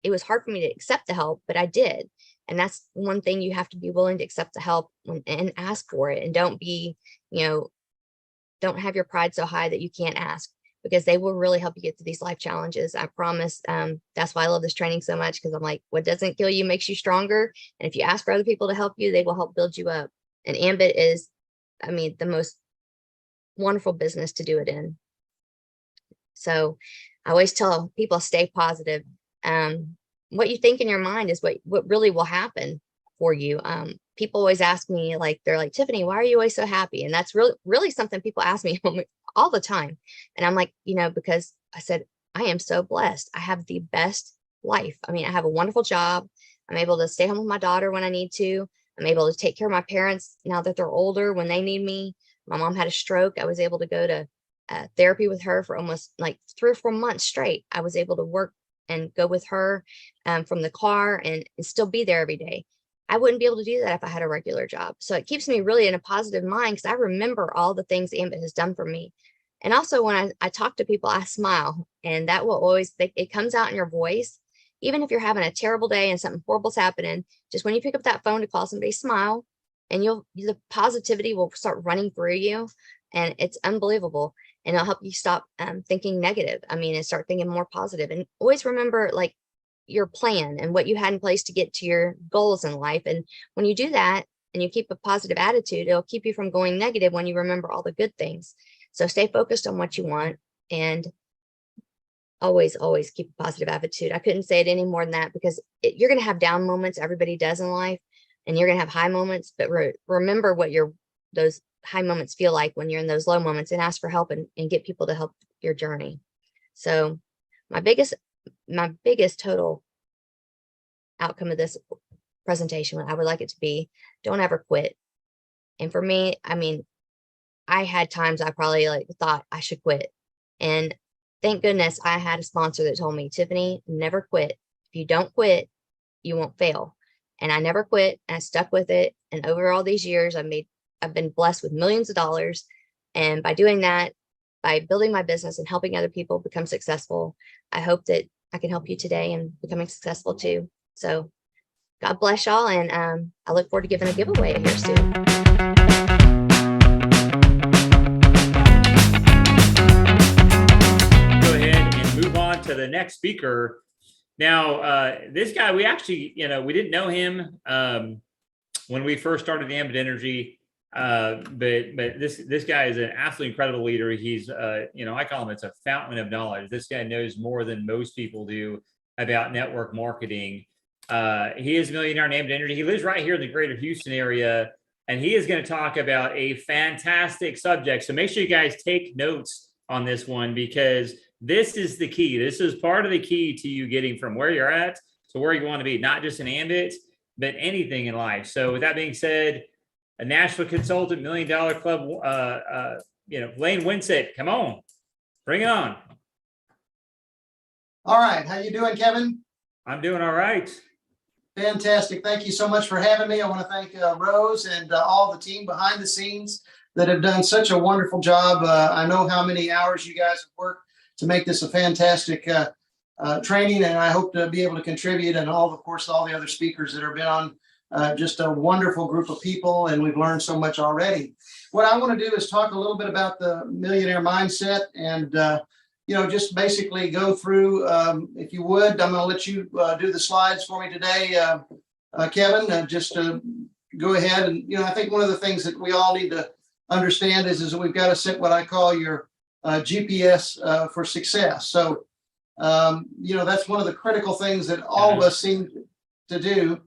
it was hard for me to accept the help, but I did. And that's one thing, you have to be willing to accept the help and ask for it. And don't be, don't have your pride so high that you can't ask, because they will really help you get through these life challenges. I promise. That's why I love this training so much, because I'm like, what doesn't kill you makes you stronger. And if you ask for other people to help you, they will help build you up. And Ambit is, the most wonderful business to do it in. So I always tell people stay positive. What you think in your mind is what really will happen for you. People always ask me, like, they're like, Tiffany, why are you always so happy? And that's really something people ask me all the time. And I'm like, because I said, I am so blessed. I have the best life. I mean, I have a wonderful job. I'm able to stay home with my daughter when I need to. I'm able to take care of my parents now that they're older when they need me. My mom had a stroke. I was able to go to therapy with her for almost like 3 or 4 months straight. I was able to work and go with her from the car and still be there every day. I wouldn't be able to do that if I had a regular job. So it keeps me really in a positive mind because I remember all the things Ambit has done for me. And also when I talk to people, I smile, and that will always, it comes out in your voice. Even if you're having a terrible day and something horrible's happening, just when you pick up that phone to call somebody, smile, and the positivity will start running through you, and it's unbelievable. And it'll help you stop thinking negative. I mean, and start thinking more positive. And always remember, like, your plan and what you had in place to get to your goals in life. And when you do that and you keep a positive attitude, it'll keep you from going negative when you remember all the good things. So stay focused on what you want, and always keep a positive attitude. I couldn't say it any more than that, because you're going to have down moments. Everybody does in life, and you're going to have high moments, but remember what those high moments feel like when you're in those low moments, and ask for help and get people to help your journey. So my biggest total outcome of this presentation, I would like it to be, don't ever quit. And for me, I mean, I had times I probably thought I should quit. And thank goodness I had a sponsor that told me, Tiffany, never quit. If you don't quit, you won't fail. And I never quit, and I stuck with it. And over all these years, I've been blessed with millions of dollars. And by doing that, by building my business and helping other people become successful, I hope that I can help you today in becoming successful too. So God bless y'all. And I look forward to giving a giveaway here soon. Go ahead and move on to the next speaker. Now, this guy, we actually, we didn't know him when we first started Ambit Energy. But this guy is an absolutely incredible leader. He's, I call him, it's a fountain of knowledge. This guy knows more than most people do about network marketing. He is a millionaire in Ambit Energy. He lives right here in the greater Houston area, and he is going to talk about a fantastic subject. So make sure you guys take notes on this one, because this is the key. This is part of the key to you getting from where you're at to where you want to be, not just in Ambit, but anything in life. So with that being said, a national consultant, $1 Million Club, Lane Winsett, come on, bring it on. All right, how you doing, Kevin? I'm doing all right. Fantastic. Thank you so much for having me. I want to thank Rose and all the team behind the scenes that have done such a wonderful job. I know how many hours you guys have worked to make this a fantastic training, and I hope to be able to contribute, and of course, all the other speakers that have been on. Just a wonderful group of people, and we've learned so much already. What I want to do is talk a little bit about the millionaire mindset, and just basically go through, if you would, I'm going to let you do the slides for me today, Kevin, just to go ahead. And, I think one of the things that we all need to understand is that we've got to set what I call your GPS for success. So, that's one of the critical things that all of us seem to do.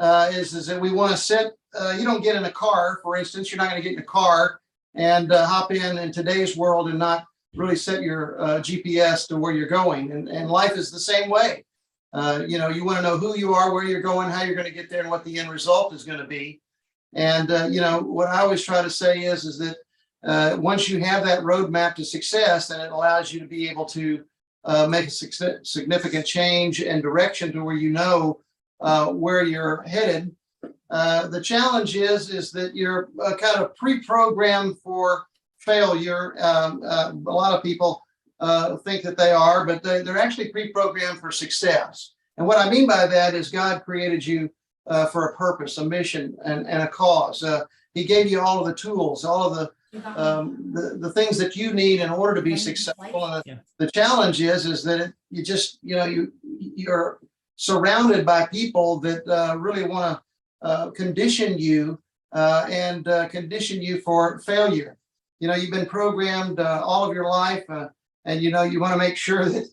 Is that we want to set, you don't get in a car, for instance, you're not going to get in a car and hop in today's world and not really set your GPS to where you're going. And life is the same way. You want to know who you are, where you're going, how you're going to get there, and what the end result is going to be. And, what I always try to say is that once you have that roadmap to success, then it allows you to be able to make a significant change and direction to where where you're headed. The challenge is that you're kind of pre-programmed for failure. A lot of people think that they are, but they're actually pre-programmed for success. And what I mean by that is God created you for a purpose, a mission, and a cause. He gave you all of the tools, all of the things that you need in order to be successful. And the challenge is that you just, you're surrounded by people that really want to condition you and condition you for failure. You've been programmed all of your life, and you want to make sure that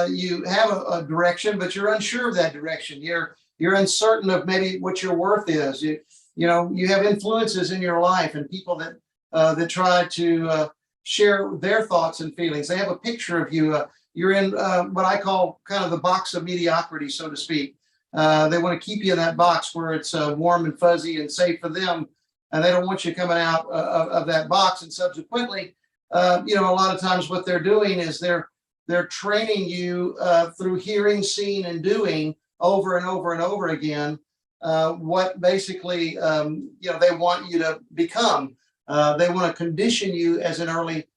you have a direction, but you're unsure of that direction. You're uncertain of maybe what your worth is. You know, you have influences in your life and people that try to share their thoughts and feelings. They have a picture of you. You're in what I call kind of the box of mediocrity, so to speak. They want to keep you in that box where it's warm and fuzzy and safe for them, and they don't want you coming out of that box. And subsequently, you know, a lot of times what they're doing is they're training you through hearing, seeing, and doing over and over and over again what basically you know, they want you to become. They want to condition you as an early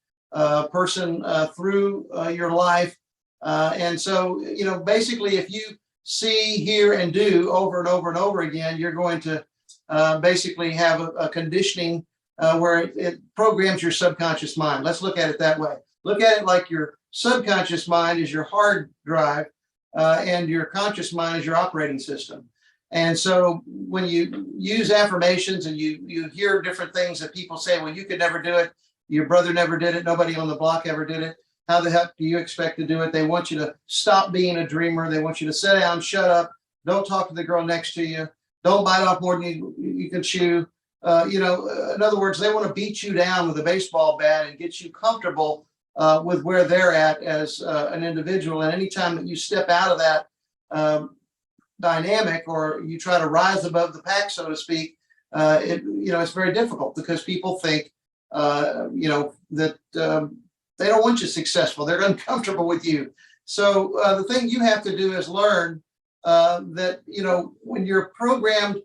person through your life. And so, you know, basically, if you see, hear, and do over and over and over again, you're going to basically have a conditioning where it programs your subconscious mind. Let's look at it that way. Look at it like your subconscious mind is your hard drive and your conscious mind is your operating system. And so when you use affirmations and you hear different things that people say, well, you could never do it. Your brother never did it. Nobody on the block ever did it. How the heck do you expect to do it? They want you to stop being a dreamer. They want you to sit down, shut up. Don't talk to the girl next to you. Don't bite off more than you can chew. You know, in other words, they want to beat you down with a baseball bat and get you comfortable with where they're at as an individual. And anytime that you step out of that dynamic or you try to rise above the pack, so to speak, you know, it's very difficult because people think, you know, that they don't want you successful. They're uncomfortable with you. So the thing you have to do is learn that, you know, when you're programmed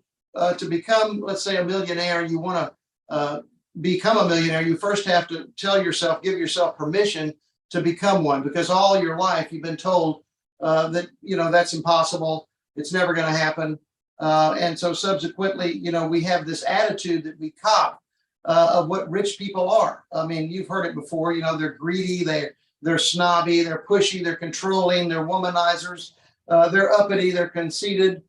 to become, let's say, a millionaire, you want to become a millionaire, you first have to tell yourself, give yourself permission to become one, because all your life you've been told that, you know, that's impossible. It's never going to happen. And so subsequently, you know, we have this attitude that we cop of what rich people are. I mean, you've heard it before, you know, they're greedy, they're snobby, they're pushy, they're controlling, they're womanizers, they're uppity, they're conceited,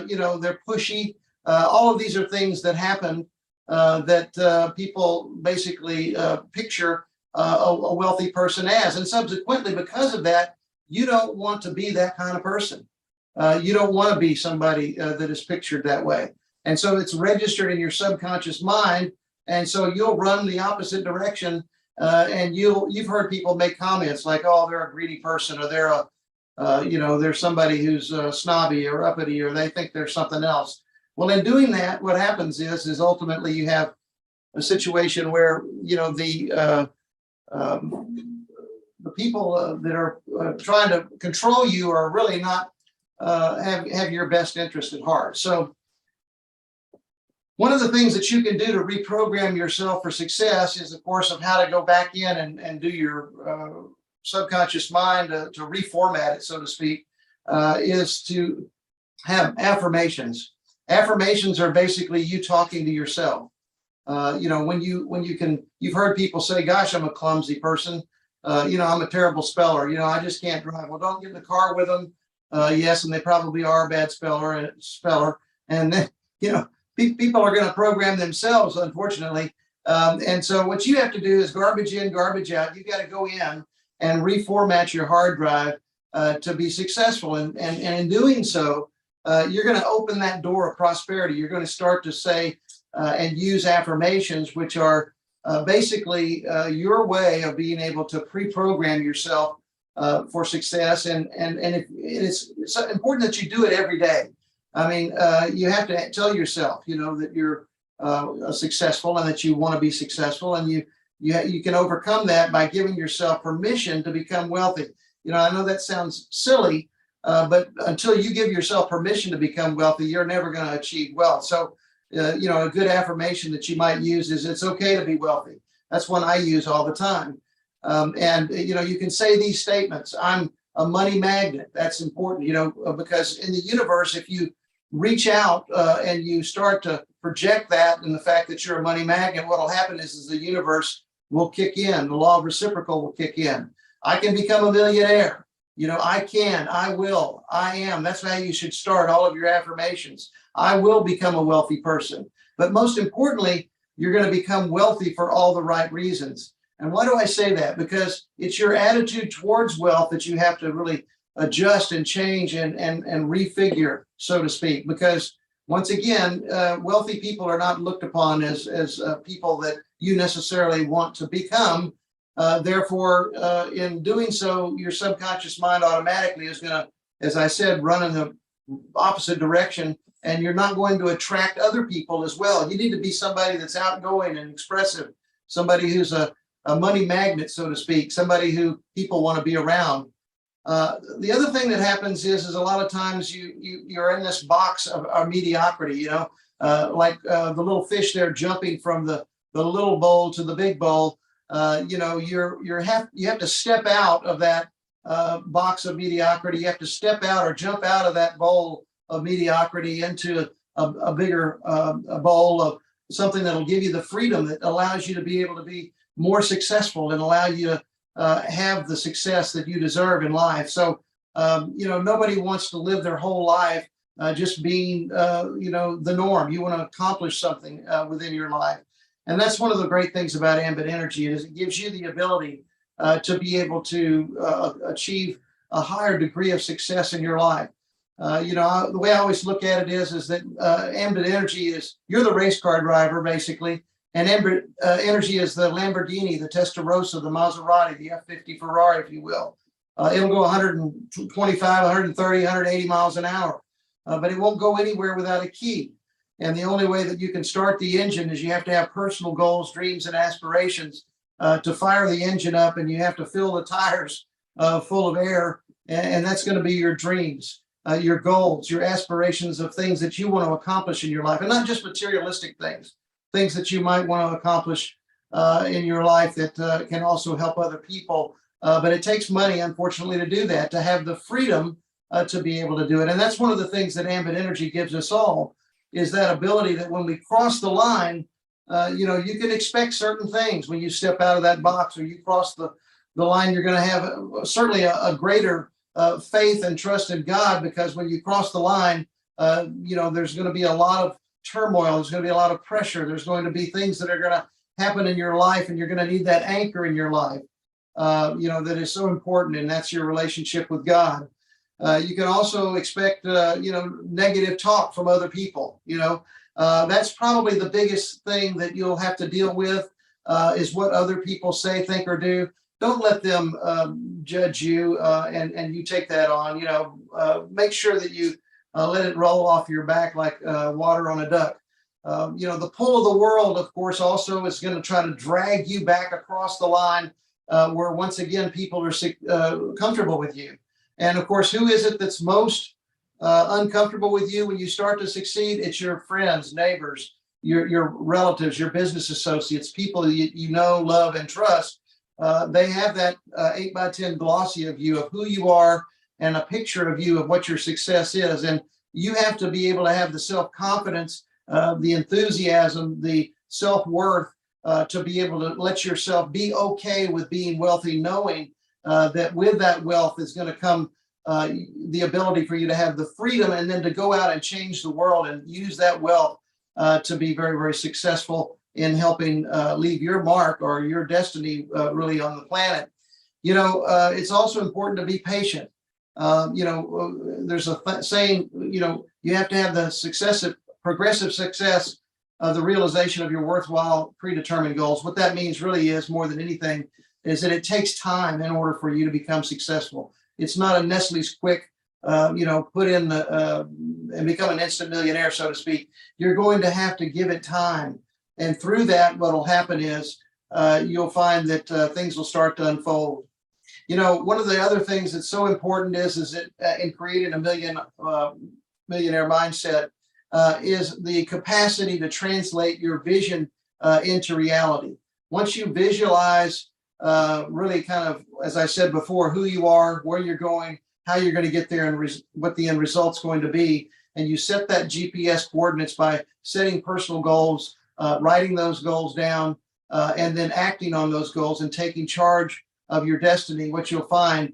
you know, they're pushy. All of these are things that happen that people basically picture a wealthy person as. And subsequently, because of that, you don't want to be that kind of person. You don't want to be somebody that is pictured that way. And so it's registered in your subconscious mind. And so you'll run the opposite direction. And you've heard people make comments like, oh, they're a greedy person, or they're you know, they're somebody who's snobby or uppity, or they think they're something else. Well, in doing that, what happens is ultimately you have a situation where, you know, the people that are trying to control you are really not have your best interest at heart. So one of the things that you can do to reprogram yourself for success is, of course, of how to go back in and do your subconscious mind to reformat it, so to speak, is to have affirmations. Affirmations are basically you talking to yourself. You know, when you've heard people say, gosh, I'm a clumsy person. You know, I'm a terrible speller. You know, I just can't drive. Well, don't get in the car with them. Yes, and they probably are a bad speller. And then, you know, people are going to program themselves, unfortunately. And so what you have to do is garbage in, garbage out. You got to go in and reformat your hard drive to be successful. And in doing so, you're going to open that door of prosperity. You're going to start to say and use affirmations, which are basically your way of being able to pre-program yourself for success. And it's important that you do it every day. I mean, you have to tell yourself, you know, that you're successful and that you want to be successful, and you can overcome that by giving yourself permission to become wealthy. You know, I know that sounds silly, but until you give yourself permission to become wealthy, you're never going to achieve wealth. So, you know, a good affirmation that you might use is, it's okay to be wealthy. That's one I use all the time. And, you know, you can say these statements. I'm a money magnet. That's important, you know, because in the universe, if you reach out and you start to project that and the fact that you're a money magnet, what will happen is the universe will kick in. The law of reciprocal will kick in. I can become a millionaire. You know, I can, I will, I am. That's how you should start all of your affirmations. I will become a wealthy person. But most importantly, you're going to become wealthy for all the right reasons. And why do I say that? Because it's your attitude towards wealth that you have to really adjust and change and refigure, so to speak. Because once again, wealthy people are not looked upon as people that you necessarily want to become. Therefore, in doing so, your subconscious mind automatically is going to, as I said, run in the opposite direction, and you're not going to attract other people as well. You need to be somebody that's outgoing and expressive, somebody who's a money magnet, so to speak, somebody who people want to be around. The other thing that happens is a lot of times you're in this box of mediocrity, you know, like the little fish there jumping from the little bowl to the big bowl. You know, you have to step out of that box of mediocrity. You have to step out or jump out of that bowl of mediocrity into a bigger a bowl of something that'll give you the freedom that allows you to be able to be more successful and allow you to have the success that you deserve in life. So, you know, nobody wants to live their whole life just being, you know, the norm. You want to accomplish something within your life. And that's one of the great things about Ambit Energy is it gives you the ability to be able to achieve a higher degree of success in your life. You know, the way I always look at it is that Ambit Energy is, you're the race car driver, basically. And Ambit Energy is the Lamborghini, the Testarossa, the Maserati, the F50 Ferrari, if you will. It'll go 125, 130, 180 miles an hour, but it won't go anywhere without a key. And the only way that you can start the engine is you have to have personal goals, dreams, and aspirations to fire the engine up, and you have to fill the tires full of air, and that's going to be your dreams, your goals, your aspirations of things that you want to accomplish in your life, and not just materialistic things that you might want to accomplish in your life that can also help other people. But it takes money, unfortunately, to do that, to have the freedom to be able to do it. And that's one of the things that Ambit Energy gives us all, is that ability that when we cross the line, you know, you can expect certain things when you step out of that box or you cross the line. You're going to have certainly a greater faith and trust in God, because when you cross the line, you know, there's going to be a lot of turmoil. There's going to be a lot of pressure. There's going to be things that are going to happen in your life, and you're going to need that anchor in your life, you know, that is so important, and that's your relationship with God. You can also expect, you know, negative talk from other people. You know, that's probably the biggest thing that you'll have to deal with is what other people say, think, or do. Don't let them judge you and you take that on. You know, make sure that you let it roll off your back like water on a duck. You know, the pull of the world, of course, also is going to try to drag you back across the line where once again people are comfortable with you. And of course, who is it that's most uncomfortable with you when you start to succeed? It's your friends, neighbors, your relatives, your business associates, people you know, love, and trust. They have that 8x10 glossy of you of who you are and a picture of you of what your success is. And you have to be able to have the self-confidence, the enthusiasm, the self-worth to be able to let yourself be okay with being wealthy, knowing that with that wealth is going to come the ability for you to have the freedom and then to go out and change the world and use that wealth to be very, very successful in helping leave your mark or your destiny really on the planet. You know, it's also important to be patient. You know, there's a saying, you know, you have to have the progressive success of the realization of your worthwhile predetermined goals. What that means really is, more than anything, is that it takes time in order for you to become successful. It's not a Nestle's quick, you know, put in the and become an instant millionaire, so to speak. You're going to have to give it time. And through that, what will happen is you'll find that things will start to unfold. You know, one of the other things that's so important is that in creating a millionaire mindset is the capacity to translate your vision into reality. Once you visualize really kind of, as I said before, who you are, where you're going, how you're going to get there, and what the end result's going to be, and you set that GPS coordinates by setting personal goals, writing those goals down, and then acting on those goals and taking charge of your destiny, what you'll find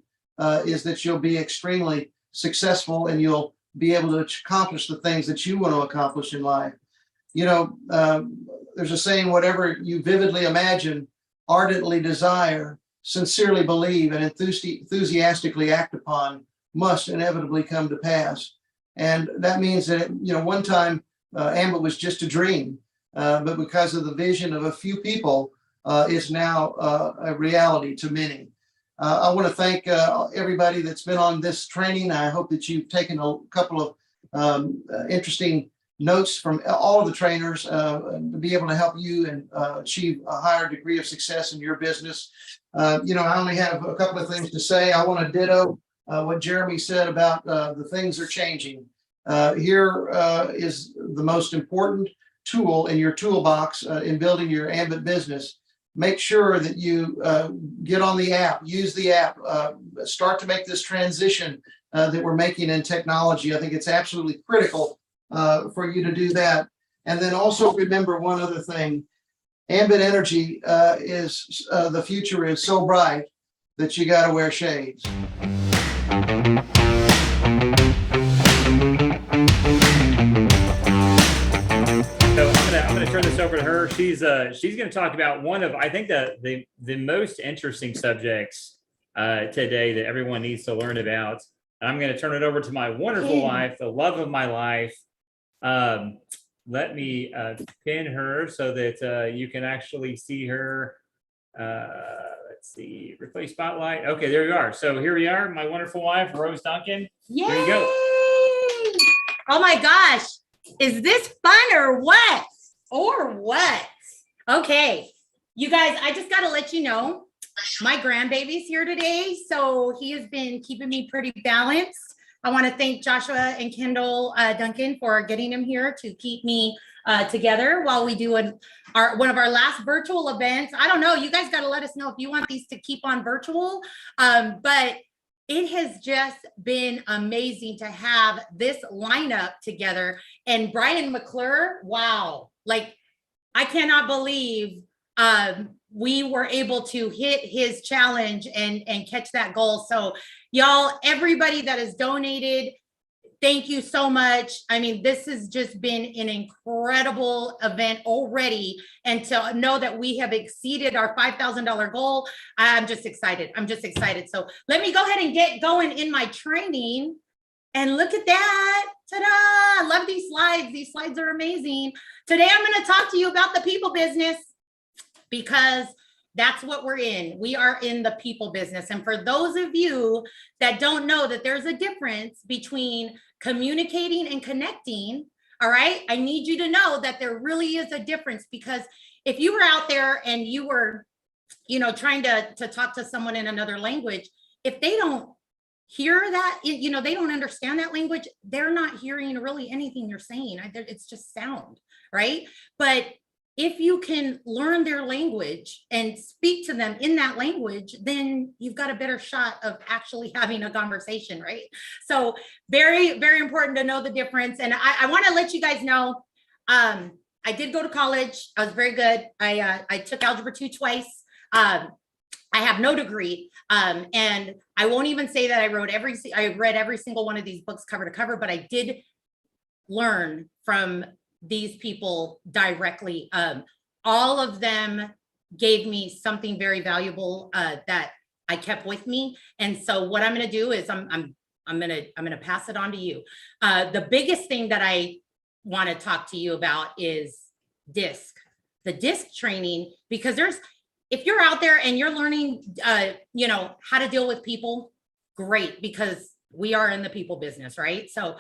is that you'll be extremely successful and you'll be able to accomplish the things that you want to accomplish in life. You know, there's a saying, whatever you vividly imagine ardently desire, sincerely believe, and enthusiastically act upon must inevitably come to pass. And that means that, one time Ambit was just a dream, but because of the vision of a few people, is now a reality to many. I want to thank everybody that's been on this training. I hope that you've taken a couple of interesting notes from all of the trainers to be able to help you and achieve a higher degree of success in your business. I only have a couple of things to say. I want to ditto what Jeremy said about the things are changing. Here is the most important tool in your toolbox in building your Ambit business. Make sure that you get on the app, use the app, start to make this transition that we're making in technology. I think it's absolutely critical for you to do that. And then also remember one other thing. Ambit Energy is the future is so bright that you got to wear shades. So I'm gonna turn this over to her. She's gonna talk about one of, I think, the most interesting subjects today that everyone needs to learn about. And I'm gonna turn it over to my wonderful wife, the love of my life. Let me pin her so that you can actually see her. Let's see, replace spotlight. Okay, there you are. So here we are, my wonderful wife, Rose Duncan. Yay! There you go. Oh my gosh. Is this fun or what? Or what? Okay. You guys, I just got to let you know, my grandbaby's here today. So he has been keeping me pretty balanced. I want to thank Joshua and Kendall Duncan for getting him here to keep me together while we do one of our last virtual events. I don't know. You guys got to let us know if you want these to keep on virtual. But it has just been amazing to have this lineup together. And Brian McClure, wow. Like, I cannot believe we were able to hit his challenge and catch that goal. So y'all, everybody that has donated, thank you so much. I mean, this has just been an incredible event already. And to know that we have exceeded our $5,000 goal, I'm just excited. I'm just excited. So let me go ahead and get going in my training. And look at that. Ta-da! I love these slides. These slides are amazing. Today, I'm going to talk to you about the people business because that's what we're in. We are in the people business. And for those of you that don't know that there's a difference between communicating and connecting, all right, I need you to know that there really is a difference, because if you were out there and you were, trying to talk to someone in another language, if they don't hear that, they don't understand that language, they're not hearing really anything you're saying. It's just sound, right? But if you can learn their language and speak to them in that language, then you've got a better shot of actually having a conversation, right? So very, very important to know the difference. And I want to let you guys know, I did go to college. I was very good. I took Algebra 2 twice. I have no degree. And I won't even say that I read every single one of these books cover to cover, but I did learn from these people directly. All of them gave me something very valuable that I kept with me. And so what I'm going to do is I'm going to pass it on to you. The biggest thing that I want to talk to you about is the DISC training, because if you're out there and you're learning, how to deal with people, great, because we are in the people business, right? So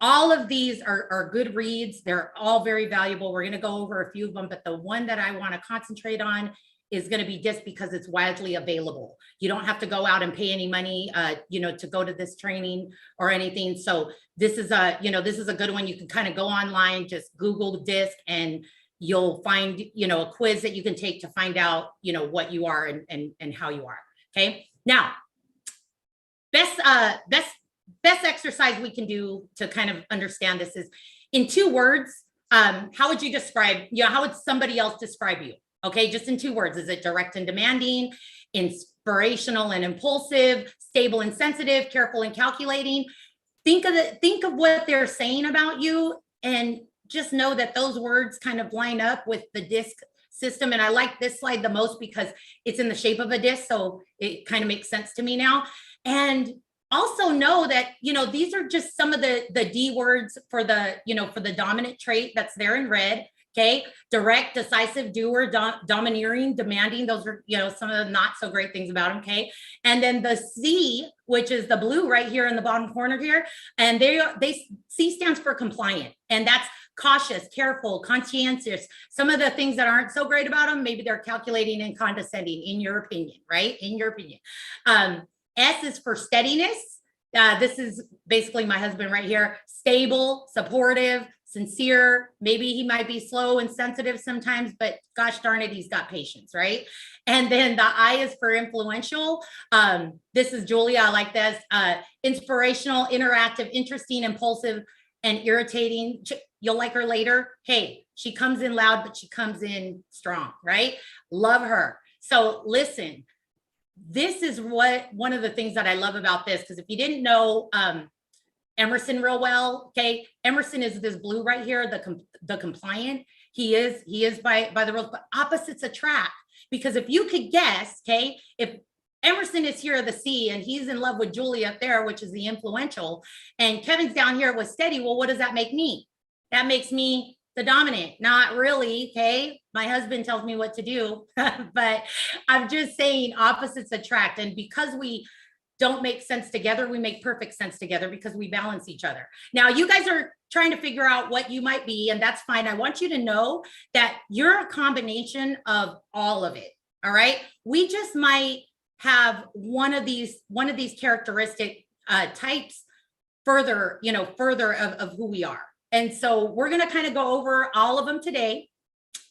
all of these are good reads. They're all very valuable. We're going to go over a few of them, but the one that I want to concentrate on is going to be DISC because it's widely available. You don't have to go out and pay any money, to go to this training or anything. So this is a good one. You can kind of go online, just Google DISC, and you'll find, a quiz that you can take to find out, what you are and how you are. Okay. Now, best exercise we can do to kind of understand this is in 2 words. How would you describe, how would somebody else describe you? Okay, just in 2 words. Is it direct and demanding, inspirational and impulsive, stable and sensitive, careful and calculating? Think of what they're saying about you, and just know that those words kind of line up with the DISC system. And I like this slide the most because it's in the shape of a disc. So it kind of makes sense to me now. And also know that, these are just some of the D words for the, for the dominant trait that's there in red. Okay. Direct, decisive, doer, domineering, demanding. Those are, some of the not so great things about them. Okay. And then the C, which is the blue right here in the bottom corner here. And C stands for compliant. And that's cautious, careful, conscientious. Some of the things that aren't so great about them, maybe they're calculating and condescending, in your opinion, right? In your opinion. S is for steadiness. This is basically my husband right here. Stable, supportive, sincere. Maybe he might be slow and sensitive sometimes, but gosh darn it, he's got patience, right? And then the I is for influential. This is Julia. I like this. Inspirational, interactive, interesting, impulsive, and irritating. You'll like her later. Hey, she comes in loud, but she comes in strong, right? Love her. So listen, this is one of the things that I love about this, because if you didn't know Emerson real well, okay, Emerson is this blue right here, the compliant. He is by the rules, but opposites attract. Because if you could guess, okay, if Emerson is here, the C, and he's in love with Julie up there, which is the influential, and Kevin's down here with steady, well, what does that make me? That makes me the dominant. Not really, okay? My husband tells me what to do, but I'm just saying opposites attract. And because we don't make sense together, we make perfect sense together because we balance each other. Now, you guys are trying to figure out what you might be, and that's fine. I want you to know that you're a combination of all of it, all right? We just might have one of these characteristic types further of who we are. And so we're going to kind of go over all of them today,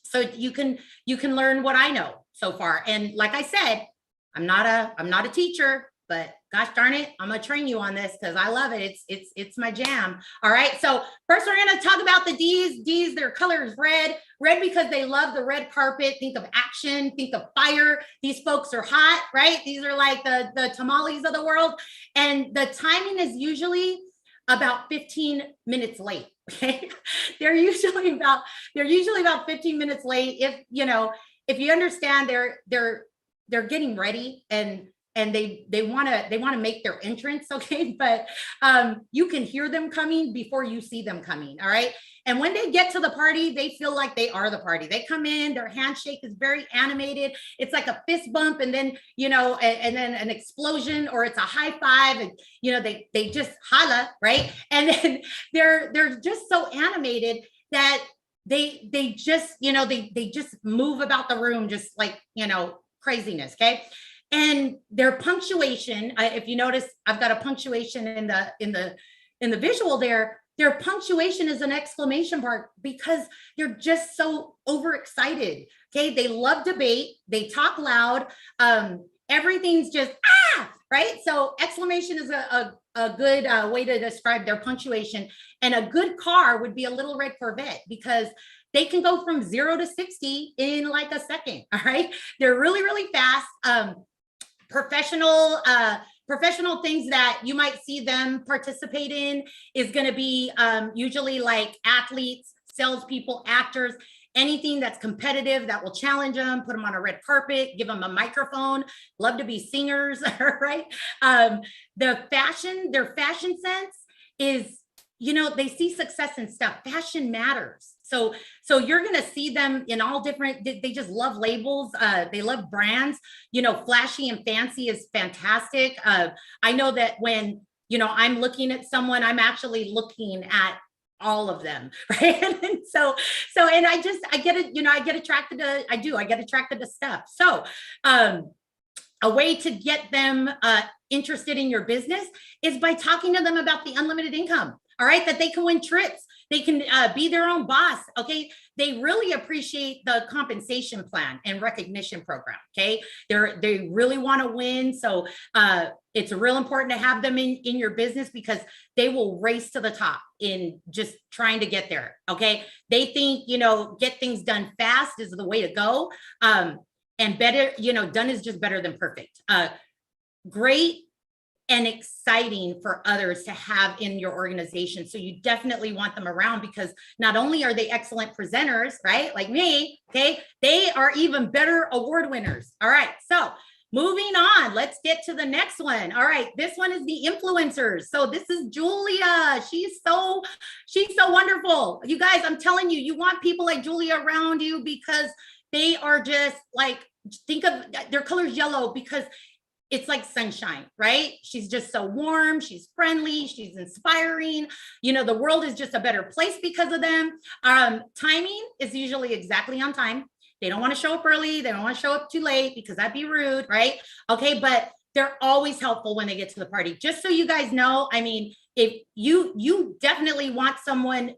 so you can learn what I know so far. And like I said, I'm not a teacher, but gosh darn it, I'm gonna train you on this because I love it. It's my jam. All right. So first we're gonna talk about the D's. D's, their color is red. Red because they love the red carpet. Think of action, think of fire. These folks are hot, right? These are like the tamales of the world. And the timing is usually about 15 minutes late. Okay. They're usually about 15 minutes late. If you understand they're getting ready and they want to make their entrance, okay? But you can hear them coming before you see them coming, all right? And when they get to the party, they feel like they are the party. They come in, their handshake is very animated. It's like a fist bump, and then and then an explosion, or it's a high five, and they just holla, right? And then they're just so animated that they just they just move about the room just like craziness, okay? And their punctuation, if you notice, I've got a punctuation in the visual there. Their punctuation is an exclamation mark because they're just so overexcited. Okay, they love debate. They talk loud. Everything's just right. So exclamation is a good way to describe their punctuation. And a good car would be a little red Corvette because they can go from 0 to 60 in like a second. All right, they're really, really fast. Professional things that you might see them participate in is going to be usually like athletes, salespeople, actors, anything that's competitive that will challenge them, put them on a red carpet, give them a microphone, love to be singers, right? Their fashion sense is, they see success in stuff. Fashion matters. So you're going to see them in all different, they just love labels. They love brands, flashy and fancy is fantastic. I know that when, I'm looking at someone, I'm actually looking at all of them, right? And and I get it, I get attracted to stuff. So, a way to get them interested in your business is by talking to them about the unlimited income. All right, that they can win trips. They can be their own boss. Okay, they really appreciate the compensation plan and recognition program. Okay, they really want to win. So it's real important to have them in your business because they will race to the top in just trying to get there. Okay, they think get things done fast is the way to go. And better, done is just better than perfect. Great and exciting for others to have in your organization. So you definitely want them around, because not only are they excellent presenters, right? Like me, okay, they are even better award winners. All right, so moving on, let's get to the next one. All right, this one is the influencers. So this is Julia. She's so wonderful. You guys, I'm telling you, you want people like Julia around you, because they are just like, think of their color's yellow because it's like sunshine, right? She's just so warm. She's friendly. She's inspiring. You know, the world is just a better place because of them. Timing is usually exactly on time. They don't want to show up early. They don't want to show up too late because that'd be rude, right? Okay, but they're always helpful when they get to the party. Just so you guys know, I mean, if you definitely want someone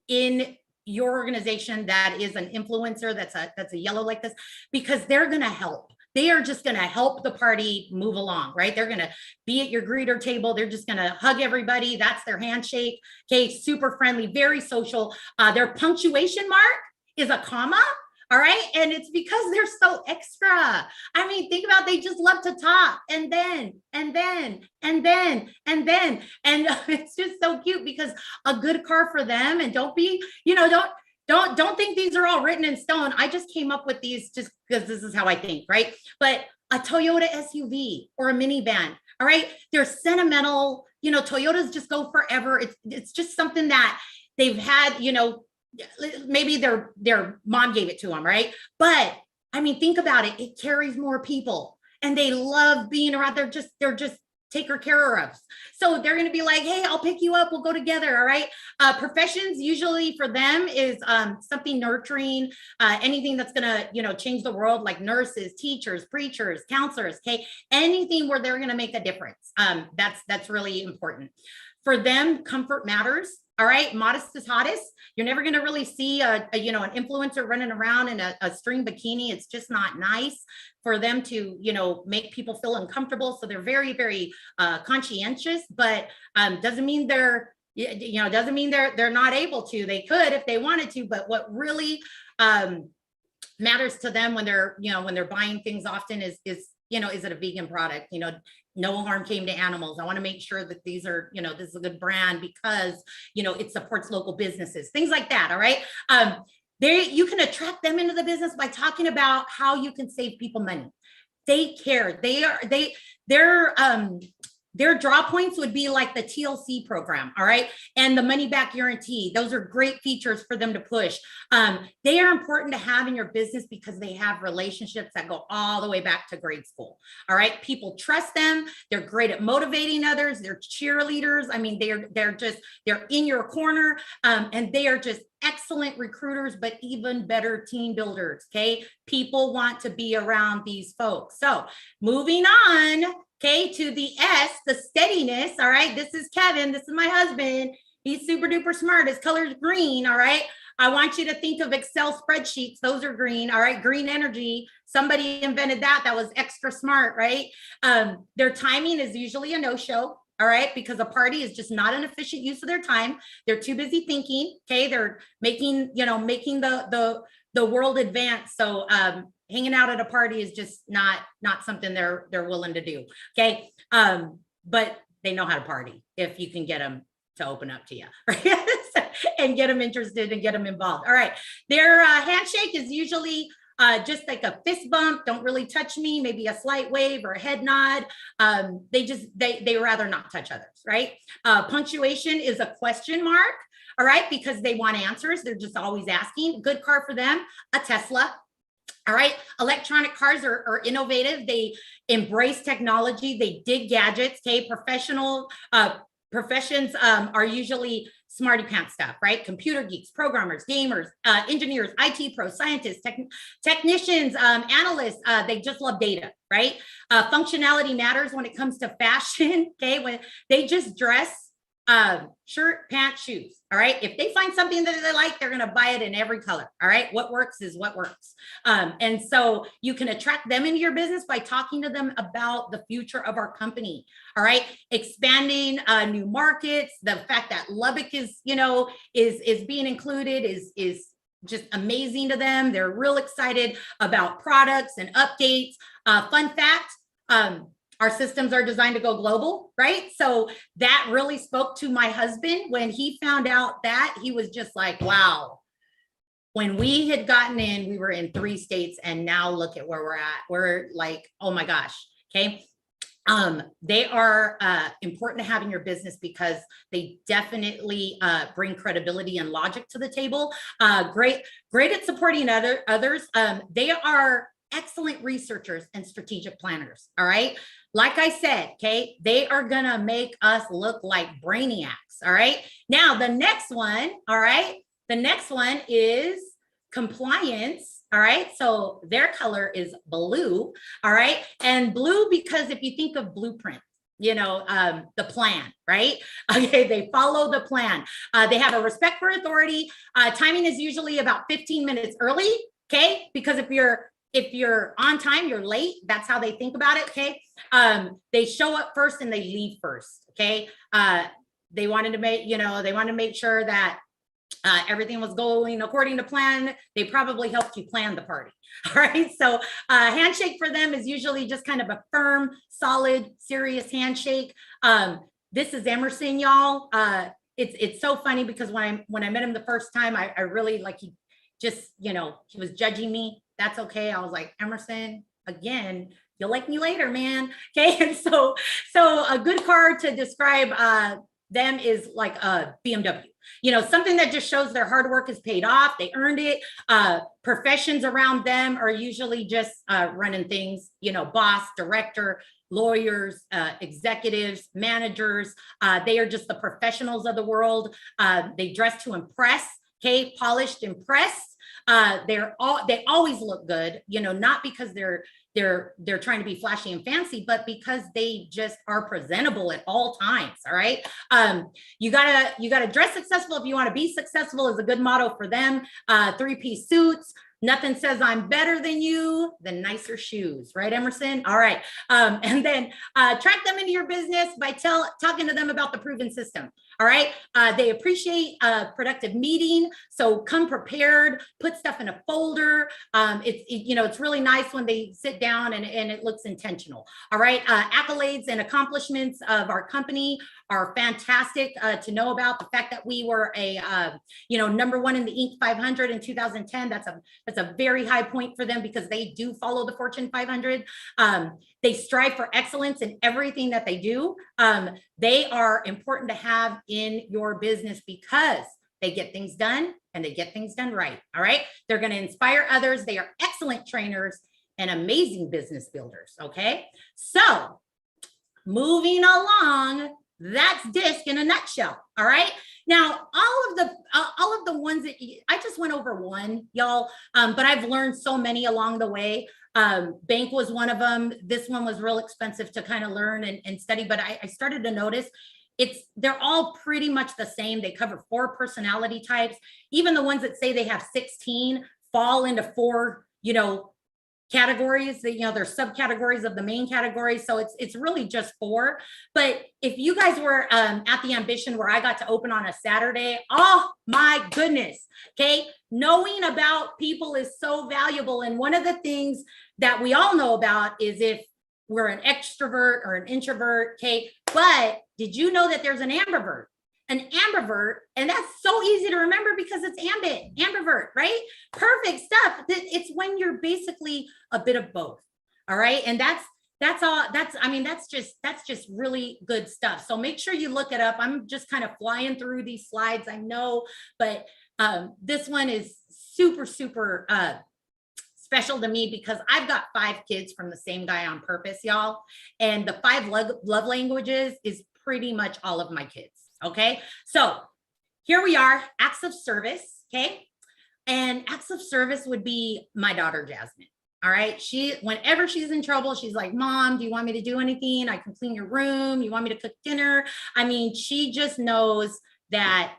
in your organization that is an influencer, that's a yellow like this, because they're gonna help. They are just gonna help the party move along, right? They're gonna be at your greeter table. They're just gonna hug everybody. That's their handshake. Okay, super friendly, very social. Their punctuation mark is a comma. All right. And it's because they're so extra. I mean, think about, they just love to talk and then. And it's just so cute, because a good car for them, and don't be, you know, don't think these are all written in stone. I just came up with these just because this is how I think, right? But a Toyota SUV or a minivan, all right? They're sentimental, you know, Toyotas just go forever. It's just something that they've had, you know, maybe their mom gave it to them, right? But I mean, think about it. It carries more people, and they love being around. They're just taker care of. So they're going to be like, hey, I'll pick you up. We'll go together. All right. Professions usually for them is something nurturing, anything that's going to, you know, change the world, like nurses, teachers, preachers, counselors. Okay. Anything where they're going to make a difference. That's really important. For them, comfort matters. All right, modest is hottest. You're never going to really see an influencer running around in a string bikini. It's just not nice for them to, you know, make people feel uncomfortable. So they're very, very conscientious, but doesn't mean they're not able to. They could if they wanted to, but what really matters to them when they're buying things often is it a vegan product? You know, no harm came to animals. I want to make sure that these are, you know, this is a good brand because, you know, it supports local businesses, things like that. All right. You can attract them into the business by talking about how you can save people money. They care. Their draw points would be like the TLC program, all right? And the money back guarantee. Those are great features for them to push. They are important to have in your business because they have relationships that go all the way back to grade school, all right? People trust them. They're great at motivating others. They're cheerleaders. I mean, they're in your corner, and they are just excellent recruiters, but even better team builders, okay? People want to be around these folks. So moving on, okay, to the S, the steadiness. All right, this is Kevin. This is my husband. He's super duper smart. His color is green. All right. I want you to think of Excel spreadsheets. Those are green. All right. Green energy. Somebody invented that. That was extra smart, right? Their timing is usually a no-show. All right. Because a party is just not an efficient use of their time. They're too busy thinking. Okay. They're making the world advance. So, hanging out at a party is just not something they're willing to do. Okay. But they know how to party if you can get them to open up to you, right? And get them interested and get them involved. All right. Their handshake is usually just like a fist bump. Don't really touch me. Maybe a slight wave or a head nod. They rather not touch others, right? Punctuation is a question mark. All right. Because they want answers. They're just always asking. Good car for them, a Tesla. All right. Electronic cars are innovative. They embrace technology. They dig gadgets. Okay. Professions are usually smarty pants stuff, right? Computer geeks, programmers, gamers, engineers, IT pros, scientists, technicians, analysts. They just love data, right? Functionality matters when it comes to fashion. Okay. When they just dress shirt, pants, shoes. All right. If they find something that they like, they're going to buy it in every color. All right. What works is what works. And so you can attract them into your business by talking to them about the future of our company. All right. Expanding new markets. The fact that Lubbock is being included is just amazing to them. They're real excited about products and updates. Fun fact, our systems are designed to go global, right? So that really spoke to my husband when he found out that. He was just like, wow. When we had gotten in, we were in 3 states, and now look at where we're at. We're like, oh my gosh, okay. They are important to have in your business because they definitely bring credibility and logic to the table. Great at supporting others. They are excellent researchers and strategic planners. All right. Like I said, okay, they are going to make us look like brainiacs. All right. Now, the next one, all right, the next one is compliance. All right. So their color is blue. All right. And blue, because if you think of blueprint, you know, the plan, right? Okay. They follow the plan. They have a respect for authority. Timing is usually about 15 minutes early. Okay. Because if you're on time, you're late. That's how they think about it. Okay. They show up first and they leave first. Okay. They wanted to make sure that everything was going according to plan. They probably helped you plan the party. All right. So handshake for them is usually just kind of a firm, solid, serious handshake. This is Emerson, y'all. It's so funny because when I met him the first time, I really like, he just, you know, he was judging me. That's okay. I was like, Emerson, again, you'll like me later, man. Okay. And so a good card to describe them is like a BMW, you know, something that just shows their hard work is paid off. They earned it. Professions around them are usually just running things, you know, boss, director, lawyers, executives, managers. They are just the professionals of the world. They dress to impress. Okay. Polished, impressed. They always look good, you know, not because they're trying to be flashy and fancy, but because they just are presentable at all times. All right. You gotta dress successful if you want to be successful is a good motto for them. 3-piece suits. Nothing says I'm better than you than nicer shoes, right, Emerson? All right. And then track them into your business by talking to them about the proven system. All right. They appreciate a productive meeting. So come prepared, put stuff in a folder. It's really nice when they sit down and it looks intentional. All right. Accolades and accomplishments of our company are fantastic to know about. The fact that we were a, #1 in the Inc. 500 in 2010, that's a very high point for them because they do follow the Fortune 500. They strive for excellence in everything that they do. They are important to have in your business because they get things done and they get things done right. All right. They're going to inspire others. They are excellent trainers and amazing business builders. Okay. So moving along, that's DISC in a nutshell. All right. Now, all of the ones that I just went over one, y'all, but I've learned so many along the way. Bank was one of them. This one was real expensive to kind of learn and study, but I started to notice they're all pretty much the same. They cover 4 personality types. Even the ones that say they have 16 fall into 4, categories that, they're subcategories of the main category. So it's really just 4. But if you guys were at the Ambition where I got to open on a Saturday, oh my goodness. Okay. Knowing about people is so valuable. And one of the things that we all know about is if we're an extrovert or an introvert. Okay. But did you know that there's an ambivert? An ambivert, and that's so easy to remember because it's ambivert, right? Perfect stuff. It's when you're basically a bit of both. All right. And that's all. That's just really good stuff. So make sure you look it up. I'm just kind of flying through these slides, I know, but this one is super, super special to me because I've got 5 kids from the same guy on purpose, y'all. And the 5 love languages is pretty much all of my kids. Okay, so here we are, acts of service. Okay, and acts of service would be my daughter Jasmine. All right, whenever she's in trouble, she's like, Mom, do you want me to do anything? I can clean your room. You want me to cook dinner? I mean, she just knows that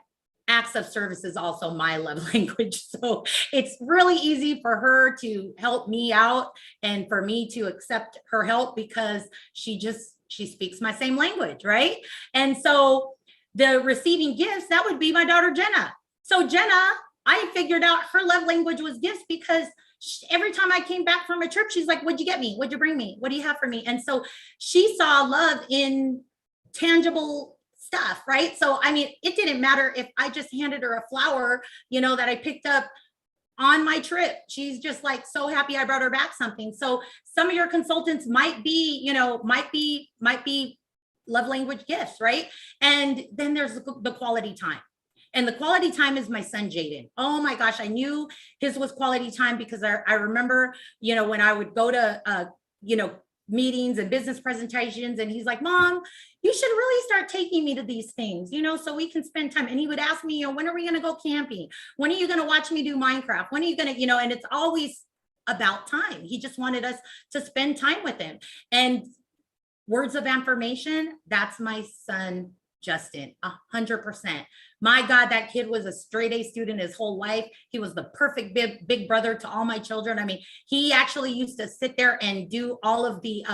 acts of service is also my love language. So it's really easy for her to help me out and for me to accept her help because she speaks my same language, right? And so the receiving gifts, that would be my daughter, Jenna. So Jenna, I figured out her love language was gifts because every time I came back from a trip, she's like, what'd you get me? What'd you bring me? What do you have for me? And so she saw love in tangible stuff, right? So, I mean, it didn't matter if I just handed her a flower, you know, that I picked up on my trip. She's just like so happy I brought her back something. So some of your consultants might be, you know, might be love language gifts, right? And then there's the quality time. And the quality time is my son, Jaden. Oh my gosh, I knew his was quality time because I remember, you know, when I would go to, you know, meetings and business presentations, and he's like, Mom, you should really start taking me to these things, you know, so we can spend time. And he would ask me, you know, when are we going to go camping? When are you going to watch me do Minecraft? When are you going to, you know, and it's always about time. He just wanted us to spend time with him. And words of affirmation, that's my son, Justin, 100%. My God, that kid was a straight A student his whole life. He was the perfect big brother to all my children. I mean, he actually used to sit there and do all of the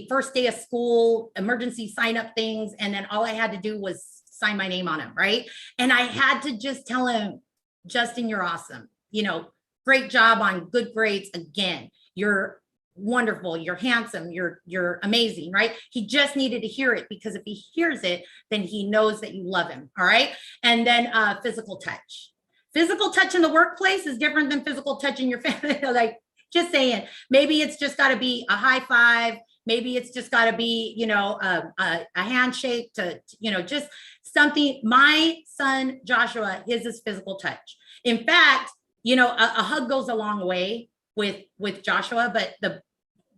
first day of school emergency sign up things. And then all I had to do was sign my name on him, right? And I had to just tell him, Justin, you're awesome. You know, great job on good grades. Again, you're wonderful, you're handsome, you're amazing, right? He just needed to hear it, because if he hears it, then he knows that you love him. All right. And then physical touch. Physical touch in the workplace is different than physical touch in your family. Like, just saying, maybe it's just got to be a high five. Maybe it's just got to be, you know, a handshake to, you know, just something. My son, Joshua, his is physical touch. In fact, you know, a hug goes a long way with Joshua, but the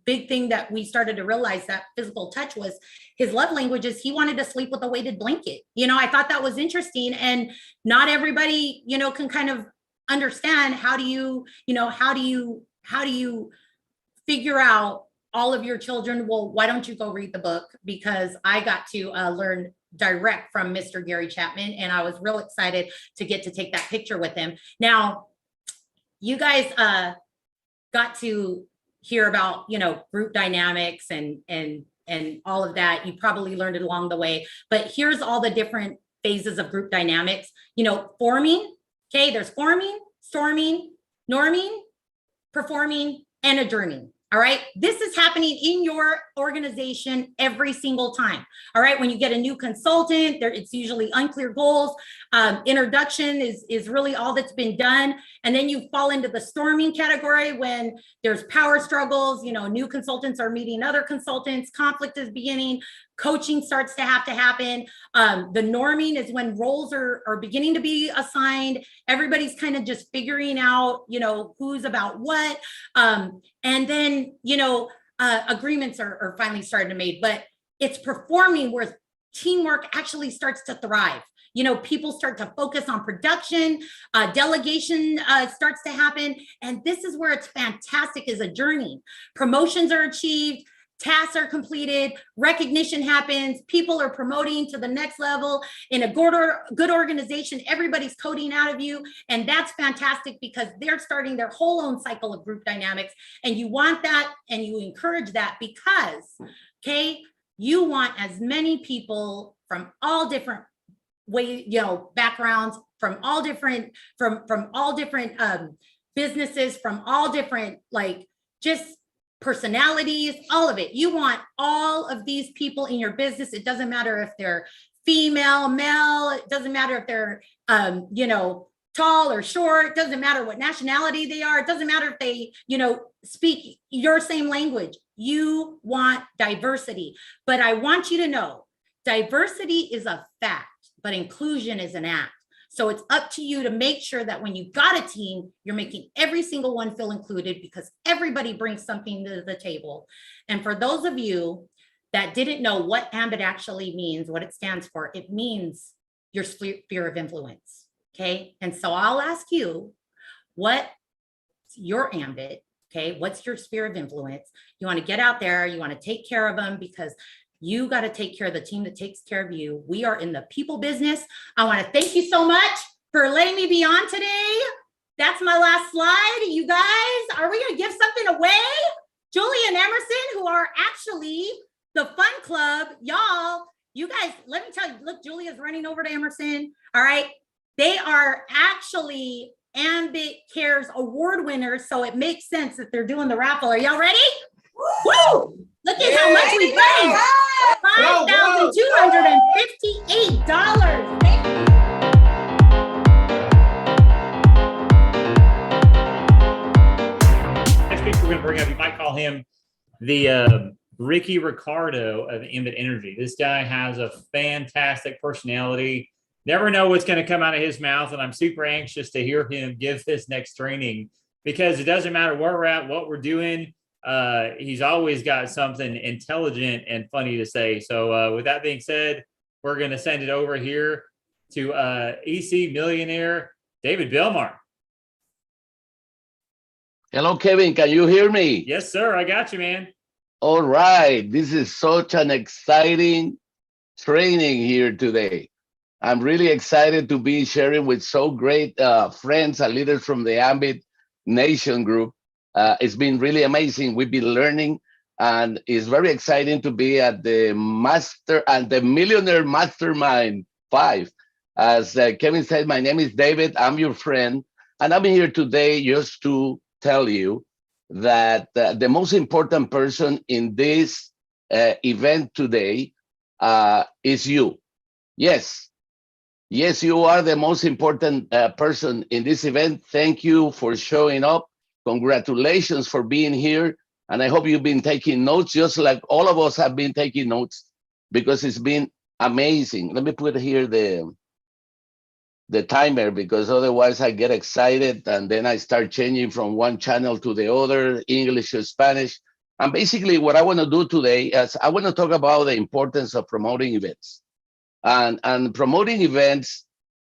big thing that we started to realize that physical touch was his love language is he wanted to sleep with a weighted blanket. You know, I thought that was interesting, and not everybody, you know, can kind of understand how do you figure out all of your children. Well, why don't you go read the book? Because I got to learn direct from Mr. Gary Chapman, and I was real excited to get to take that picture with him. Now, you guys got to hear about, you know, group dynamics and all of that. You probably learned it along the way, but here's all the different phases of group dynamics. You know, forming, okay, there's forming, storming, norming, performing, and adjourning. All right. This is happening in your organization every single time. All right. When you get a new consultant, it's usually unclear goals. Introduction is really all that's been done. And then you fall into the storming category when there's power struggles, you know, new consultants are meeting other consultants, conflict is beginning, coaching starts to happen. The norming is when roles are beginning to be assigned. Everybody's kind of just figuring out, you know, who's about what. And then, you know, agreements are finally starting to be made, but it's performing where teamwork actually starts to thrive. You know, people start to focus on production, delegation starts to happen. And this is where it's fantastic, is a journey. Promotions are achieved, tasks are completed, recognition happens, people are promoting to the next level. In a good organization, everybody's coding out of you. And that's fantastic because they're starting their whole own cycle of group dynamics. And you want that and you encourage that because, okay, you want as many people from all different ways, you know, backgrounds, from all different, from all different businesses, from all different, like, just personalities, all of it. You want all of these people in your business. It doesn't matter if they're female, male, it doesn't matter if they're, you know, tall or short, it doesn't matter what nationality they are. It doesn't matter if they, you know, speak your same language. You want diversity, but I want you to know diversity is a fact, but inclusion is an act. So it's up to you to make sure that when you've got a team, you're making every single one feel included, because everybody brings something to the table. And for those of you that didn't know what AMBIT actually means, what it stands for, it means your sphere of influence, okay? And so I'll ask you, what's your AMBIT, okay? What's your sphere of influence? You wanna get out there, you wanna take care of them, because you got to take care of the team that takes care of you. We are in the people business. I want to thank you so much for letting me be on today. That's my last slide. You guys, are we going to give something away? Julie and Emerson, who are actually the fun club, y'all, you guys, let me tell you, look, Julia's running over to Emerson. All right. They are actually Ambit Cares award winners, so it makes sense that they're doing the raffle. Are y'all ready? Woo! Look at how much we paid. $5,258. Next speaker we're going to bring up, you might call him the Ricky Ricardo of Ambit Energy. This guy has a fantastic personality. Never know what's going to come out of his mouth, and I'm super anxious to hear him give this next training because it doesn't matter where we're at, what we're doing. He's always got something intelligent and funny to say. So with that being said, we're going to send it over here to EC Millionaire David Belmar. Hello, Kevin. Can you hear me? Yes, sir. I got you, man. All right. This is such an exciting training here today. I'm really excited to be sharing with so great friends and leaders from the Ambit Nation group. It's been really amazing. We've been learning, and it's very exciting to be at the Millionaire Mastermind 5. As Kevin said, my name is David. I'm your friend, and I'm here today just to tell you that the most important person in this event today is you. Yes, you are the most important person in this event. Thank you for showing up. Congratulations for being here. And I hope you've been taking notes, just like all of us have been taking notes, because it's been amazing. Let me put here the timer, because otherwise I get excited and then I start changing from one channel to the other, English to Spanish. And basically what I want to do today is I want to talk about the importance of promoting events. And promoting events,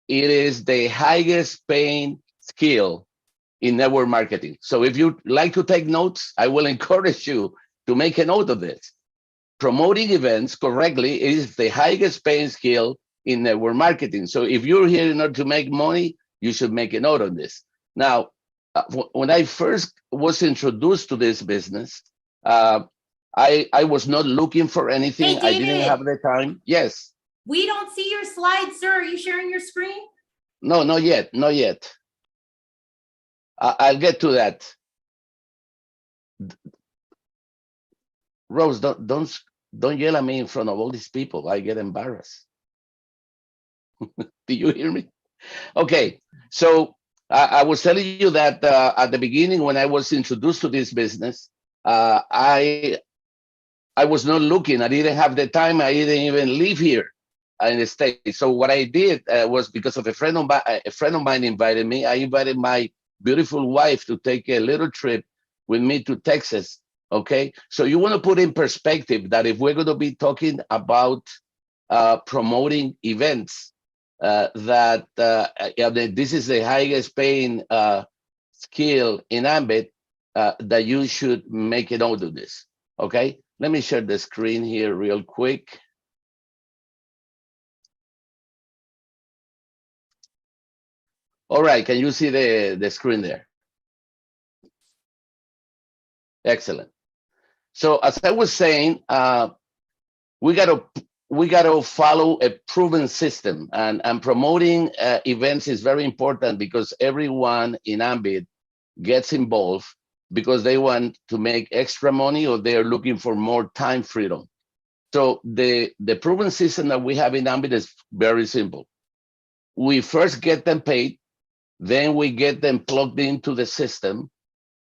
it is the highest paying skill in network marketing. So if you like to take notes, I will encourage you to make a note of this. Promoting events correctly is the highest paying skill in network marketing. So if you're here in order to make money, you should make a note on this. Now, when I first was introduced to this business, I was not looking for anything. Hey, I didn't have the time. Yes. We don't see your slides, sir. Are you sharing your screen? No, not yet. Not yet. I'll get to that. Rose, don't yell at me in front of all these people. I get embarrassed. Do you hear me? Okay, so I was telling you that at the beginning, when I was introduced to this business, I was not looking. I didn't have the time. I didn't even live here in the States. So what I did was, because of a friend of mine invited me. I invited my beautiful wife to take a little trip with me to Texas. Okay, so you want to put in perspective that if we're going to be talking about promoting events, this is the highest paying skill in Ambit, that you should make a note of this. Okay, let me share the screen here real quick. All right, can you see the screen there? Excellent. So as I was saying, we gotta follow a proven system, and promoting events is very important, because everyone in Ambit gets involved because they want to make extra money, or they're looking for more time freedom. So the proven system that we have in Ambit is very simple. We first get them paid, then we get them plugged into the system,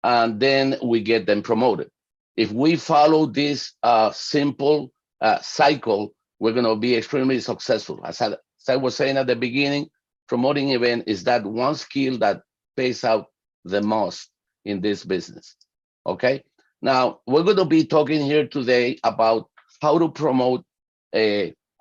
and then we get them promoted. If we follow this simple cycle, we're going to be extremely successful. As I was saying at the beginning, promoting event is that one skill that pays out the most in this business. Okay. Now we're going to be talking here today about how to promote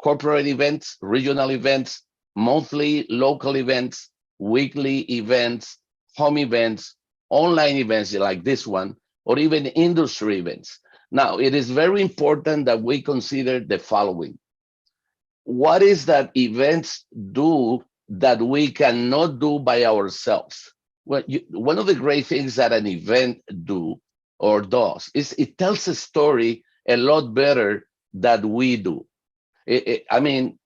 corporate events, regional events, monthly local events, weekly events, home events, online events like this one, or even industry events. Now, it is very important that we consider the following. What is that events do that we cannot do by ourselves? Well, one of the great things that an event do or does is it tells a story a lot better than we do. I mean,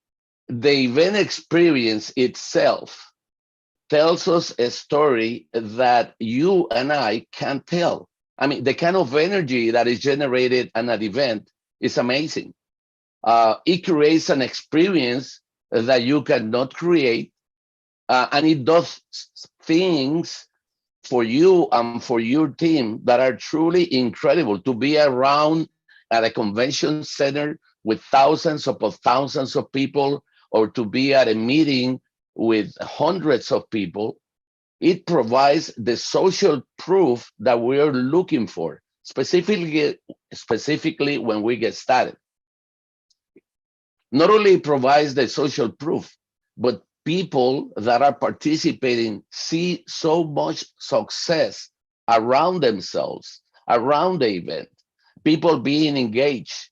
the event experience itself tells us a story that you and I can't tell. I mean, the kind of energy that is generated at an event is amazing. It creates an experience that you cannot create, and it does things for you and for your team that are truly incredible. To be around at a convention center with thousands of people, or to be at a meeting with hundreds of people, it provides the social proof that we're looking for, specifically when we get started. Not only provides the social proof, but people that are participating see so much success around themselves, around the event, people being engaged,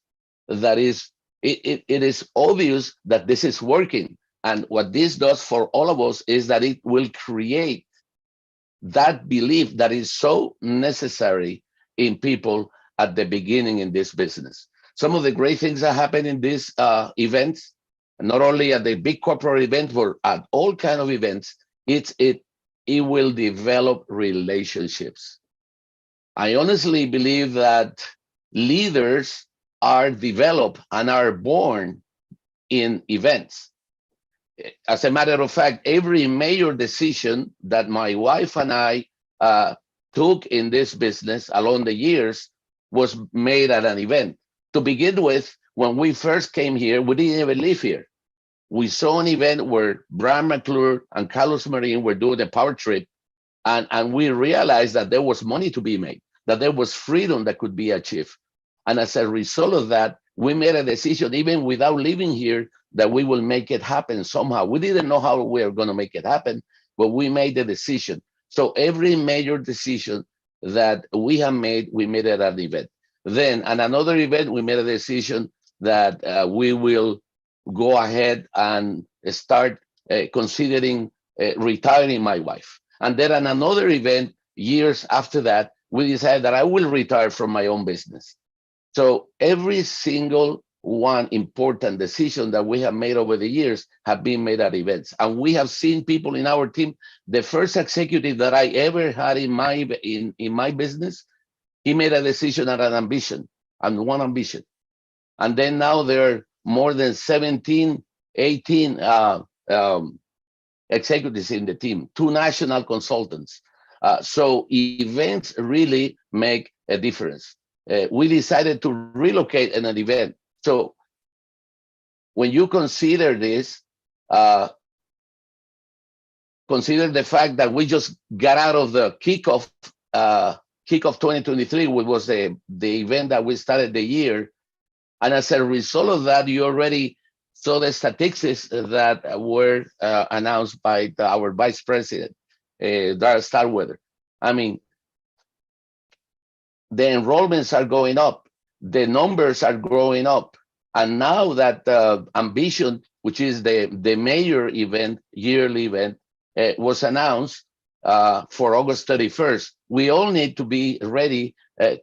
that is, it is obvious that this is working. And what this does for all of us is that it will create that belief that is so necessary in people at the beginning in this business. Some of the great things that happen in these events, not only at the big corporate events, but at all kind of events, it will develop relationships. I honestly believe that leaders are developed and are born in events. As a matter of fact, every major decision that my wife and I took in this business along the years was made at an event. To begin with, when we first came here, we didn't even live here. We saw an event where Brian McClure and Carlos Marin were doing a power trip, and we realized that there was money to be made, that there was freedom that could be achieved. And as a result of that, we made a decision, even without living here, that we will make it happen somehow. We didn't know how we were going to make it happen, but we made the decision. So every major decision that we have made, we made it at an event. Then at another event, we made a decision that we will go ahead and start considering retiring my wife. And then at another event, years after that, we decided that I will retire from my own business. So every single one important decision that we have made over the years have been made at events. And we have seen people in our team. The first executive that I ever had in my business, he made a decision at an ambition, and one ambition. And then now there are more than 17, 18 executives in the team, 2 national consultants. So events really make a difference. We decided to relocate in an event. So when you consider this, consider the fact that we just got out of the kickoff 2023, which was the event that we started the year. And as a result of that, you already saw the statistics that were announced by our vice president, Darrell Starweather. I mean, the enrollments are going up, the numbers are growing up. And now that Ambition, which is the major event, yearly event, was announced for August 31st, we all need to be ready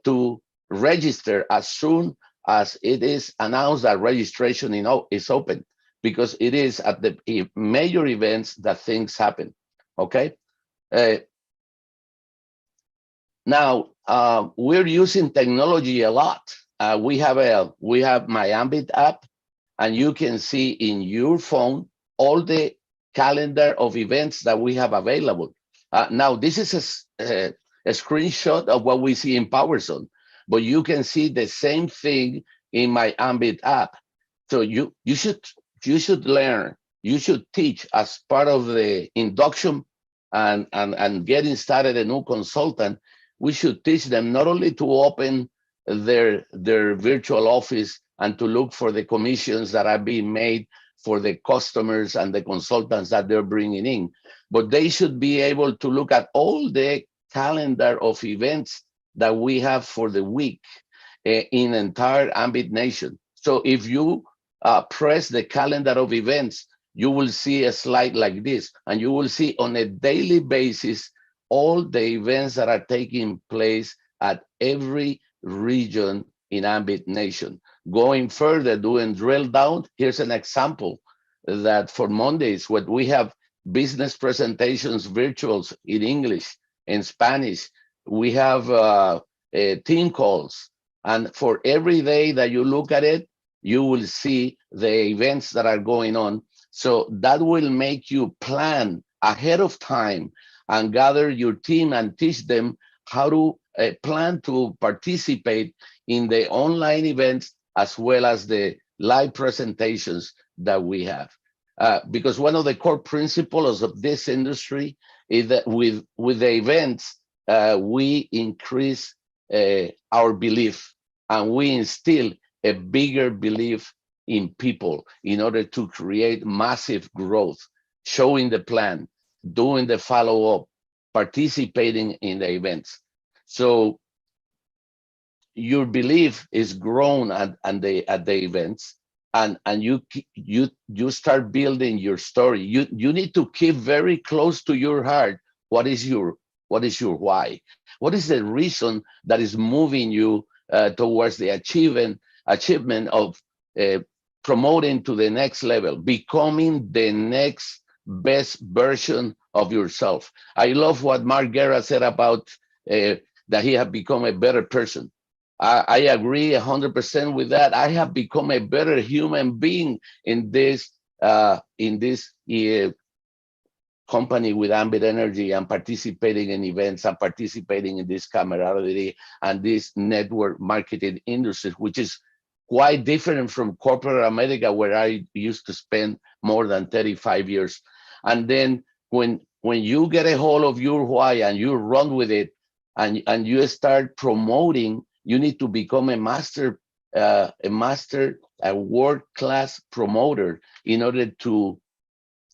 to register as soon as it is announced that registration is open, because it is at the major events that things happen, okay? Now, we're using technology a lot. We have my Ambit app, and you can see in your phone all the calendar of events that we have available. Now, this is a screenshot of what we see in PowerZone, but you can see the same thing in my Ambit app. So you should learn, you should teach as part of the induction and getting started a new consultant. We should teach them not only to open their virtual office and to look for the commissions that are being made for the customers and the consultants that they're bringing in, but they should be able to look at all the calendar of events that we have for the week in entire Ambit Nation. So if you press the calendar of events, you will see a slide like this, and you will see on a daily basis all the events that are taking place at every region in Ambit Nation. Going further, doing drill down, here's an example that for Mondays, what we have business presentations, virtuals in English, in Spanish. We have team calls. And for every day that you look at it, you will see the events that are going on. So that will make you plan ahead of time and gather your team and teach them how to plan to participate in the online events as well as the live presentations that we have. Because one of the core principles of this industry is that with the events, we increase our belief and we instill a bigger belief in people in order to create massive growth, showing the plan, doing the follow-up, participating in the events. So your belief is grown at the events, and you start building your story. You need to keep very close to your heart what is your why, what is the reason that is moving you towards the achievement of promoting to the next level, becoming the next best version of yourself. I love what Mark Guerra said about that he had become a better person. I agree 100% with that. I have become a better human being in this company with Ambit Energy and participating in events and participating in this camaraderie and this network marketing industry, which is quite different from corporate America, where I used to spend more than 35 years. And then when you get a hold of your why and you run with it and you start promoting, you need to become a world-class promoter in order to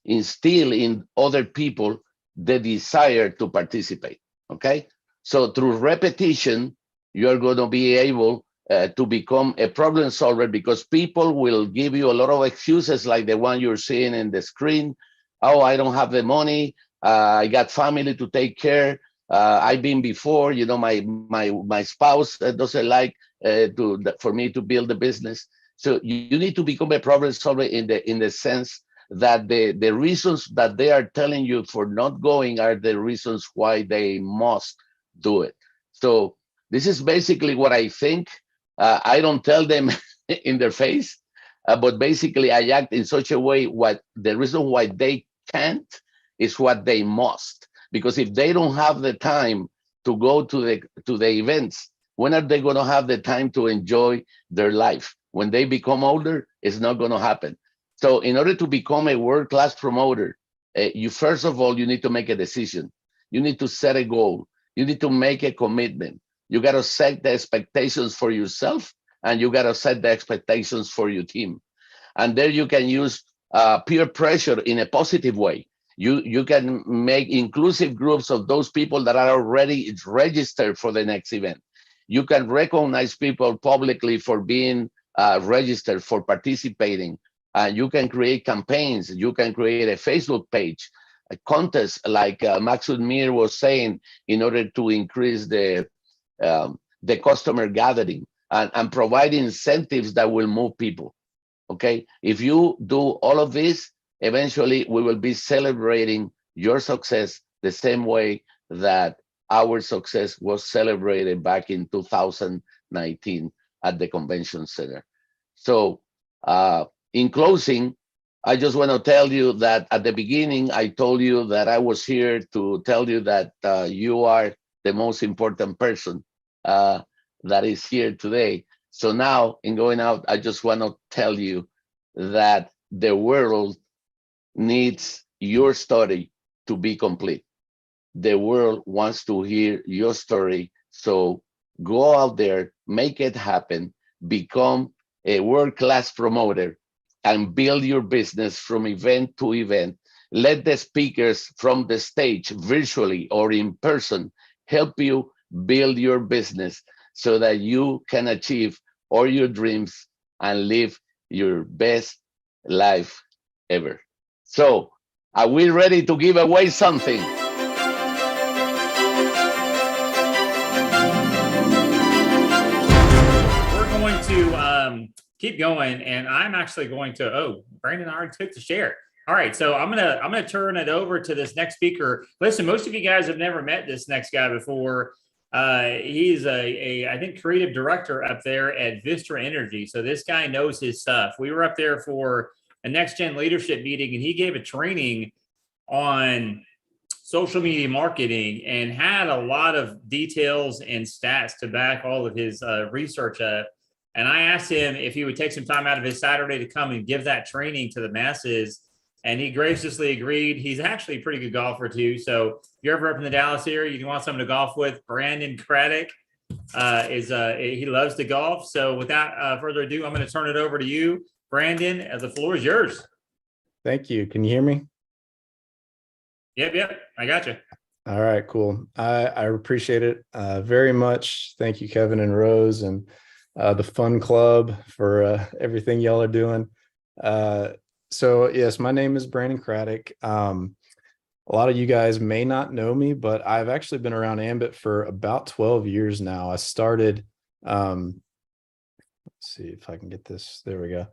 instill in other people the desire to participate. Okay, so through repetition, you're going to be able to become a problem solver, because people will give you a lot of excuses like the one you're seeing in the screen. Oh, I don't have the money. I got family to take care. I've been before, you know, my spouse doesn't like for me to build a business. So you need to become a problem solver in the sense that the reasons that they are telling you for not going are the reasons why they must do it. So this is basically what I think. I don't tell them in their face, but basically I act in such a way what the reason why they can't is what they must. Because if they don't have the time to go to the events, when are they going to have the time to enjoy their life? When they become older, it's not going to happen. So in order to become a world-class promoter, you first of all, you need to make a decision. You need to set a goal. You need to make a commitment. You got to set the expectations for yourself, and you got to set the expectations for your team. And there you can use peer pressure in a positive way. You can make inclusive groups of those people that are already registered for the next event. You can recognize people publicly for being registered, for participating. You can create campaigns. You can create a Facebook page, a contest like Maxud Mir was saying, in order to increase the customer gathering and provide incentives that will move people. Okay, if you do all of this, eventually we will be celebrating your success the same way that our success was celebrated back in 2019 at the convention center. So in closing, I just want to tell you that at the beginning, I told you that I was here to tell you that you are the most important person that is here today. So now in going out, I just want to tell you that the world needs your story to be complete. The world wants to hear your story. So go out there, make it happen, become a world-class promoter, and build your business from event to event. Let the speakers from the stage, virtually or in person, help you build your business so that you can achieve all your dreams and live your best life ever. So, are we ready to give away something? We're going to keep going, and I'm actually going to, Brandon already took the share. All right, so I'm gonna turn it over to this next speaker. Listen, most of you guys have never met this next guy before. He's I think creative director up there at Vistra Energy. So this guy knows his stuff. We were up there for a next gen leadership meeting, and he gave a training on social media marketing and had a lot of details and stats to back all of his research up. And I asked him if he would take some time out of his Saturday to come and give that training to the masses. And he graciously agreed. He's actually a pretty good golfer too. So if you're ever up in the Dallas area, you want someone to golf with, Brandon Craddock he loves to golf. So without further ado, I'm going to turn it over to you, Brandon. The floor is yours. Thank you. Can you hear me? Yep. I got you. All right, cool. I appreciate it very much. Thank you, Kevin and Rose, and the Fun Club for everything y'all are doing. So yes, my name is Brandon Craddock. A lot of you guys may not know me, but I've actually been around Ambit for about 12 years now. I started, let's see if I can get this. There we go.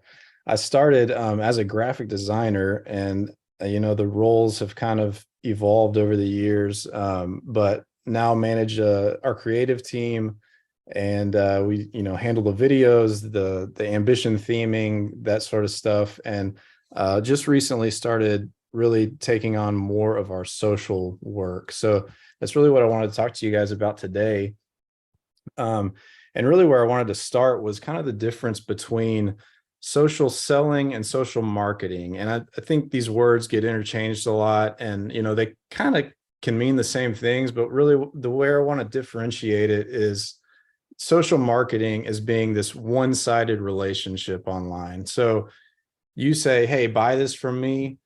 I started as a graphic designer, and the roles have kind of evolved over the years, but now manage our creative team, and we handle the videos, the ambition theming, that sort of stuff, and just recently started really taking on more of our social work. So that's really what I wanted to talk to you guys about today. And really where I wanted to start was kind of the difference between social selling and social marketing. And I think these words get interchanged a lot, and they kind of can mean the same things, but really the way I want to differentiate it is social marketing as being this one-sided relationship online. So you say, hey, buy this from me,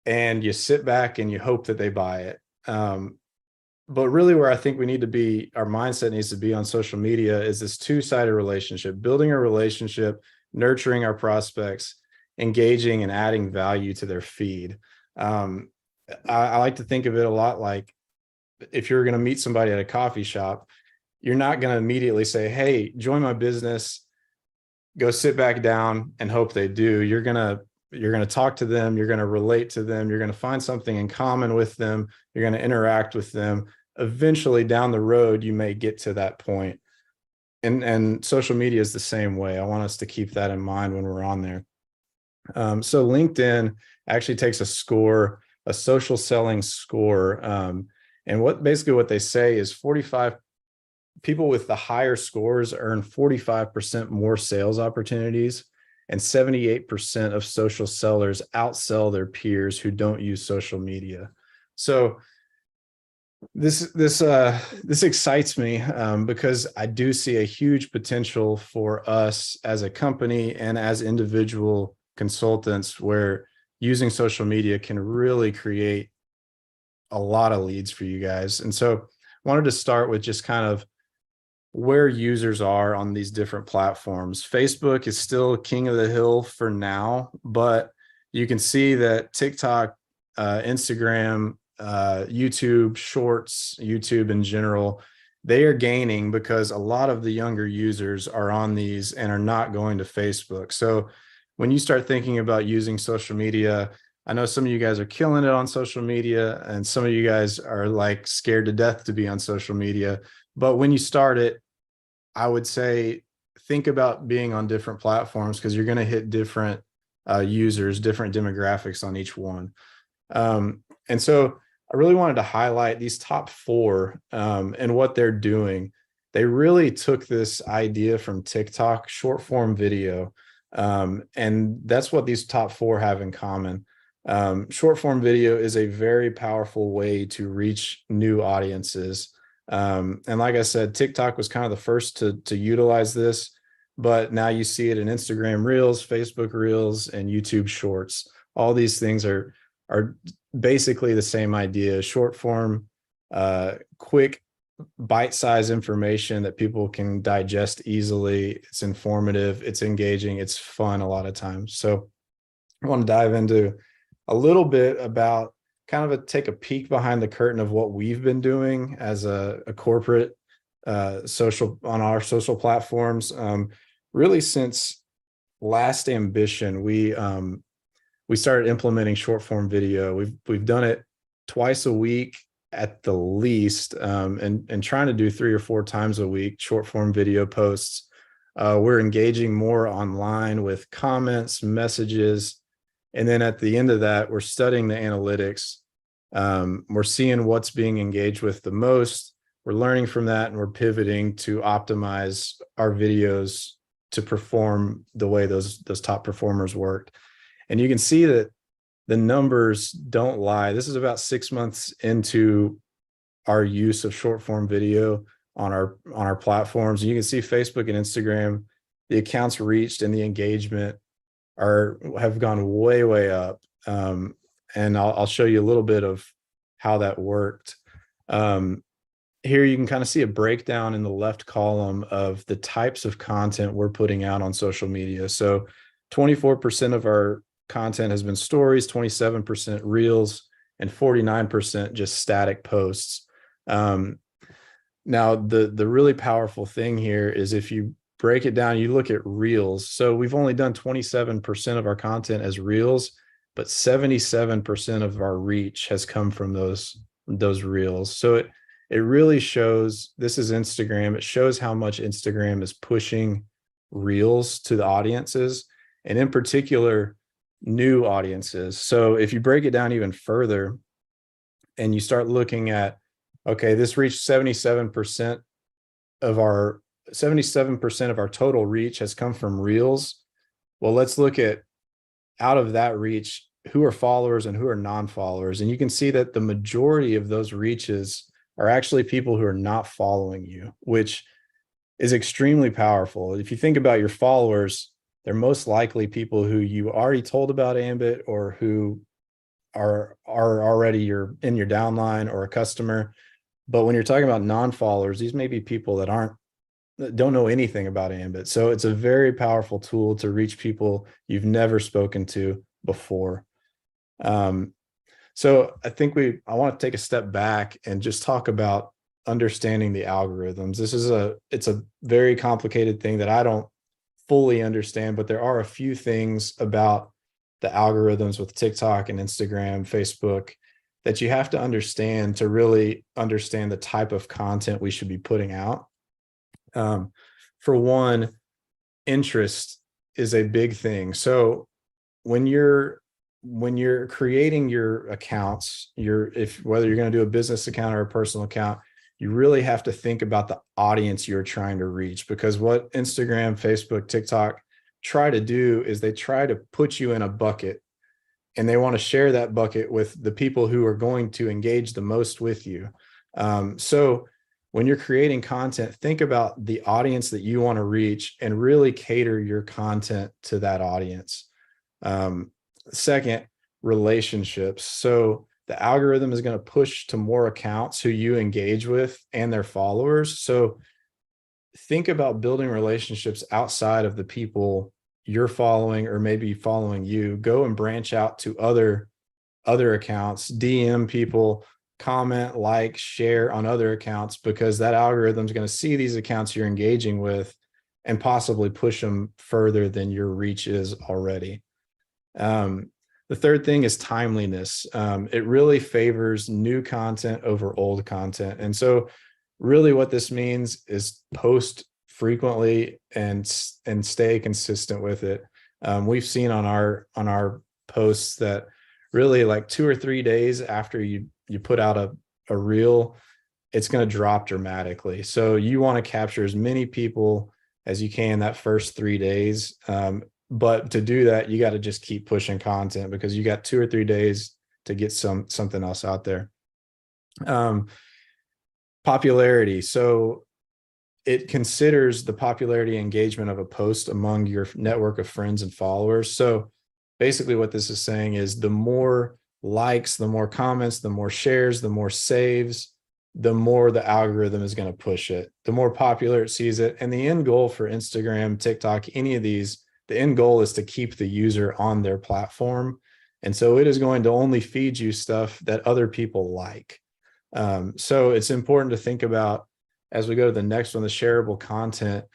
and you sit back and you hope that they buy it. But really where I think we need to be, our mindset needs to be on social media is this two-sided relationship, building a relationship, nurturing our prospects, engaging and adding value to their feed. I like to think of it a lot like if you're going to meet somebody at a coffee shop, you're not going to immediately say, hey, join my business, go sit back down and hope they do. You're going to talk to them. You're going to relate to them. You're going to find something in common with them. You're going to interact with them. Eventually down the road, you may get to that point. And social media is the same way. I want us to keep that in mind when we're on there. So LinkedIn actually takes a score, a social selling score. And what they say is 45 people with the higher scores earn 45% more sales opportunities, and 78% of social sellers outsell their peers who don't use social media. So this excites me because I do see a huge potential for us as a company and as individual consultants, where using social media can really create a lot of leads for you guys. And so I wanted to start with just kind of where users are on these different platforms. Facebook is still king of the hill for now, but you can see that TikTok, Instagram, YouTube Shorts, YouTube in general, they are gaining because a lot of the younger users are on these and are not going to Facebook. So when you start thinking about using social media, I know some of you guys are killing it on social media, and some of you guys are like scared to death to be on social media. But when you start it, I would say think about being on different platforms, because you're going to hit different users, different demographics on each one. And so I really wanted to highlight these top four and what they're doing. They really took this idea from TikTok, short form video, and that's what these top four have in common. Short form video is a very powerful way to reach new audiences. And like I said, TikTok was kind of the first to utilize this, but now you see it in Instagram Reels, Facebook Reels, and YouTube Shorts. All these things are basically the same idea: short form, quick, bite-sized information that people can digest easily. It's informative, it's engaging, it's fun a lot of times. So I want to dive into a little bit about kind of take a peek behind the curtain of what we've been doing as a corporate social on our social platforms. Really since last Ambition, we we started implementing short form video. We've done it twice a week at the least, and trying to do 3 or 4 times a week short form video posts. We're engaging more online with comments, messages, and then at the end of that, we're studying the analytics. We're seeing what's being engaged with the most. We're learning from that, and we're pivoting to optimize our videos to perform the way those top performers worked. And you can see that the numbers don't lie. This is about 6 months into our use of short form video on our platforms. And you can see Facebook and Instagram, the accounts reached and the engagement have gone way up. And I'll show you a little bit of how that worked. Here you can kind of see a breakdown in the left column of the types of content we're putting out on social media. So 24% of our content has been stories, 27% reels, and 49% just static posts. Now, the really powerful thing here is if you break it down, you look at reels. So we've only done 27% of our content as reels, but 77% of our reach has come from those reels. So it really shows, this is Instagram. It shows how much Instagram is pushing reels to the audiences, and in particular, new audiences. So if you break it down even further and you start looking at, okay, this reached 77% of our total reach has come from reels. Well, let's look at, out of that reach, who are followers and who are non-followers. And you can see that the majority of those reaches are actually people who are not following you, which is extremely powerful. If you think about your followers, they're most likely people who you already told about Ambit, or who are already in your downline or a customer. But when you're talking about non-followers, these may be people that don't know anything about Ambit. So it's a very powerful tool to reach people you've never spoken to before. So I think I want to take a step back and just talk about understanding the algorithms. It's a very complicated thing that I don't fully understand, but there are a few things about the algorithms with TikTok and Instagram, Facebook, that you have to understand to really understand the type of content we should be putting out. For one, interest is a big thing. So when you're creating your accounts, whether you're going to do a business account or a personal account, you really have to think about the audience you're trying to reach, because what Instagram, Facebook, TikTok try to do is they try to put you in a bucket, and they want to share that bucket with the people who are going to engage the most with you. So when you're creating content, think about the audience that you want to reach and really cater your content to that audience. Second, relationships. So the algorithm is going to push to more accounts who you engage with and their followers. So think about building relationships outside of the people you're following or maybe following you. Go and branch out to other accounts, DM people, comment, like, share on other accounts, because that algorithm is going to see these accounts you're engaging with and possibly push them further than your reach is already. The third thing is timeliness. It really favors new content over old content. And so really what this means is post frequently and stay consistent with it. We've seen on our posts that really like 2 or 3 days after you put out a reel, it's going to drop dramatically. So you want to capture as many people as you can that first 3 days. But to do that, you got to just keep pushing content, because you got 2 or 3 days to get something else out there. Popularity. So it considers the popularity engagement of a post among your network of friends and followers. So basically what this is saying is the more likes, the more comments, the more shares, the more saves, the more the algorithm is going to push it, the more popular it sees it. And the end goal for Instagram, TikTok, any of these, the end goal is to keep the user on their platform. And so it is going to only feed you stuff that other people like. So it's important to think about, as we go to the next one, the shareable content.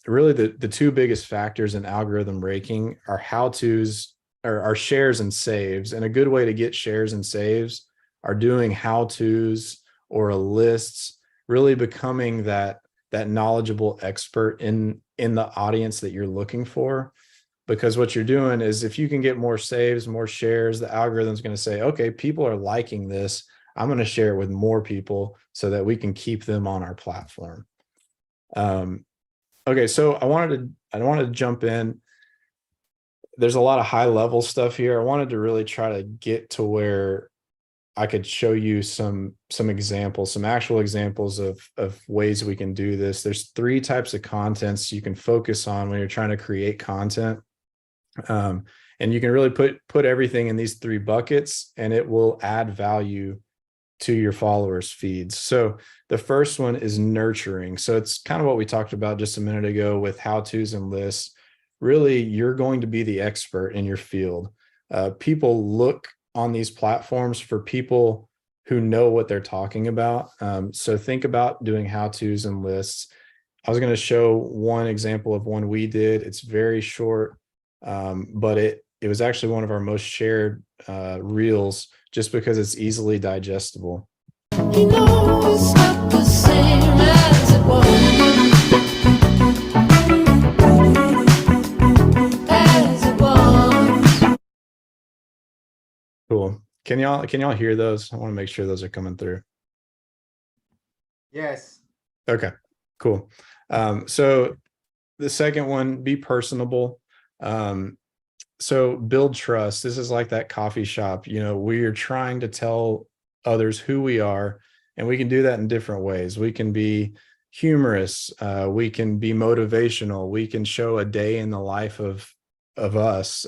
Really the two biggest factors in algorithm ranking are how-tos are shares and saves. And a good way to get shares and saves are doing how-tos or lists, really becoming that knowledgeable expert in the audience that you're looking for. Because what you're doing is, if you can get more saves, more shares, the algorithm's going to say, okay, people are liking this. I'm going to share it with more people so that we can keep them on our platform. Okay, so I wanted to jump in. There's a lot of high level stuff here. I wanted to really try to get to where I could show you some examples, some actual examples of ways we can do this. There's 3 types of contents you can focus on when you're trying to create content. And you can really put everything in these 3 buckets, and it will add value to your followers' feeds. So the first one is nurturing. So it's kind of what we talked about just a minute ago with how-tos and lists. Really, you're going to be the expert in your field. People look on these platforms for people who know what they're talking about. So think about doing how-tos and lists. I was going to show one example of one we did. It's very short, but it was actually one of our most shared reels, just because it's easily digestible. You know, it's not the same as it was. Cool. Can y'all hear those? I want to make sure those are coming through. Yes. Okay, cool. So the second one, be personable. So build trust. This is like that coffee shop. You know, we're trying to tell others who we are, and we can do that in different ways. We can be humorous. We can be motivational. We can show a day in the life of us.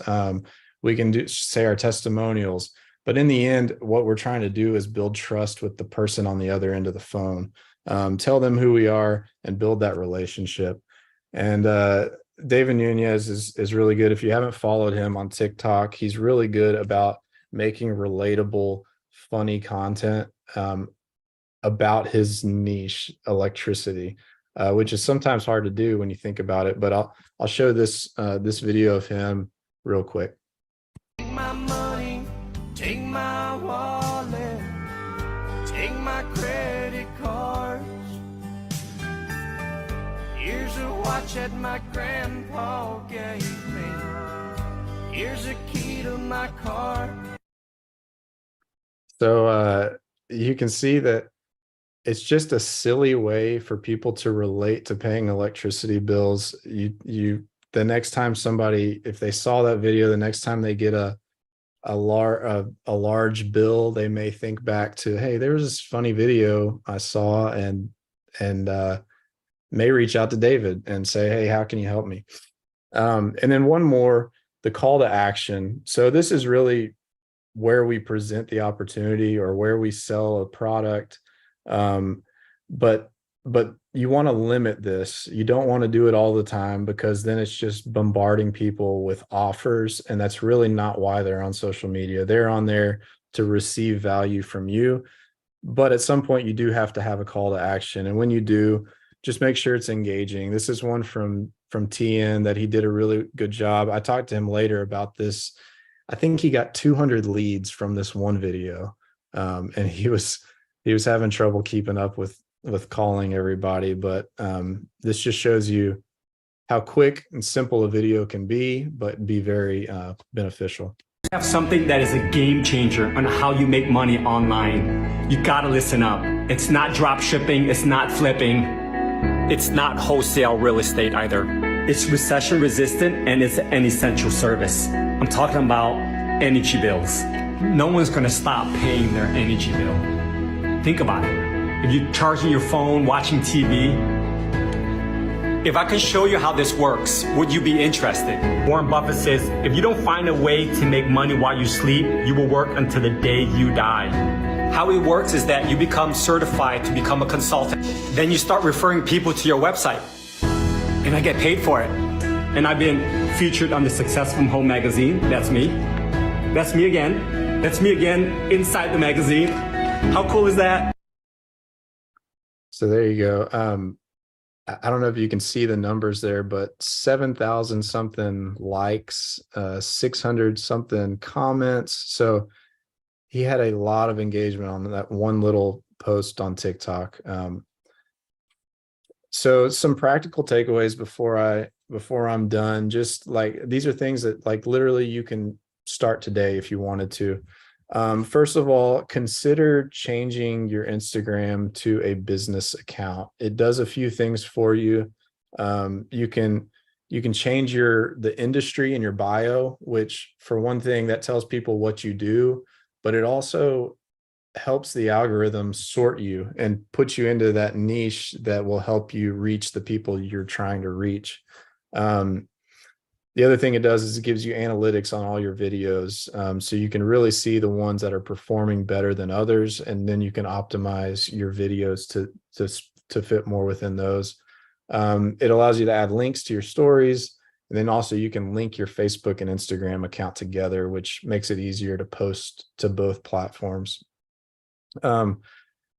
We can say our testimonials. But in the end, what we're trying to do is build trust with the person on the other end of the phone. Tell them who we are and build that relationship. And David Nunez is really good. If you haven't followed him on TikTok, he's really good about making relatable, funny content about his niche, electricity, which is sometimes hard to do when you think about it. But I'll show this video of him real quick. Take my money, take my wallet, take my credit cards. Here's a watch that my grandpa gave me. Here's a key to my car. So you can see that it's just a silly way for people to relate to paying electricity bills. The next time somebody, if they saw that video, the next time they get a large bill, they may think back to, hey, there was this funny video I saw, and may reach out to David and say, hey, how can you help me? And then one more, the call to action. So this is really where we present the opportunity or where we sell a product. But you want to limit this. You don't want to do it all the time, because then it's just bombarding people with offers. And that's really not why they're on social media. They're on there to receive value from you. But at some point you do have to have a call to action. And when you do, just make sure it's engaging. This is one from TN that he did a really good job. I talked to him later about this. I think he got 200 leads from this one video. And he was having trouble keeping up with calling everybody. But this just shows you how quick and simple a video can be, but be very beneficial. Have something that is a game changer on how you make money online. You gotta listen up. It's not drop shipping, it's not flipping. It's not wholesale real estate either. It's recession resistant, and it's an essential service. I'm talking about energy bills. No one's gonna stop paying their energy bill. Think about it. If you're charging your phone, watching TV, if I could show you how this works, would you be interested? Warren Buffett says, if you don't find a way to make money while you sleep, you will work until the day you die. How it works is that you become certified to become a consultant. Then you start referring people to your website, and I get paid for it. And I've been featured on the Success from Home magazine. That's me. That's me again. That's me again inside the magazine. How cool is that? So there you go. I don't know if you can see the numbers there, but 7,000 something likes, 600 something comments. So he had a lot of engagement on that one little post on TikTok. So some practical takeaways before I'm done. Just like these are things that like literally you can start today if you wanted to. First of all, consider changing your Instagram to a business account. It does a few things for you. You can change the industry in your bio, which for one thing that tells people what you do, but it also helps the algorithm sort you and put you into that niche that will help you reach the people you're trying to reach. The other thing it does is it gives you analytics on all your videos. So you can really see the ones that are performing better than others, and then you can optimize your videos to fit more within those. It allows you to add links to your stories, and then also you can link your Facebook and Instagram account together, which makes it easier to post to both platforms.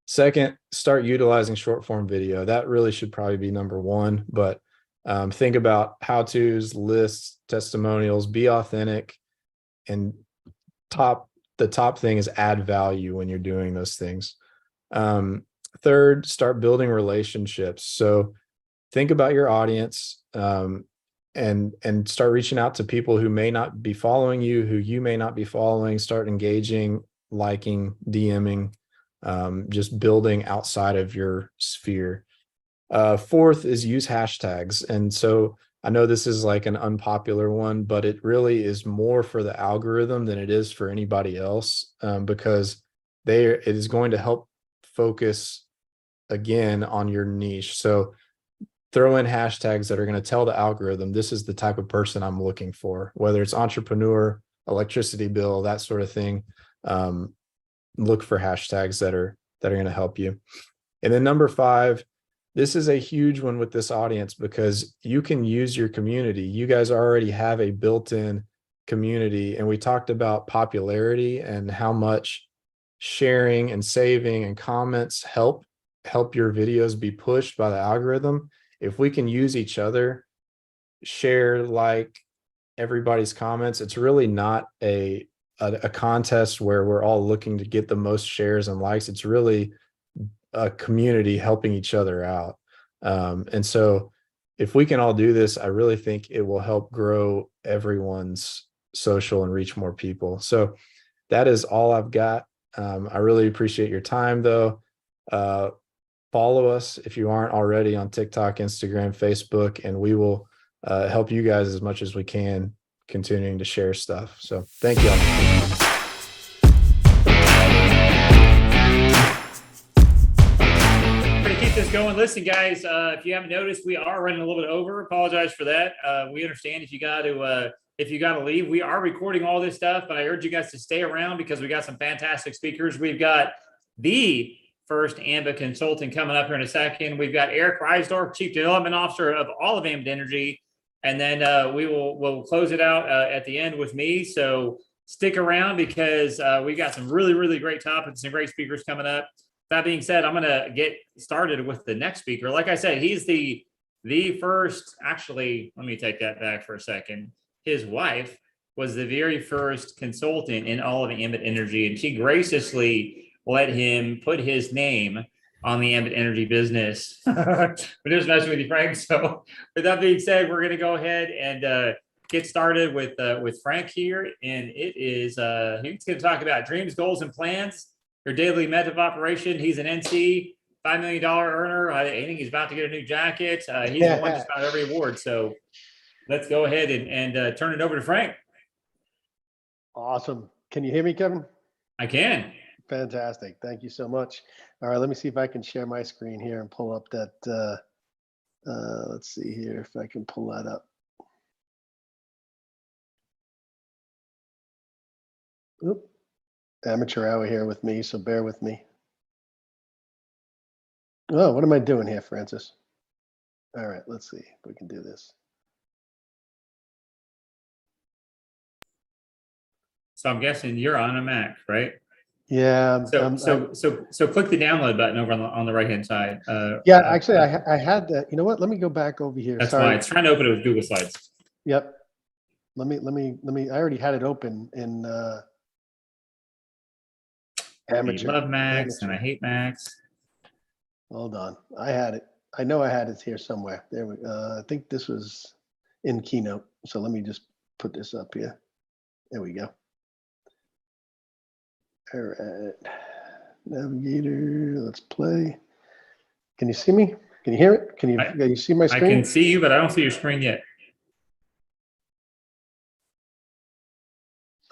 Second, start utilizing short form video. That really should probably be number one, but think about how-tos, lists, testimonials, be authentic, and the top thing is add value when you're doing those things. Third, start building relationships. So think about your audience, and start reaching out to people who may not be following you, who you may not be following. Start engaging, liking, DMing, just building outside of your sphere. Fourth is use hashtags. And so I know this is like an unpopular one, but it really is more for the algorithm than it is for anybody else, because it is going to help focus again on your niche. So throw in hashtags that are going to tell the algorithm, this is the type of person I'm looking for, whether it's entrepreneur, electricity bill, that sort of thing. Look for hashtags that are going to help you. And then number 5, this is a huge one with this audience because you can use your community. You guys already have a built-in community, and we talked about popularity and how much sharing and saving and comments help your videos be pushed by the algorithm. If we can use each other, share, like everybody's comments, it's really not a contest where we're all looking to get the most shares and likes. It's really a community helping each other out. And so if we can all do this, I really think it will help grow everyone's social and reach more people. So that is all I've got. I really appreciate your time though. Follow us if you aren't already on TikTok, Instagram, Facebook, and we will help you guys as much as we can, continuing to share stuff. So thank you all. Keep this going. Listen, guys, if you haven't noticed, we are running a little bit over. Apologize for that. We understand if you got to leave. We are recording all this stuff, but I urge you guys to stay around because we got some fantastic speakers. We've got the first AMBIT consultant coming up here in a second. We've got Eric Reisdorf, Chief Development Officer of all of AMBIT Energy, and then we'll close it out at the end with me. So stick around because we got some really, really great topics and great speakers coming up. That being said, I'm going to get started with the next speaker. Like I said, he's the first, actually, let me take that back for a second. His wife was the very first consultant in all of AMBIT Energy, and she graciously let him put his name on the AMBIT Energy business. We're just messing with you, Frank. So with that being said, we're going to go ahead and get started with Frank here. And it is, he's going to talk about dreams, goals, and plans. Your daily method of operation. He's an NC, $5 million earner. I think he's about to get a new jacket. He's won just about every award. So let's go ahead and turn it over to Frank. Awesome. Can you hear me, Kevin? I can. Fantastic. Thank you so much. All right, let me see if I can share my screen here and pull up that. Let's see here if I can pull that up. Oop. Amateur hour here with me, so bear with me. Oh, what am I doing here, Francis? All right, let's see if we can do this. So I'm guessing you're on a Mac, right? Yeah. So click the download button over on the right hand side. Yeah, actually, I had that. You know what? Let me go back over here. That's Sorry. why it's trying to open it with Google Slides. Yep. Let me. I already had it open in Amateur. I love Macs and I hate Macs. Hold on. I had it. I know I had it here somewhere. There we. I think this was in Keynote. So let me just put this up here. There we go. All right. Navigator. Let's play. Can you see me? Can you hear it? Can you see my screen? I can see you, but I don't see your screen yet.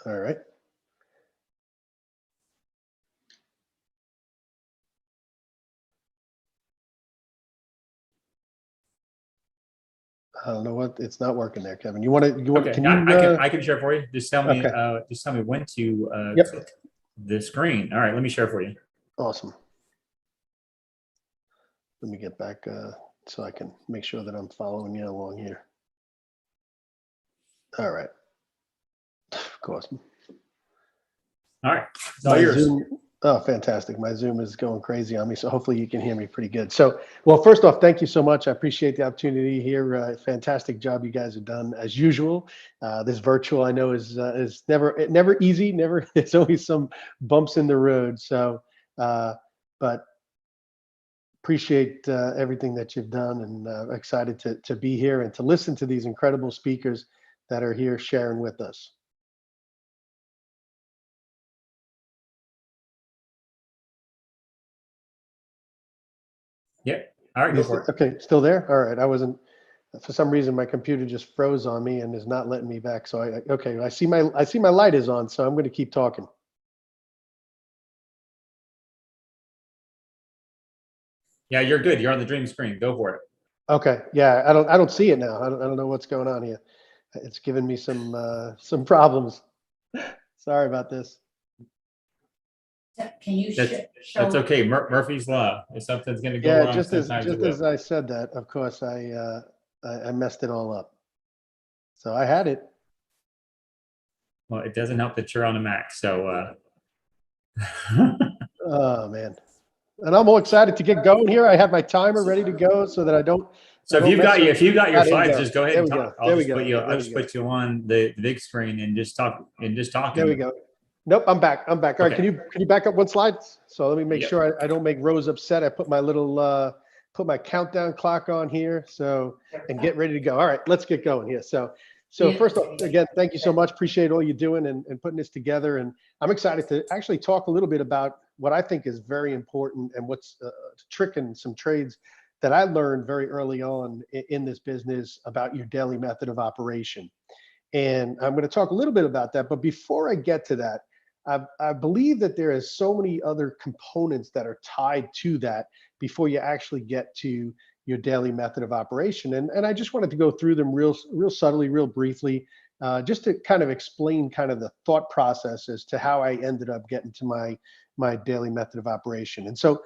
All right. I don't know what, it's not working there, Kevin. You want to, Okay, can you? I can share for you. Just tell me, Okay. just tell me when to Yep. click the screen. All right, let me share for you. Awesome. Let me get back so I can make sure that I'm following you along here. All right. Of course. All right, it's all yours. Zoom, oh, fantastic. My Zoom is going crazy on me, so hopefully you can hear me pretty good. So, well, first off, thank you so much. I appreciate the opportunity here. Fantastic job you guys have done as usual. This virtual, I know, is never easy. Never, it's always some bumps in the road. So, but appreciate everything that you've done, and excited to be here and to listen to these incredible speakers that are here sharing with us. Yep. All right, go for it. Okay, still there? All right. I wasn't, for some reason, my computer just froze on me and is not letting me back. So okay, I see my light is on, so I'm going to keep talking. Yeah, you're good. You're on the dream screen. Go for it. Okay. Yeah, I don't see it now. I don't know what's going on here. It's giving me some problems. Sorry about this. Can you show? That's okay. Murphy's Law. If something's going to go Yeah, wrong, just sometimes it will. as I said that, of course, I messed it all up. So I had it. Well, it doesn't help that you're on a Mac. So. Oh man. And I'm all excited to get going here. I have my timer ready to go so that I don't. So if you've got your slides, just go ahead and talk. I'll just put you on the big screen and just talk There we go. Nope, I'm back. All right, Okay. can you back up one slide? So let me make sure I don't make Rose upset. I put my little put my countdown clock on here, so and get ready to go. All right, let's get going here. So first off, again, thank you so much. Appreciate all you're doing and putting this together. And I'm excited to actually talk a little bit about what I think is very important and what's a trick and some trades that I learned very early on in this business about your daily method of operation. And I'm going to talk a little bit about that. But before I get to that, I believe that there is so many other components that are tied to that before you actually get to your daily method of operation. And I just wanted to go through them real subtly, real briefly, just to kind of explain kind of the thought process as to how I ended up getting to my daily method of operation. And so,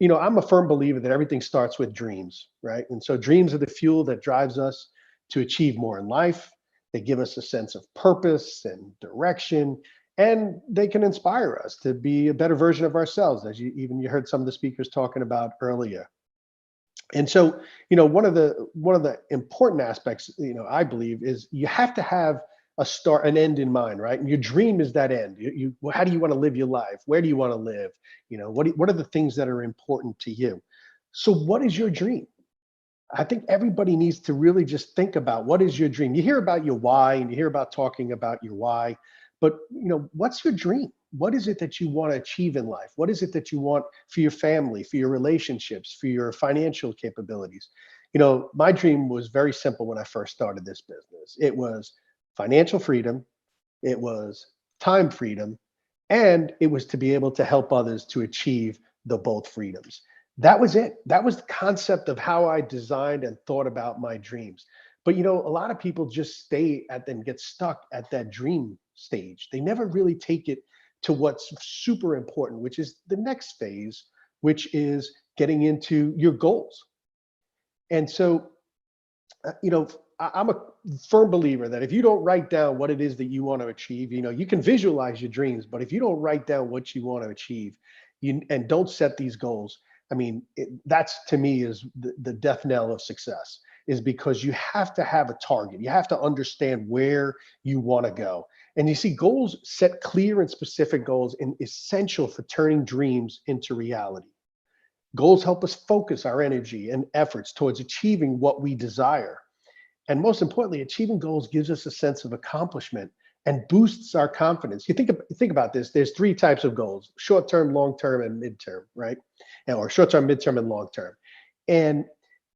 you know, I'm a firm believer that everything starts with dreams, right? And so dreams are the fuel that drives us to achieve more in life. They give us a sense of purpose and direction, and they can inspire us to be a better version of ourselves, as you heard some of the speakers talking about earlier. And so, you know, one of the important aspects, you know, I believe, is you have to have an end in mind, right? And your dream is that end. How do you want to live your life? Where do you want to live? You know, what are the things that are important to you? So what is your dream? I think everybody needs to really just think about, what is your dream? You hear about your why, and you hear about talking about your why, but you know, what's your dream? What is it that you want to achieve in life? What is it that you want for your family, for your relationships, for your financial capabilities? You know, my dream was very simple when I first started this business. It was financial freedom, it was time freedom, and it was to be able to help others to achieve the both freedoms. That was it. That was the concept of how I designed and thought about my dreams. But you know, a lot of people just stay at and get stuck at that dream stage. They never really take it to what's super important, which is the next phase, which is getting into your goals. And so, you know, I'm a firm believer that if you don't write down what it is that you want to achieve, you can visualize your dreams, but if you don't write down what you want to achieve, and don't set these goals, I mean, that's to me is the death knell of success, is because you have to have a target. You have to understand where you want to go. And you see, goals, set clear and specific goals, and essential for turning dreams into reality. Goals help us focus our energy and efforts towards achieving what we desire. And most importantly, achieving goals gives us a sense of accomplishment and boosts our confidence. You think about this, there's three types of goals: short-term, long-term, and midterm, right? Or short-term, midterm, and long-term. And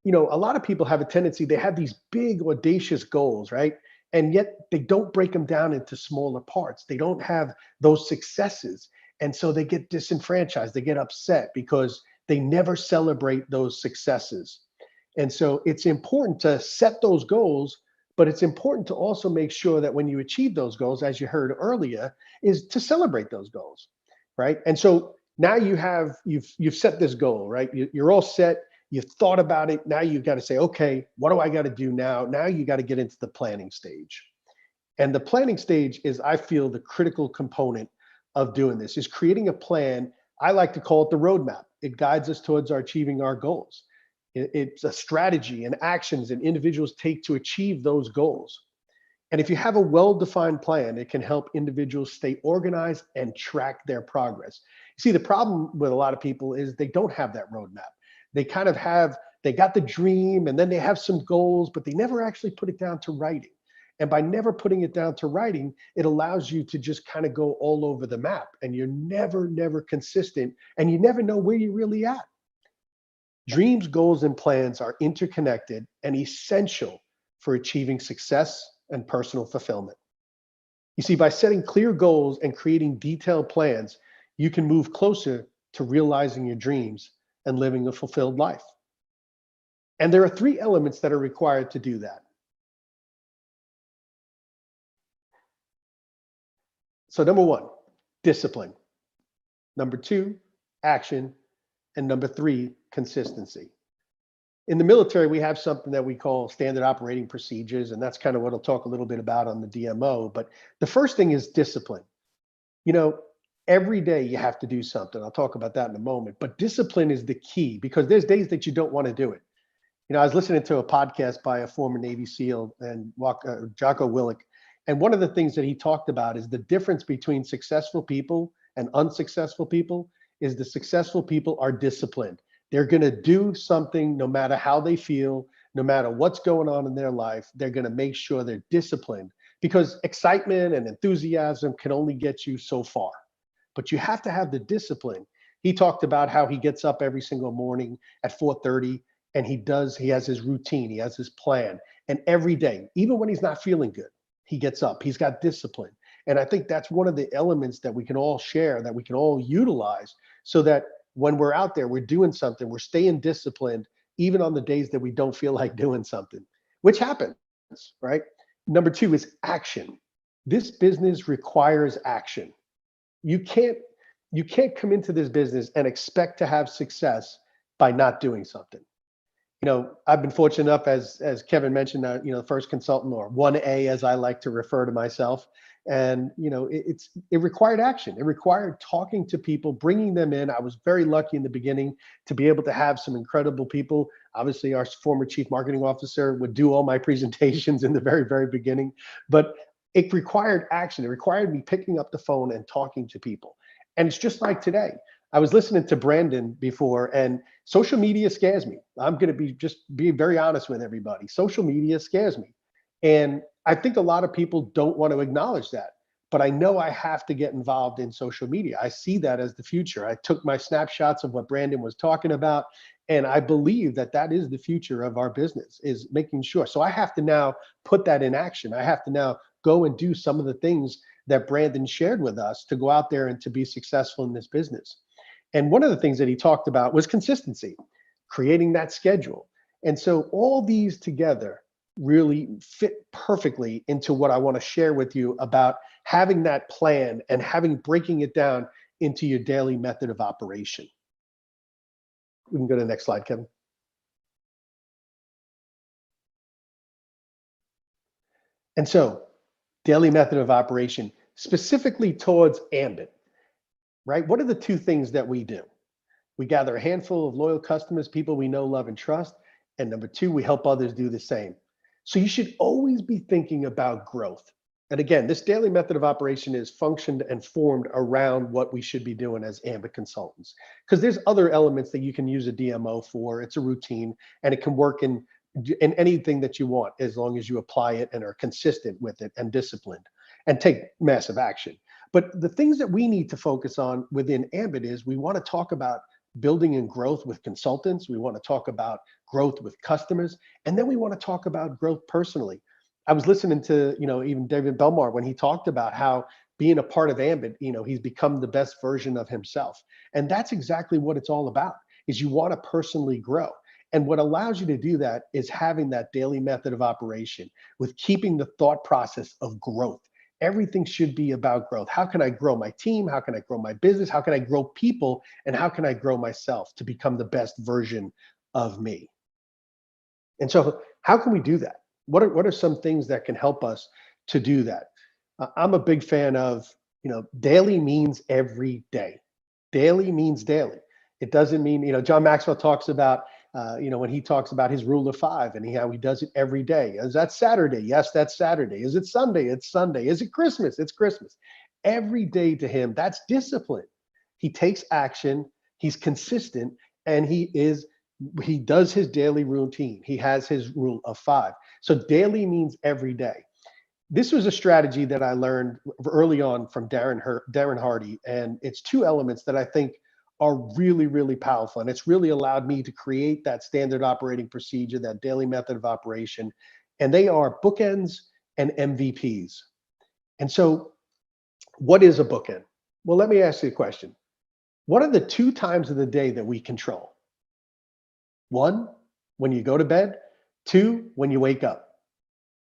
a lot of people have a tendency, they have these big audacious goals, right? And yet they don't break them down into smaller parts. They don't have those successes. And so they get disenfranchised, they get upset because they never celebrate those successes. And so it's important to set those goals, but it's important to also make sure that when you achieve those goals, as you heard earlier, is to celebrate those goals, right? And so now you've set this goal, right? You're all set. You've thought about it. Now you've got to say, okay, what do I got to do now? Now you got to get into the planning stage. And the planning stage is, I feel, the critical component of doing this, is creating a plan. I like to call it the roadmap. It guides us towards achieving our goals. It's a strategy and actions that individuals take to achieve those goals. And if you have a well-defined plan, it can help individuals stay organized and track their progress. See, the problem with a lot of people is they don't have that roadmap. They kind of they got the dream and then they have some goals, but they never actually put it down to writing. And by never putting it down to writing, it allows you to just kind of go all over the map, and you're never consistent, and you never know where you're really at. Dreams, goals, and plans are interconnected and essential for achieving success and personal fulfillment. You see, by setting clear goals and creating detailed plans, you can move closer to realizing your dreams and living a fulfilled life. And there are three elements that are required to do that. So number one, discipline. Number two, action. And number three, consistency. In the military, we have something that we call standard operating procedures, and that's kind of what I'll talk a little bit about on the DMO. But the first thing is discipline. Every day you have to do something. I'll talk about that in a moment. But discipline is the key, because there's days that you don't want to do it. I was listening to a podcast by a former Navy SEAL and Jocko Willink. And one of the things that he talked about is the difference between successful people and unsuccessful people is the successful people are disciplined. They're going to do something no matter how they feel, no matter what's going on in their life. They're going to make sure they're disciplined, because excitement and enthusiasm can only get you so far. But you have to have the discipline. He talked about how he gets up every single morning at 4:30, and he has his routine, he has his plan. And every day, even when he's not feeling good, he gets up, he's got discipline. And I think that's one of the elements that we can all share, that we can all utilize, so that when we're out there, we're doing something, we're staying disciplined, even on the days that we don't feel like doing something, which happens, right? Number two is action. This business requires action. You can't come into this business and expect to have success by not doing something. I've been fortunate enough, as Kevin mentioned, the first consultant, or 1A, as I like to refer to myself. And, it required action. It required talking to people, bringing them in. I was very lucky in the beginning to be able to have some incredible people. Obviously, our former chief marketing officer would do all my presentations in the very, very beginning, but it required action. It required me picking up the phone and talking to people. And it's just like today. I was listening to Brandon before, and social media scares me. I'm going to be very honest with everybody. Social media scares me. And I think a lot of people don't want to acknowledge that, but I know I have to get involved in social media. I see that as the future. I took my snapshots of what Brandon was talking about, and I believe that that is the future of our business, is making sure. So I have to now put that in action. I have to now go and do some of the things that Brandon shared with us to go out there and to be successful in this business. And one of the things that he talked about was consistency, creating that schedule. And so all these together really fit perfectly into what I want to share with you about having that plan and breaking it down into your daily method of operation. We can go to the next slide, Kevin. And so daily method of operation specifically towards Ambit, right? What are the two things that we do? We gather a handful of loyal customers, people we know, love, and trust. And number two, we help others do the same. So you should always be thinking about growth. And again, this daily method of operation is functioned and formed around what we should be doing as Ambit consultants. Because there's other elements that you can use a DMO for. It's a routine and it can work in anything that you want, as long as you apply it and are consistent with it and disciplined and take massive action. But the things that we need to focus on within Ambit is we want to talk about building and growth with consultants. We want to talk about growth with customers. And then we want to talk about growth personally. I was listening to, even David Belmar when he talked about how being a part of Ambit, he's become the best version of himself. And that's exactly what it's all about, is you want to personally grow. And what allows you to do that is having that daily method of operation with keeping the thought process of growth. Everything should be about growth. How can I grow my team? How can I grow my business? How can I grow people? And how can I grow myself to become the best version of me? And so how can we do that? What are some things that can help us to do that? I'm a big fan of, daily means every day. Daily means daily. It doesn't mean, John Maxwell talks about, when he talks about his rule of 5 and how he does it every day. Is that Saturday? Yes, that's Saturday. Is it Sunday? It's Sunday. Is it Christmas? It's Christmas. Every day to him, that's discipline. He takes action, he's consistent, and he does his daily routine. He has his rule of 5. So daily means every day. This was a strategy that I learned early on from Darren Hardy, and it's 2 elements that I think are really, really powerful. And it's really allowed me to create that standard operating procedure, that daily method of operation. And they are bookends and MVPs. And so what is a bookend? Well, let me ask you a question. What are the 2 times of the day that we control? 1, when you go to bed. 2, when you wake up.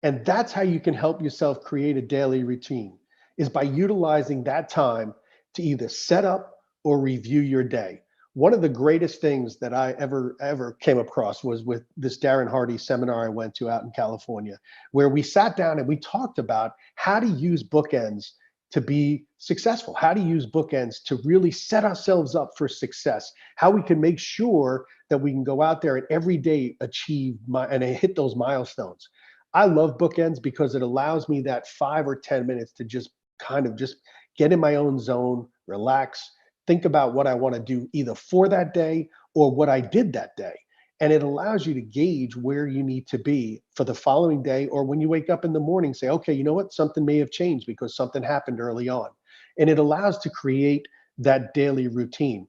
And that's how you can help yourself create a daily routine, is by utilizing that time to either set up or review your day. One of the greatest things that I ever came across was with this Darren Hardy seminar I went to out in California, where we sat down and we talked about how to use bookends to be successful, how to use bookends to really set ourselves up for success, how we can make sure that we can go out there and every day achieve and hit those milestones. I love bookends because it allows me that 5 or 10 minutes to just get in my own zone, relax, think about what I want to do either for that day or what I did that day. And it allows you to gauge where you need to be for the following day, or when you wake up in the morning, say, okay, you know what? Something may have changed because something happened early on. And it allows to create that daily routine.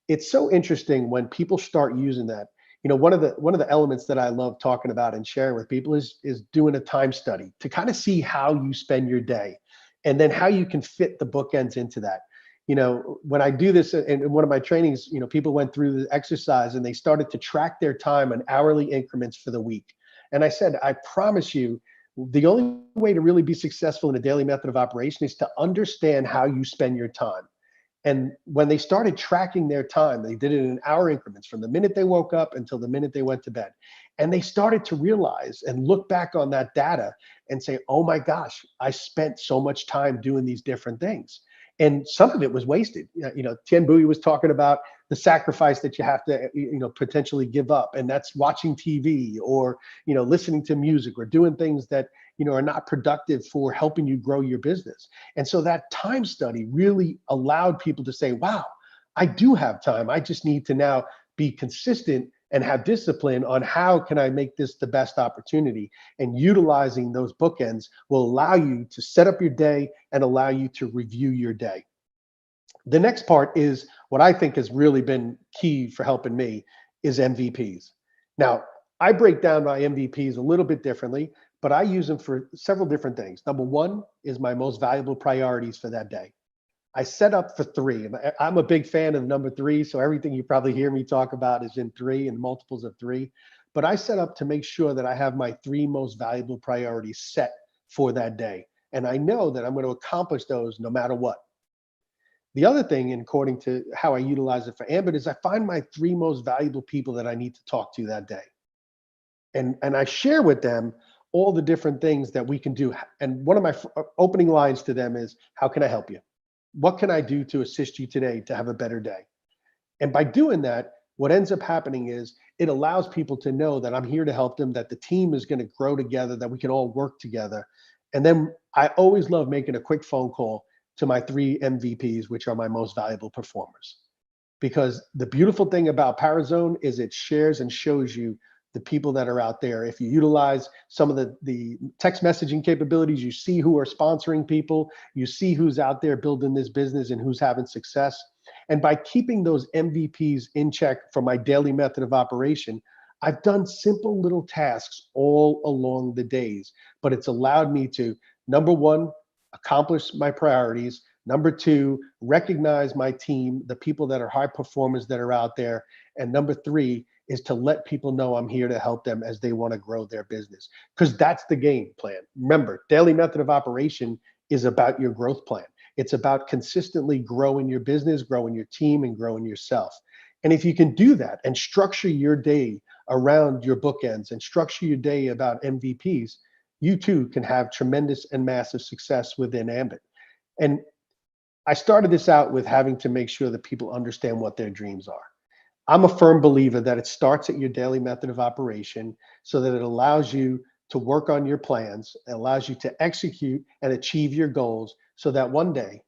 It's so interesting when people start using that. One of the elements that I love talking about and sharing with people is doing a time study to kind of see how you spend your day and then how you can fit the bookends into that. When I do this in one of my trainings, people went through the exercise and they started to track their time in hourly increments for the week. And I said, I promise you, the only way to really be successful in a daily method of operation is to understand how you spend your time. And when they started tracking their time, they did it in hour increments from the minute they woke up until the minute they went to bed. And they started to realize and look back on that data and say, oh my gosh, I spent so much time doing these different things. And some of it was wasted. Tien Bui was talking about the sacrifice that you have to, potentially give up. And that's watching TV or, listening to music or doing things that, are not productive for helping you grow your business. And so that time study really allowed people to say, wow, I do have time. I just need to now be consistent and have discipline on how can I make this the best opportunity. And utilizing those bookends will allow you to set up your day and allow you to review your day. The next part is what I think has really been key for helping me is MVPs. Now, I break down my MVPs a little bit differently, but I use them for several different things. Number 1 is my most valuable priorities for that day. I set up for 3. And I'm a big fan of number 3. So everything you probably hear me talk about is in 3 and multiples of 3. But I set up to make sure that I have my 3 most valuable priorities set for that day. And I know that I'm going to accomplish those no matter what. The other thing, and according to how I utilize it for Ambit, is I find my 3 most valuable people that I need to talk to that day. And I share with them all the different things that we can do. And one of my opening lines to them is, how can I help you? What can I do to assist you today to have a better day? And by doing that, what ends up happening is it allows people to know that I'm here to help them, that the team is going to grow together, that we can all work together. And then I always love making a quick phone call to my 3 MVPs, which are my most valuable performers. Because the beautiful thing about Parazone is it shares and shows you the people that are out there. If you utilize some of the text messaging capabilities, you see who are sponsoring people, you see who's out there building this business and who's having success. And by keeping those MVPs in check for my daily method of operation, I've done simple little tasks all along the days, but it's allowed me to, number one, accomplish my priorities. Number two, recognize my team, the people that are high performers that are out there. And number three is to let people know I'm here to help them as they want to grow their business, because that's the game plan. Remember, daily method of operation is about your growth plan. It's about consistently growing your business, growing your team, and growing yourself. And if you can do that and structure your day around your bookends and structure your day about MVPs, you too can have tremendous and massive success within Ambit. And I started this out with having to make sure that people understand what their dreams are. I'm a firm believer that it starts at your daily method of operation so that it allows you to work on your plans, it allows you to execute and achieve your goals so that one day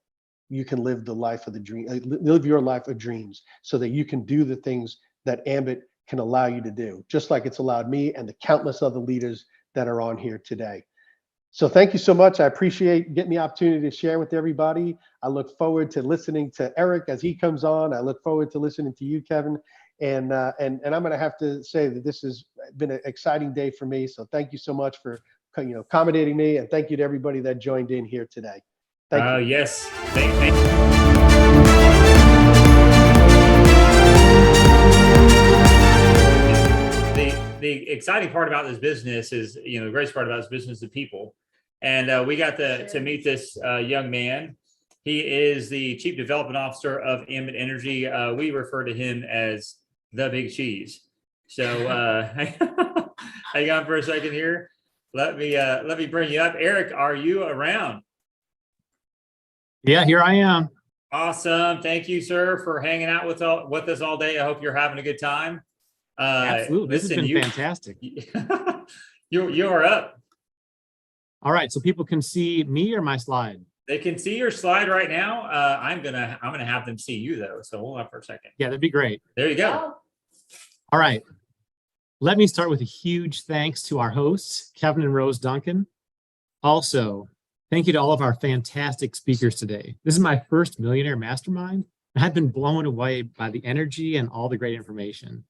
you can live the life of the dream, live your life of dreams so that you can do the things that Ambit can allow you to do, just like it's allowed me and the countless other leaders that are on here today. So thank you so much. I appreciate getting the opportunity to share with everybody. I look forward to listening to Eric as he comes on. I look forward to listening to you, Kevin. And I'm going to have to say that this has been an exciting day for me. So thank you so much for accommodating me, and thank you to everybody that joined in here today. Thank you. Yes. The exciting part about this business is, the greatest part about this business is the people. And we got to meet this young man. He is the Chief Development Officer of Ambit Energy. We refer to him as the Big Cheese. So hang on for a second here. Let me bring you up. Eric, are you around? Yeah, here I am. Awesome. Thank you, sir, for hanging out with us all day. I hope you're having a good time. Absolutely. This has been fantastic. You're up. All right. So people can see me or my slide? They can see your slide right now. I'm gonna have them see you though. So hold on for a second. Yeah, that'd be great. There you go. All right. Let me start with a huge thanks to our hosts, Kevin and Rose Duncan. Also, thank you to all of our fantastic speakers today. This is my first Millionaire Mastermind, and I've been blown away by the energy and all the great information.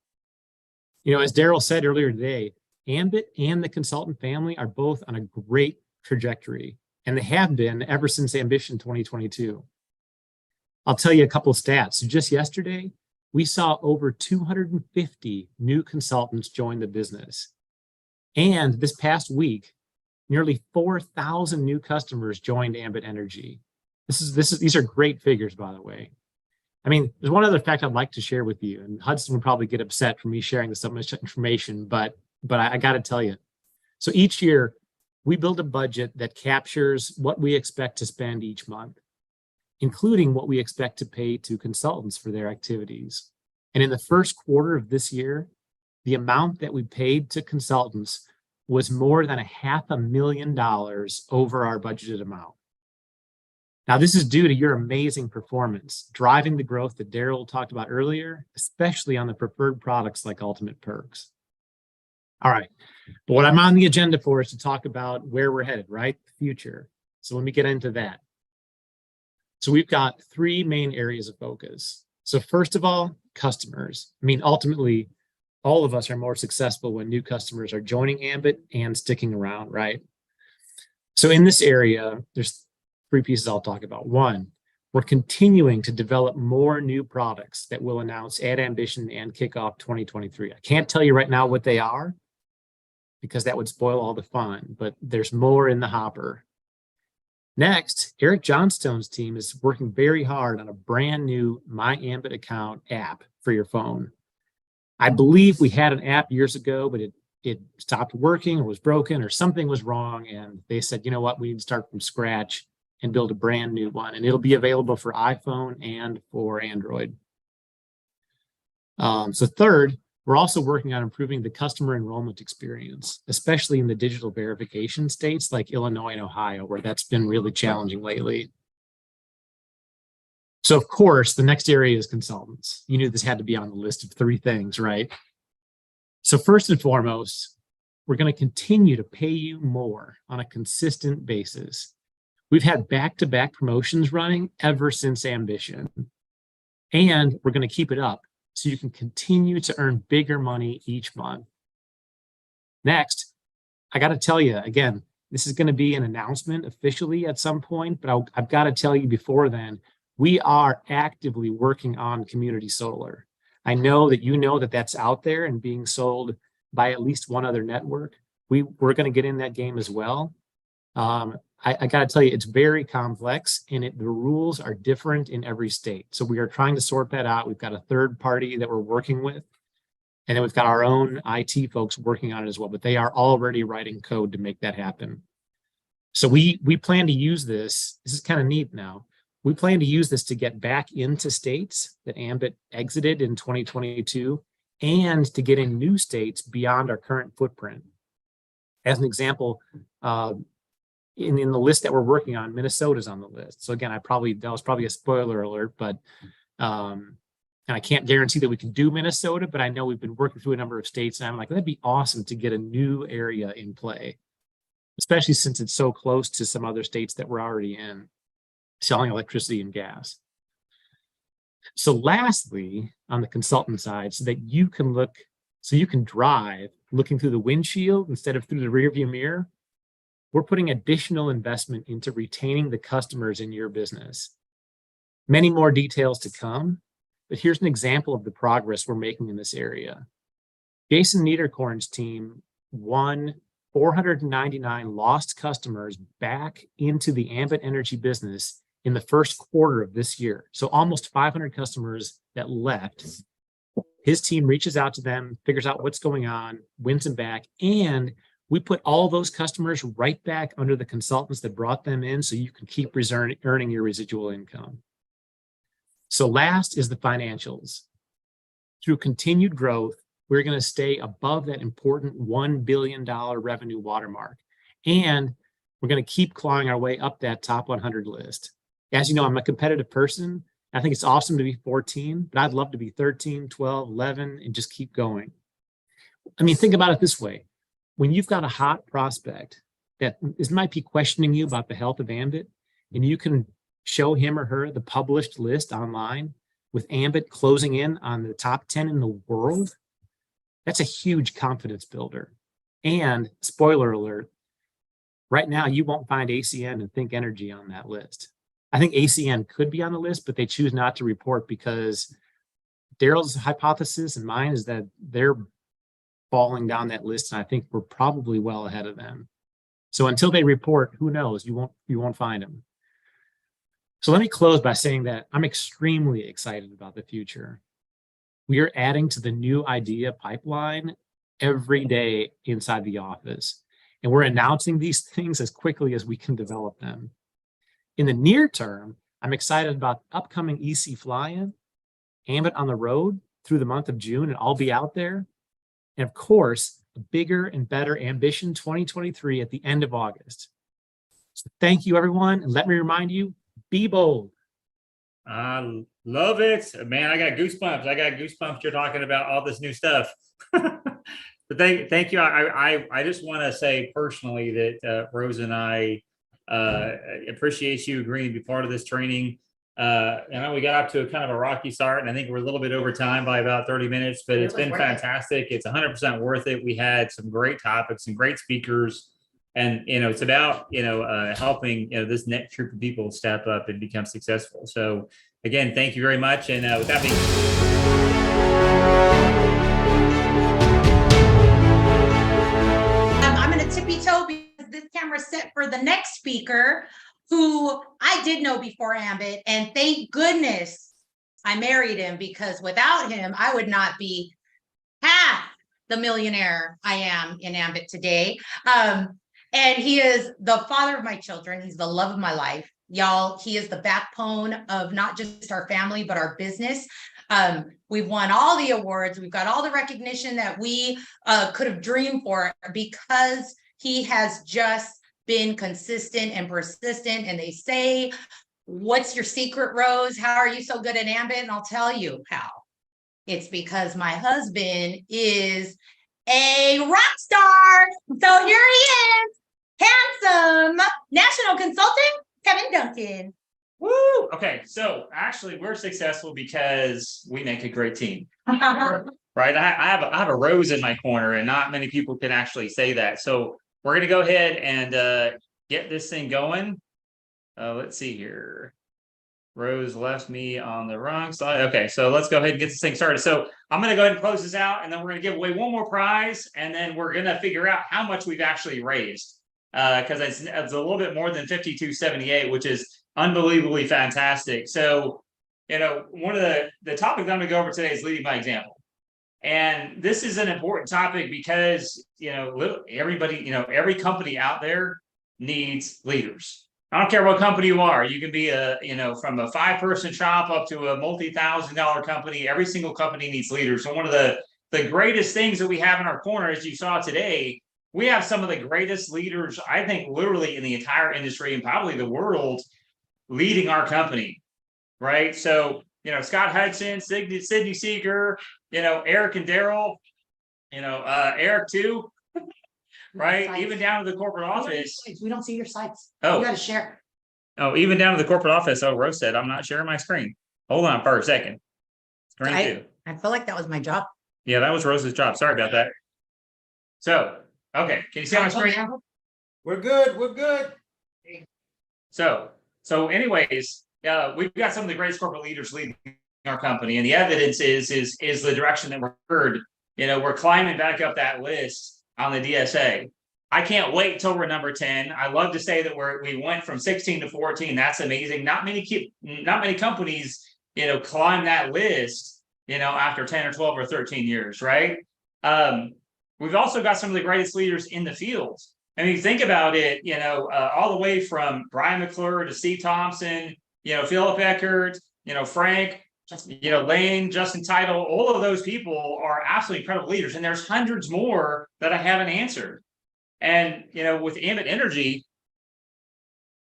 As Daryl said earlier today, Ambit and the consultant family are both on a great trajectory, and they have been ever since Ambition 2022. I'll tell you a couple of stats. So just yesterday, we saw over 250 new consultants join the business. And this past week, nearly 4,000 new customers joined Ambit Energy. These are great figures, by the way. I mean, there's one other fact I'd like to share with you, and Hudson would probably get upset for me sharing so much information, but I got to tell you. So each year, we build a budget that captures what we expect to spend each month, including what we expect to pay to consultants for their activities. And in the first quarter of this year, the amount that we paid to consultants was more than $500,000 over our budgeted amount. Now, this is due to your amazing performance, driving the growth that Daryl talked about earlier, especially on the preferred products like Ultimate Perks. All right, but what I'm on the agenda for is to talk about where we're headed, right? The future. So let me get into that. So we've got 3 main areas of focus. So first of all, customers. I mean, ultimately, all of us are more successful when new customers are joining Ambit and sticking around, right? So in this area, there's 3 pieces I'll talk about. 1, we're continuing to develop more new products that we'll announce at Ambition and Kickoff 2023. I can't tell you right now what they are because that would spoil all the fun, but there's more in the hopper. Next, Eric Johnstone's team is working very hard on a brand new My Ambit account app for your phone. I believe we had an app years ago, but it it stopped working or was broken or something was wrong. And they said, you know what, we need to start from scratch and build a brand new one. And it'll be available for iPhone and for Android. So third, we're also working on improving the customer enrollment experience, especially in the digital verification states like Illinois and Ohio, where that's been really challenging lately. So of course, the next area is consultants. You knew this had to be on the list of 3 things, right? So first and foremost, we're going to continue to pay you more on a consistent basis. We've had back-to-back promotions running ever since Ambition, and we're going to keep it up so you can continue to earn bigger money each month. Next, I got to tell you, again, this is going to be an announcement officially at some point, but I've got to tell you before then, we are actively working on community solar. I know that you know that that's out there and being sold by at least one other network. We're going to get in that game as well. I got to tell you, it's very complex and the rules are different in every state. So we are trying to sort that out. We've got a third party that we're working with, and then we've got our own IT folks working on it as well, but they are already writing code to make that happen. So we plan to use this. This is kind of neat now. We plan to use this to get back into states that Ambit exited in 2022 and to get in new states beyond our current footprint. As an example, in the list that we're working on, Minnesota's on the list. So again, that was probably a spoiler alert, but and I can't guarantee that we can do Minnesota, but I know we've been working through a number of states, and I'm like, that'd be awesome to get a new area in play, especially since it's so close to some other states that we're already in, selling electricity and gas. So lastly, on the consultant side, so you can drive looking through the windshield instead of through the rearview mirror, we're putting additional investment into retaining the customers in your business. Many more details to come, but here's an example of the progress we're making in this area. Jason Niederkorn's team won 499 lost customers back into the Ambit Energy business in the first quarter of this year. So almost 500 customers that left. His team reaches out to them, figures out what's going on, wins them back, and we put all those customers right back under the consultants that brought them in so you can keep earning your residual income. So last is the financials. Through continued growth, we're going to stay above that important $1 billion revenue watermark. And we're going to keep clawing our way up that top 100 list. As you know, I'm a competitive person. I think it's awesome to be 14, but I'd love to be 13, 12, 11, and just keep going. I mean, think about it this way. When you've got a hot prospect that might be questioning you about the health of Ambit, and you can show him or her the published list online with Ambit closing in on the top 10 in the world, that's a huge confidence builder. And spoiler alert, right now you won't find ACN and Think Energy on that list. I think ACN could be on the list, but they choose not to report because Daryl's hypothesis and mine is that they're falling down that list, and I think we're probably well ahead of them. So until they report, who knows? You won't find them. So let me close by saying that I'm extremely excited about the future. We are adding to the new idea pipeline every day inside the office, and we're announcing these things as quickly as we can develop them. In the near term, I'm excited about upcoming EC fly-in, Ambit on the road through the month of June, and I'll be out there. And of course, a bigger and better Ambition 2023 at the end of August. So thank you, everyone. And let me remind you, be bold. I love it. Man, I got goosebumps. You're talking about all this new stuff. But thank you. I just want to say personally that Rose and I appreciate you agreeing to be part of this training. We got up to a kind of a rocky start, and I think we're a little bit over time by about 30 minutes, but it's been fantastic. It's 100% worth it. We had some great topics, some great speakers, and it's about helping this next group of people step up and become successful. So again, thank you very much. And with that being I'm going to tippy toe because this camera's set for the next speaker, who I did know before Ambit, and thank goodness I married him, because without him, I would not be half the millionaire I am in Ambit today. And he is the father of my children. He's the love of my life. Y'all, he is the backbone of not just our family, but our business. We've won all the awards. We've got all the recognition that we could have dreamed for because he has just been consistent and persistent. And they say, what's your secret, Rose? How are you so good at Ambit? And I'll tell you how. It's because my husband is a rock star. So here he is, handsome national consultant, Kevin Duncan. Woo! Okay, so actually we're successful because we make a great team. Right? I have a Rose in my corner, and not many people can actually say that. So we're gonna go ahead and get this thing going. Let's see here. Rose left me on the wrong side. Okay, so let's go ahead and get this thing started. So I'm going to go ahead and close this out, and then we're going to give away one more prize, and then we're going to figure out how much we've actually raised, because it's a little bit more than 5278, which is unbelievably fantastic. So, one of the topics I'm going to go over today is leading by example. And this is an important topic because, everybody, every company out there needs leaders. I don't care what company you are. You can be from a 5-person shop up to a multi-$1,000 company. Every single company needs leaders. So one of the greatest things that we have in our corner, as you saw today, we have some of the greatest leaders, I think, literally in the entire industry and probably the world, leading our company, right? So, Scott Hudson, Sydney Seeger, Eric and Daryl, Eric too. Right, even down to the corporate office. We don't see your sites. Oh, you got to share. Oh, even down to the corporate office. Oh, Rose said, I'm not sharing my screen. Hold on for a second. Screen two. I feel like that was my job. Yeah, that was Rose's job. Sorry about that. So, okay, can you see my screen now? We're good. We're good. So anyways, we've got some of the greatest corporate leaders leading our company, and the evidence is the direction that we're heard. We're climbing back up that list on the DSA. I can't wait until we're number 10. I love to say that we went from 16 to 14. That's amazing. Not many companies, climb that list, after 10 or 12 or 13 years, right? We've also got some of the greatest leaders in the field. I mean, think about it, all the way from Brian McClure to Steve Thompson, Philip Eckert, Frank, Lane, Justin Title, all of those people are absolutely incredible leaders. And there's hundreds more that I haven't answered. And, with Ambit Energy,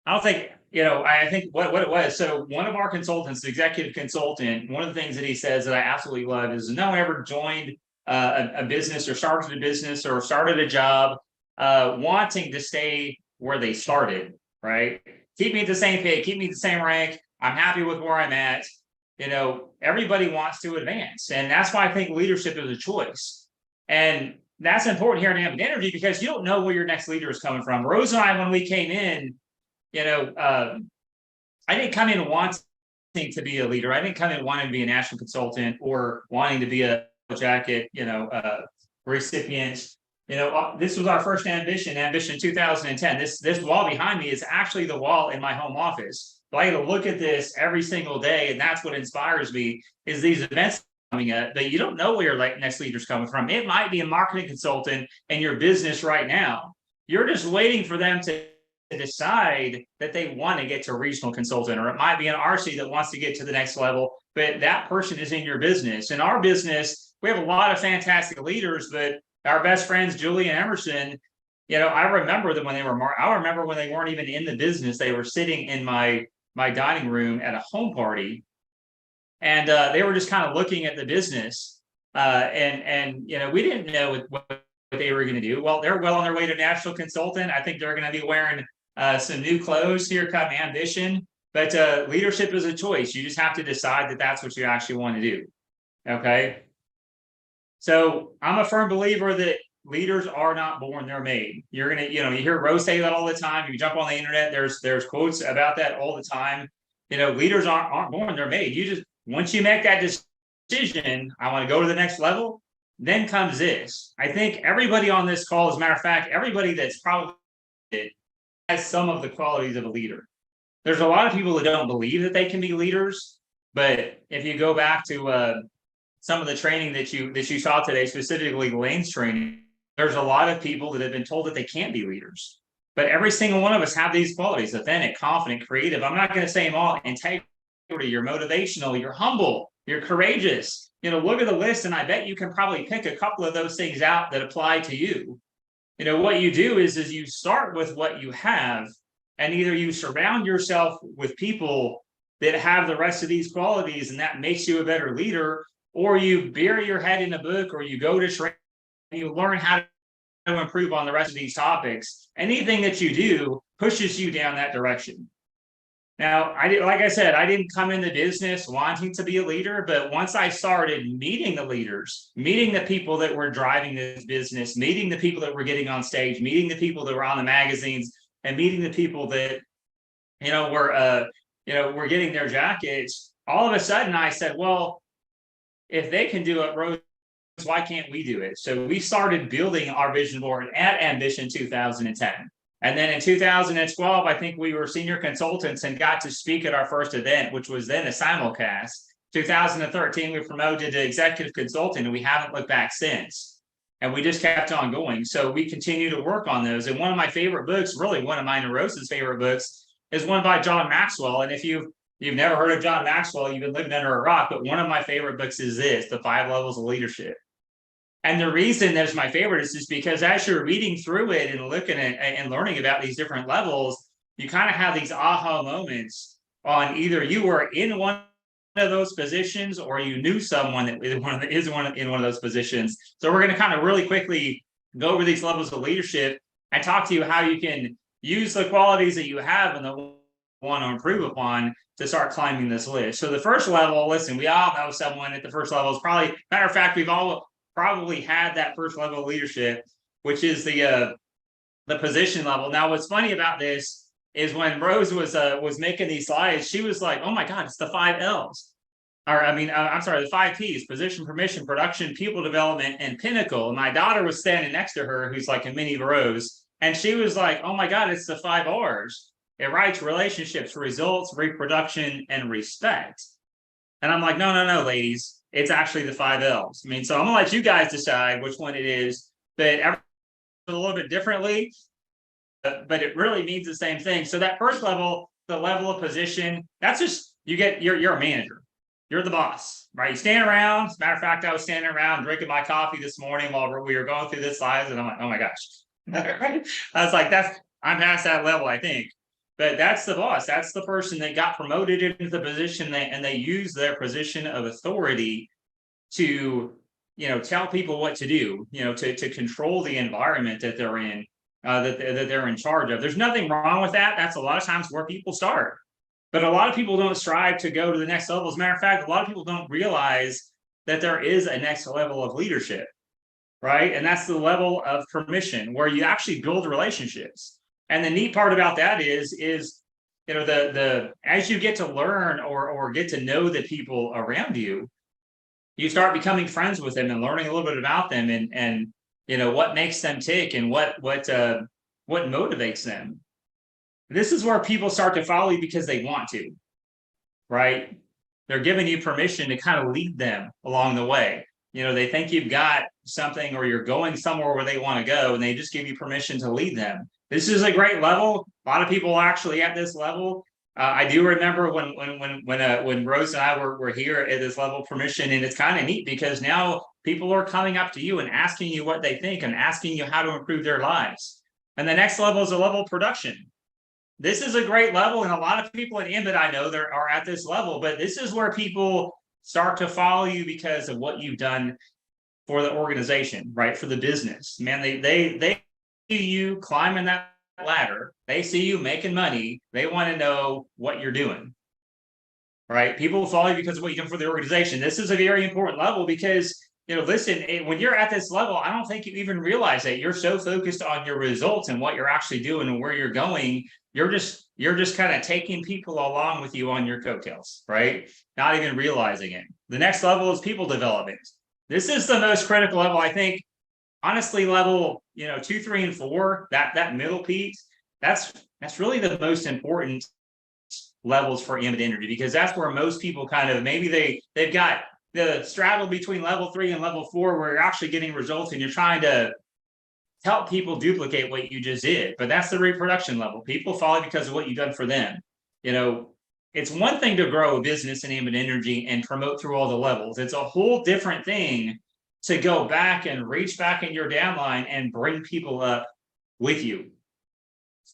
I don't think, I think what it was. So one of our consultants, the executive consultant, one of the things that he says that I absolutely love is no one ever joined a business or started a business or started a job wanting to stay where they started, right? Keep me at the same pay, keep me at the same rank. I'm happy with where I'm at. Everybody wants to advance. And that's why I think leadership is a choice. And that's important here in Ambit Energy because you don't know where your next leader is coming from. Rose and I, when we came in, I didn't come in wanting to be a leader. I didn't come in wanting to be a national consultant or wanting to be a jacket, recipient. This was our first ambition 2010. This wall behind me is actually the wall in my home office. So I get to look at this every single day, and that's what inspires me is these events coming up that you don't know where your next leader's coming from. It might be a marketing consultant in your business right now. You're just waiting for them to decide that they want to get to a regional consultant, or it might be an RC that wants to get to the next level, but that person is in your business. In our business, we have a lot of fantastic leaders, but our best friends, Julie and Emerson, I remember them when they were, I remember when they weren't even in the business, they were sitting in my dining room at a home party. And they were just kind of looking at the business. And we didn't know what they were going to do. Well, they're well on their way to national consultant. I think they're going to be wearing some new clothes here come Ambition. But leadership is a choice. You just have to decide that that's what you actually want to do. Okay. So I'm a firm believer that leaders are not born, they're made. You're going to, you hear Rose say that all the time. You jump on the internet, there's quotes about that all the time. Leaders aren't born, they're made. You just, once you make that decision, I want to go to the next level, then comes this. I think everybody on this call, as a matter of fact, everybody that's probably has some of the qualities of a leader. There's a lot of people that don't believe that they can be leaders, but if you go back to some of the training that you saw today, specifically Lane's training, there's a lot of people that have been told that they can't be leaders. But every single one of us have these qualities: authentic, confident, creative. I'm not going to say them all. Integrity, you're motivational, you're humble, you're courageous. Look at the list, and I bet you can probably pick a couple of those things out that apply to you. What you do is you start with what you have, and either you surround yourself with people that have the rest of these qualities, and that makes you a better leader, or you bury your head in a book, or you go to training and you learn how to improve on the rest of these topics. Anything that you do pushes you down that direction. Now, like I said, I didn't come into business wanting to be a leader, but once I started meeting the leaders, meeting the people that were driving this business, meeting the people that were getting on stage, meeting the people that were on the magazines, and meeting the people that, were getting their jackets, all of a sudden I said, well, if they can do it, Rose, why can't we do it? So we started building our vision board at Ambition 2010. And then in 2012, I think we were senior consultants and got to speak at our first event, which was then a simulcast. 2013, we promoted to executive consultant, and we haven't looked back since. And we just kept on going. So we continue to work on those. And one of my favorite books, really one of mine and Rose's favorite books, is one by John Maxwell. And if you've never heard of John Maxwell, you've been living under a rock. But one of my favorite books is this, The 5 Levels of Leadership. And the reason that's my favorite is just because as you're reading through it and looking at and learning about these different levels, you kind of have these aha moments on either you were in one of those positions or you knew someone that is in one of those positions. So we're going to kind of really quickly go over these levels of leadership and talk to you how you can use the qualities that you have and the want to improve upon to start climbing this list. So the first level, listen, we all know someone at the first level. Is probably, matter of fact, we've all probably had that first level of leadership, which is the position level. Now, what's funny about this is when Rose was making these slides, she was like, "Oh my God, it's the 5 L's." I'm sorry, the 5 P's: position, permission, production, people development, and pinnacle. And my daughter was standing next to her, who's like a mini Rose, and she was like, "Oh my God, it's the 5 R's. It writes relationships, results, reproduction, and respect." And I'm like, no, ladies. It's actually the 5 L's. So I'm gonna let you guys decide which one it is, but everyone's a little bit differently, but it really means the same thing. So that first level, the level of position, that's just, you're a manager. You're the boss, right? You stand around. As a matter of fact, I was standing around drinking my coffee this morning while we were going through this slides, and I'm like, oh my gosh. I was like, I'm past that level, I think. But that's the boss. That's the person that got promoted into the position, and they use their position of authority to, tell people what to do, to control the environment that they're in, that they're in charge of. There's nothing wrong with that. That's a lot of times where people start. But a lot of people don't strive to go to the next level. As a matter of fact, a lot of people don't realize that there is a next level of leadership, right? And that's the level of permission, where you actually build relationships. And the neat part about that is as you get to learn or get to know the people around you, you start becoming friends with them and learning a little bit about them and what makes them tick and what motivates them. This is where people start to follow you because they want to, right? They're giving you permission to kind of lead them along the way. They think you've got something or you're going somewhere where they want to go, and they just give you permission to lead them. This is a great level. A lot of people are actually at this level. I do remember when Rose and I were here at this level of permission, and it's kind of neat because now people are coming up to you and asking you what they think and asking you how to improve their lives. And the next level is a level of production. This is a great level, and a lot of people at Ambit I know there are at this level, but this is where people start to follow you because of what you've done for the organization, right? For the business. Man, they see you climbing that ladder. They see you making money. They want to know what you're doing, right? People follow you because of what you've done for the organization. This is a very important level because, listen, when you're at this level, I don't think you even realize that you're so focused on your results and what you're actually doing and where you're going. You're just kind of taking people along with you on your coattails, right? Not even realizing it. The next level is people development. This is the most critical level, I think. Honestly, level 2, 3, and 4, that middle piece, that's really the most important levels for Ambit Energy, because that's where most people kind of maybe they've got the straddle between level 3 and level 4 where you're actually getting results and you're trying to help people duplicate what you just did. But that's the reproduction level. People follow because of what you've done for them. You know, it's one thing to grow a business in ambient energy and promote through all the levels. It's a whole different thing to go back and reach back in your downline and bring people up with you.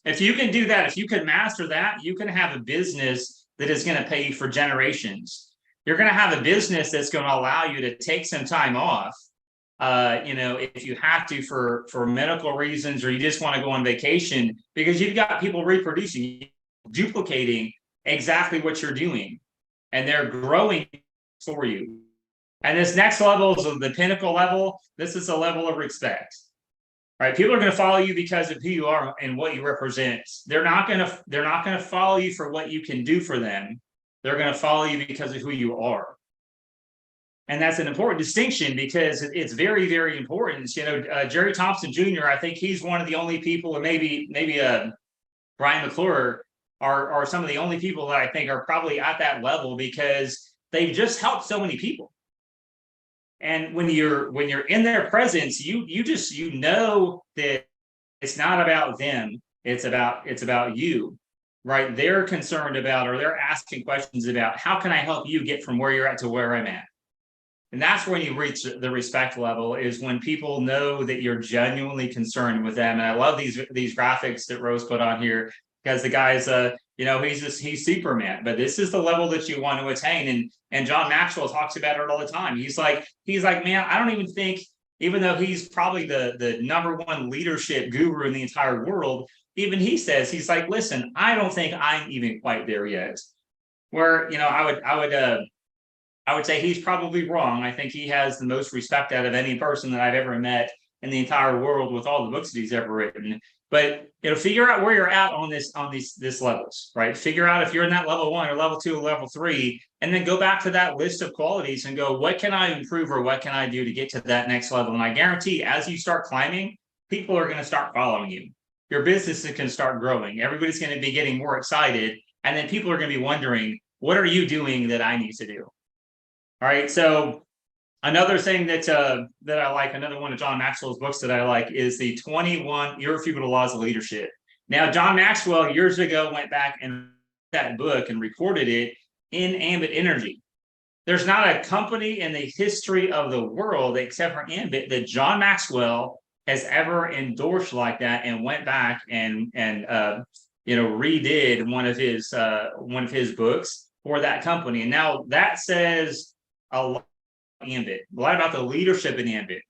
If you can do that, if you can master that, you can have a business that is going to pay you for generations. You're going to have a business that's going to allow you to take some time off, you know, if you have to for medical reasons, or you just want to go on vacation, because you've got people reproducing, duplicating exactly what you're doing, and they're growing for you. And this next level is the pinnacle level. This is a level of respect. Right? People are going to follow you because of who you are and what you represent. They're not going to follow you for what you can do for them. They're going to follow you because of who you are. And that's an important distinction, because it's very, very important. You know, Jerry Thompson Jr., I think he's one of the only people, or maybe Brian McClure are some of the only people that I think are probably at that level, because they've just helped so many people. And when you're in their presence, you know that it's not about them, it's about you, right? They're concerned about, or they're asking questions about, how can I help you get from where you're at to where I'm at? And that's when you reach the respect level, is when people know that you're genuinely concerned with them. And I love these graphics that Rose put on here, because the guy's you know, he's Superman, but this is the level that you want to attain. And John Maxwell talks about it all the time. He's like, man, I don't even think, even though he's probably the #1 leadership guru in the entire world, even he says, he's like, listen, I don't think I'm even quite there yet. Where, you know, I would say he's probably wrong. I think he has the most respect out of any person that I've ever met in the entire world, with all the books that he's ever written. But, you know, figure out where you're at on these levels, right? Figure out if you're in that level 1 or level 2 or level 3, and then go back to that list of qualities and go, what can I improve, or what can I do to get to that next level? And I guarantee, as you start climbing, people are going to start following you. Your business can start growing. Everybody's going to be getting more excited. And then people are going to be wondering, what are you doing that I need to do? All right. So another thing that I like, another one of John Maxwell's books that I like, is the 21 Irrefutable Laws of Leadership. Now, John Maxwell years ago went back and read that book and recorded it in ambient energy. There's not a company in the history of the world, except for ambient, that John Maxwell has ever endorsed like that, and went back and you know, redid one of his books for that company. And now that says a lot ambient, a lot about the leadership in ambient,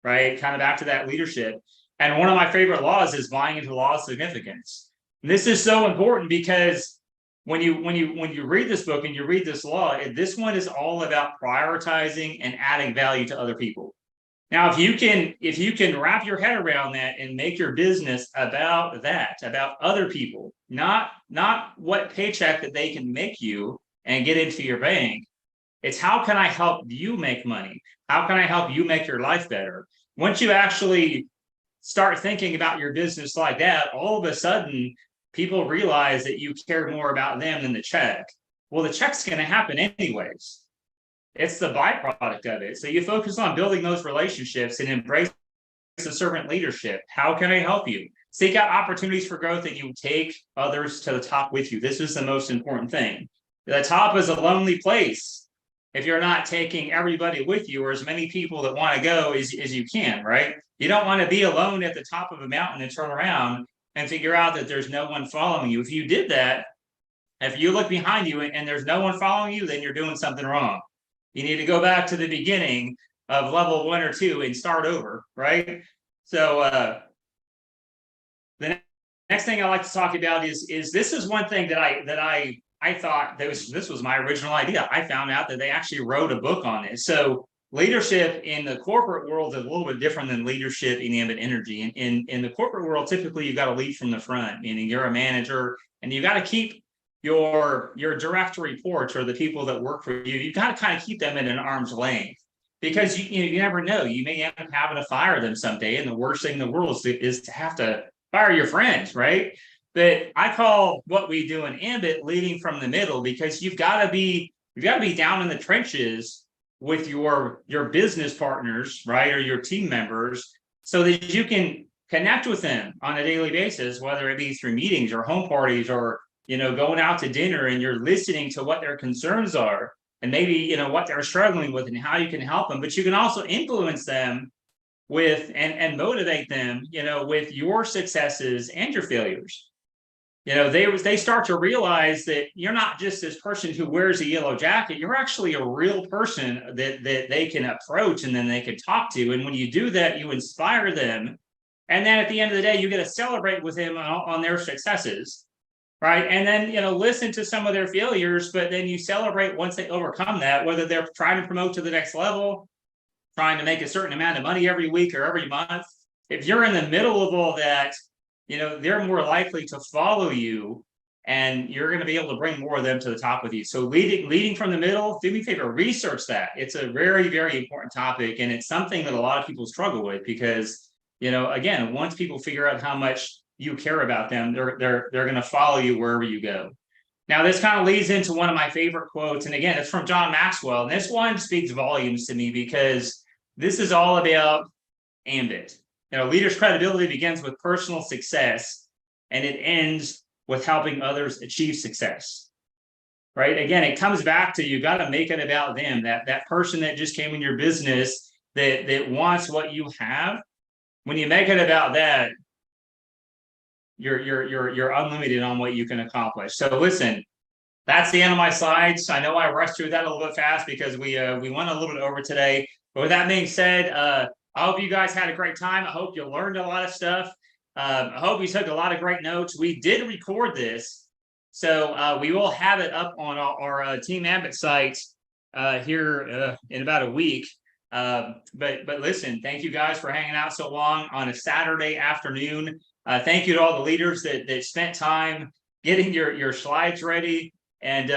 right? Kind of back to that leadership. And one of my favorite laws is buying into the law of significance. And this is so important, because when you read this book and you read this law, this one is all about prioritizing and adding value to other people. Now, if you can wrap your head around that and make your business about that, about other people, not what paycheck that they can make you and get into your bank. It's how can I help you make money? How can I help you make your life better? Once you actually start thinking about your business like that, all of a sudden people realize that you care more about them than the check. Well, the check's going to happen anyways. It's the byproduct of it. So you focus on building those relationships and embrace the servant leadership. How can I help you? Seek out opportunities for growth, and you take others to the top with you. This is the most important thing. The top is a lonely place if you're not taking everybody with you, or as many people that want to go as you can, right? You don't want to be alone at the top of a mountain and turn around and figure out that there's no one following you. If you did that, if you look behind you and there's no one following you, then you're doing something wrong. You need to go back to the beginning of level 1 or 2 and start over, right? So the next thing I like to talk about is this is one thing that I thought this was my original idea. I found out that they actually wrote a book on it. So leadership in the corporate world is a little bit different than leadership in ambient energy. In the corporate world, typically you've got to lead from the front, meaning you're a manager, and you got to keep your direct reports, or the people that work for you, you've got to kind of keep them in an arm's length, because you never know, you may end up having to fire them someday, and the worst thing in the world is to have to fire your friends, right? But I call what we do in ambient leading from the middle, because you've got to be down in the trenches with your business partners, right, or your team members, so that you can connect with them on a daily basis, whether it be through meetings or home parties or, going out to dinner, and you're listening to what their concerns are and maybe, what they're struggling with and how you can help them. But you can also influence them with and motivate them, with your successes and your failures. They start to realize that you're not just this person who wears a yellow jacket. You're actually a real person that they can approach and then they can talk to. And when you do that, you inspire them. And then at the end of the day, you get to celebrate with them on their successes, right? And then, listen to some of their failures, but then you celebrate once they overcome that, whether they're trying to promote to the next level, trying to make a certain amount of money every week or every month. If you're in the middle of all that, they're more likely to follow you, and you're going to be able to bring more of them to the top with you. So leading from the middle, do me a favor, research that. It's a very, very important topic, and it's something that a lot of people struggle with because, again, once people figure out how much you care about them, they're going to follow you wherever you go. Now, this kind of leads into one of my favorite quotes, and again, it's from John Maxwell, and this one speaks volumes to me because this is all about Ambit. Leaders' credibility begins with personal success, and it ends with helping others achieve success. Right? Again, it comes back to you got to make it about them. That person that just came in your business that wants what you have. When you make it about that, you're unlimited on what you can accomplish. So listen, that's the end of my slides. I know I rushed through that a little bit fast because we went a little bit over today. But with that being said, I hope you guys had a great time. I hope you learned a lot of stuff. I hope you took a lot of great notes. We did record this, so we will have it up on our Team Ambit site here in about a week. But listen, thank you guys for hanging out so long on a Saturday afternoon. Thank you to all the leaders that spent time getting your slides ready and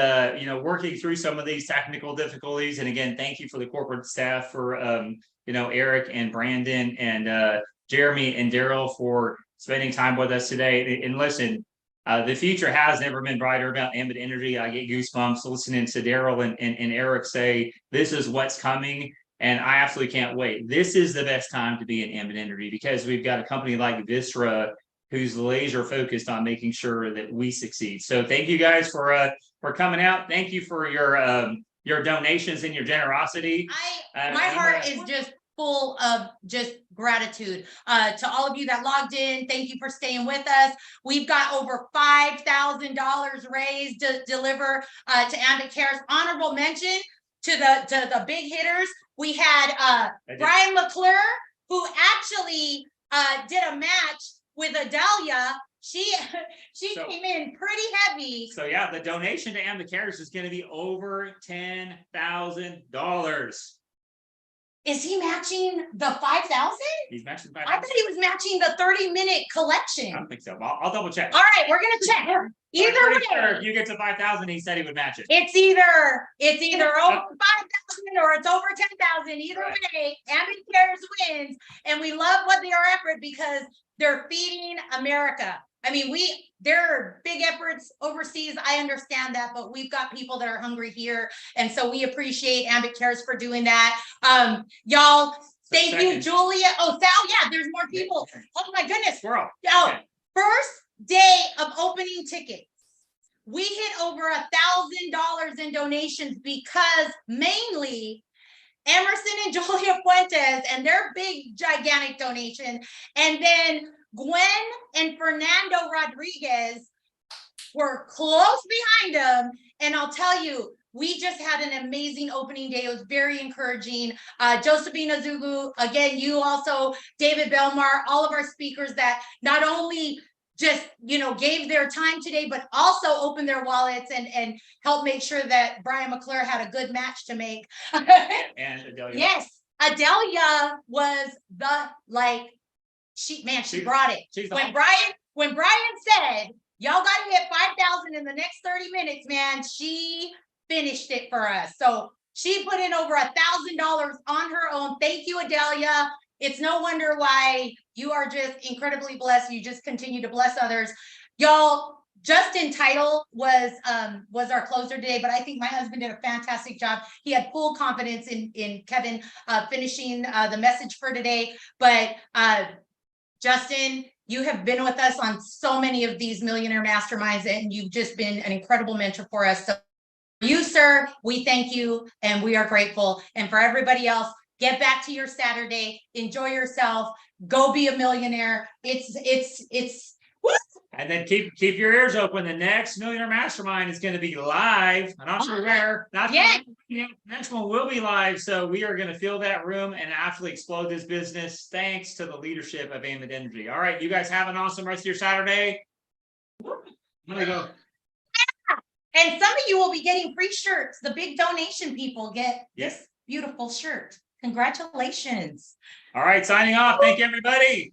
working through some of these technical difficulties. And again, thank you for the corporate staff for Eric and Brandon and Jeremy and Daryl for spending time with us today. And listen, the future has never been brighter about Ambit Energy. I get goosebumps listening to Daryl and Eric say this is what's coming. And I absolutely can't wait. This is the best time to be in Ambit Energy because we've got a company like Vistra who's laser focused on making sure that we succeed. So thank you guys for coming out. Thank you for your donations and your generosity. My heart is just full of just gratitude to all of you that logged in. Thank you for staying with us. We've got over $5,000 raised to deliver to Ambit Cares. Honorable mention to the big hitters. We had Brian McClure, who actually did a match with Adelia. She came in pretty heavy. So yeah, the donation to Ambit Cares is going to be over $10,000. Is he matching the 5,000? He's matching 5,000. I thought he was matching the 30-minute collection. I don't think so. I'll double check. All right, we're gonna check. Either way, sure if you get to 5,000, he said he would match it. It's either over 5,000 or it's over 10,000. Either way, Ambit Cares wins, and we love what their effort because they're feeding America. I mean, there are big efforts overseas. I understand that, but we've got people that are hungry here. And so we appreciate Ambit Cares for doing that. Y'all, thank you, Julia. Oh, Sal, yeah, there's more people. Oh my goodness. Okay. First day of opening tickets, we hit over $1,000 in donations because mainly Emerson and Julia Fuentes and their big gigantic donation, and then Gwen and Fernando Rodriguez were close behind them. And I'll tell you, we just had an amazing opening day. It was very encouraging. Josephina Zugu, again, you also, David Belmar, all of our speakers that not only just, gave their time today, but also opened their wallets and helped make sure that Brian McClure had a good match to make. And Adelia. Yes, Adelia was she brought it. When Brian said, y'all got to hit 5,000 in the next 30 minutes, man, she finished it for us. So she put in over $1,000 on her own. Thank you, Adelia. It's no wonder why you are just incredibly blessed. You just continue to bless others. Y'all, Justin Title was our closer today, but I think my husband did a fantastic job. He had full confidence in Kevin finishing the message for today. But Justin, you have been with us on so many of these Millionaire Masterminds, and you've just been an incredible mentor for us. So you, sir, we thank you, and we are grateful. And for everybody else, get back to your Saturday, enjoy yourself, go be a millionaire. It's And then keep your ears open. The next Millionaire Mastermind is going to be live. I'm not sure where. Not yet. The next one will be live. So we are going to fill that room and absolutely explode this business thanks to the leadership of Ambit Energy. All right, you guys have an awesome rest of your Saturday. I'm gonna go. And some of you will be getting free shirts. The big donation people get this beautiful shirt. Congratulations. All right, signing off. Thank you, everybody.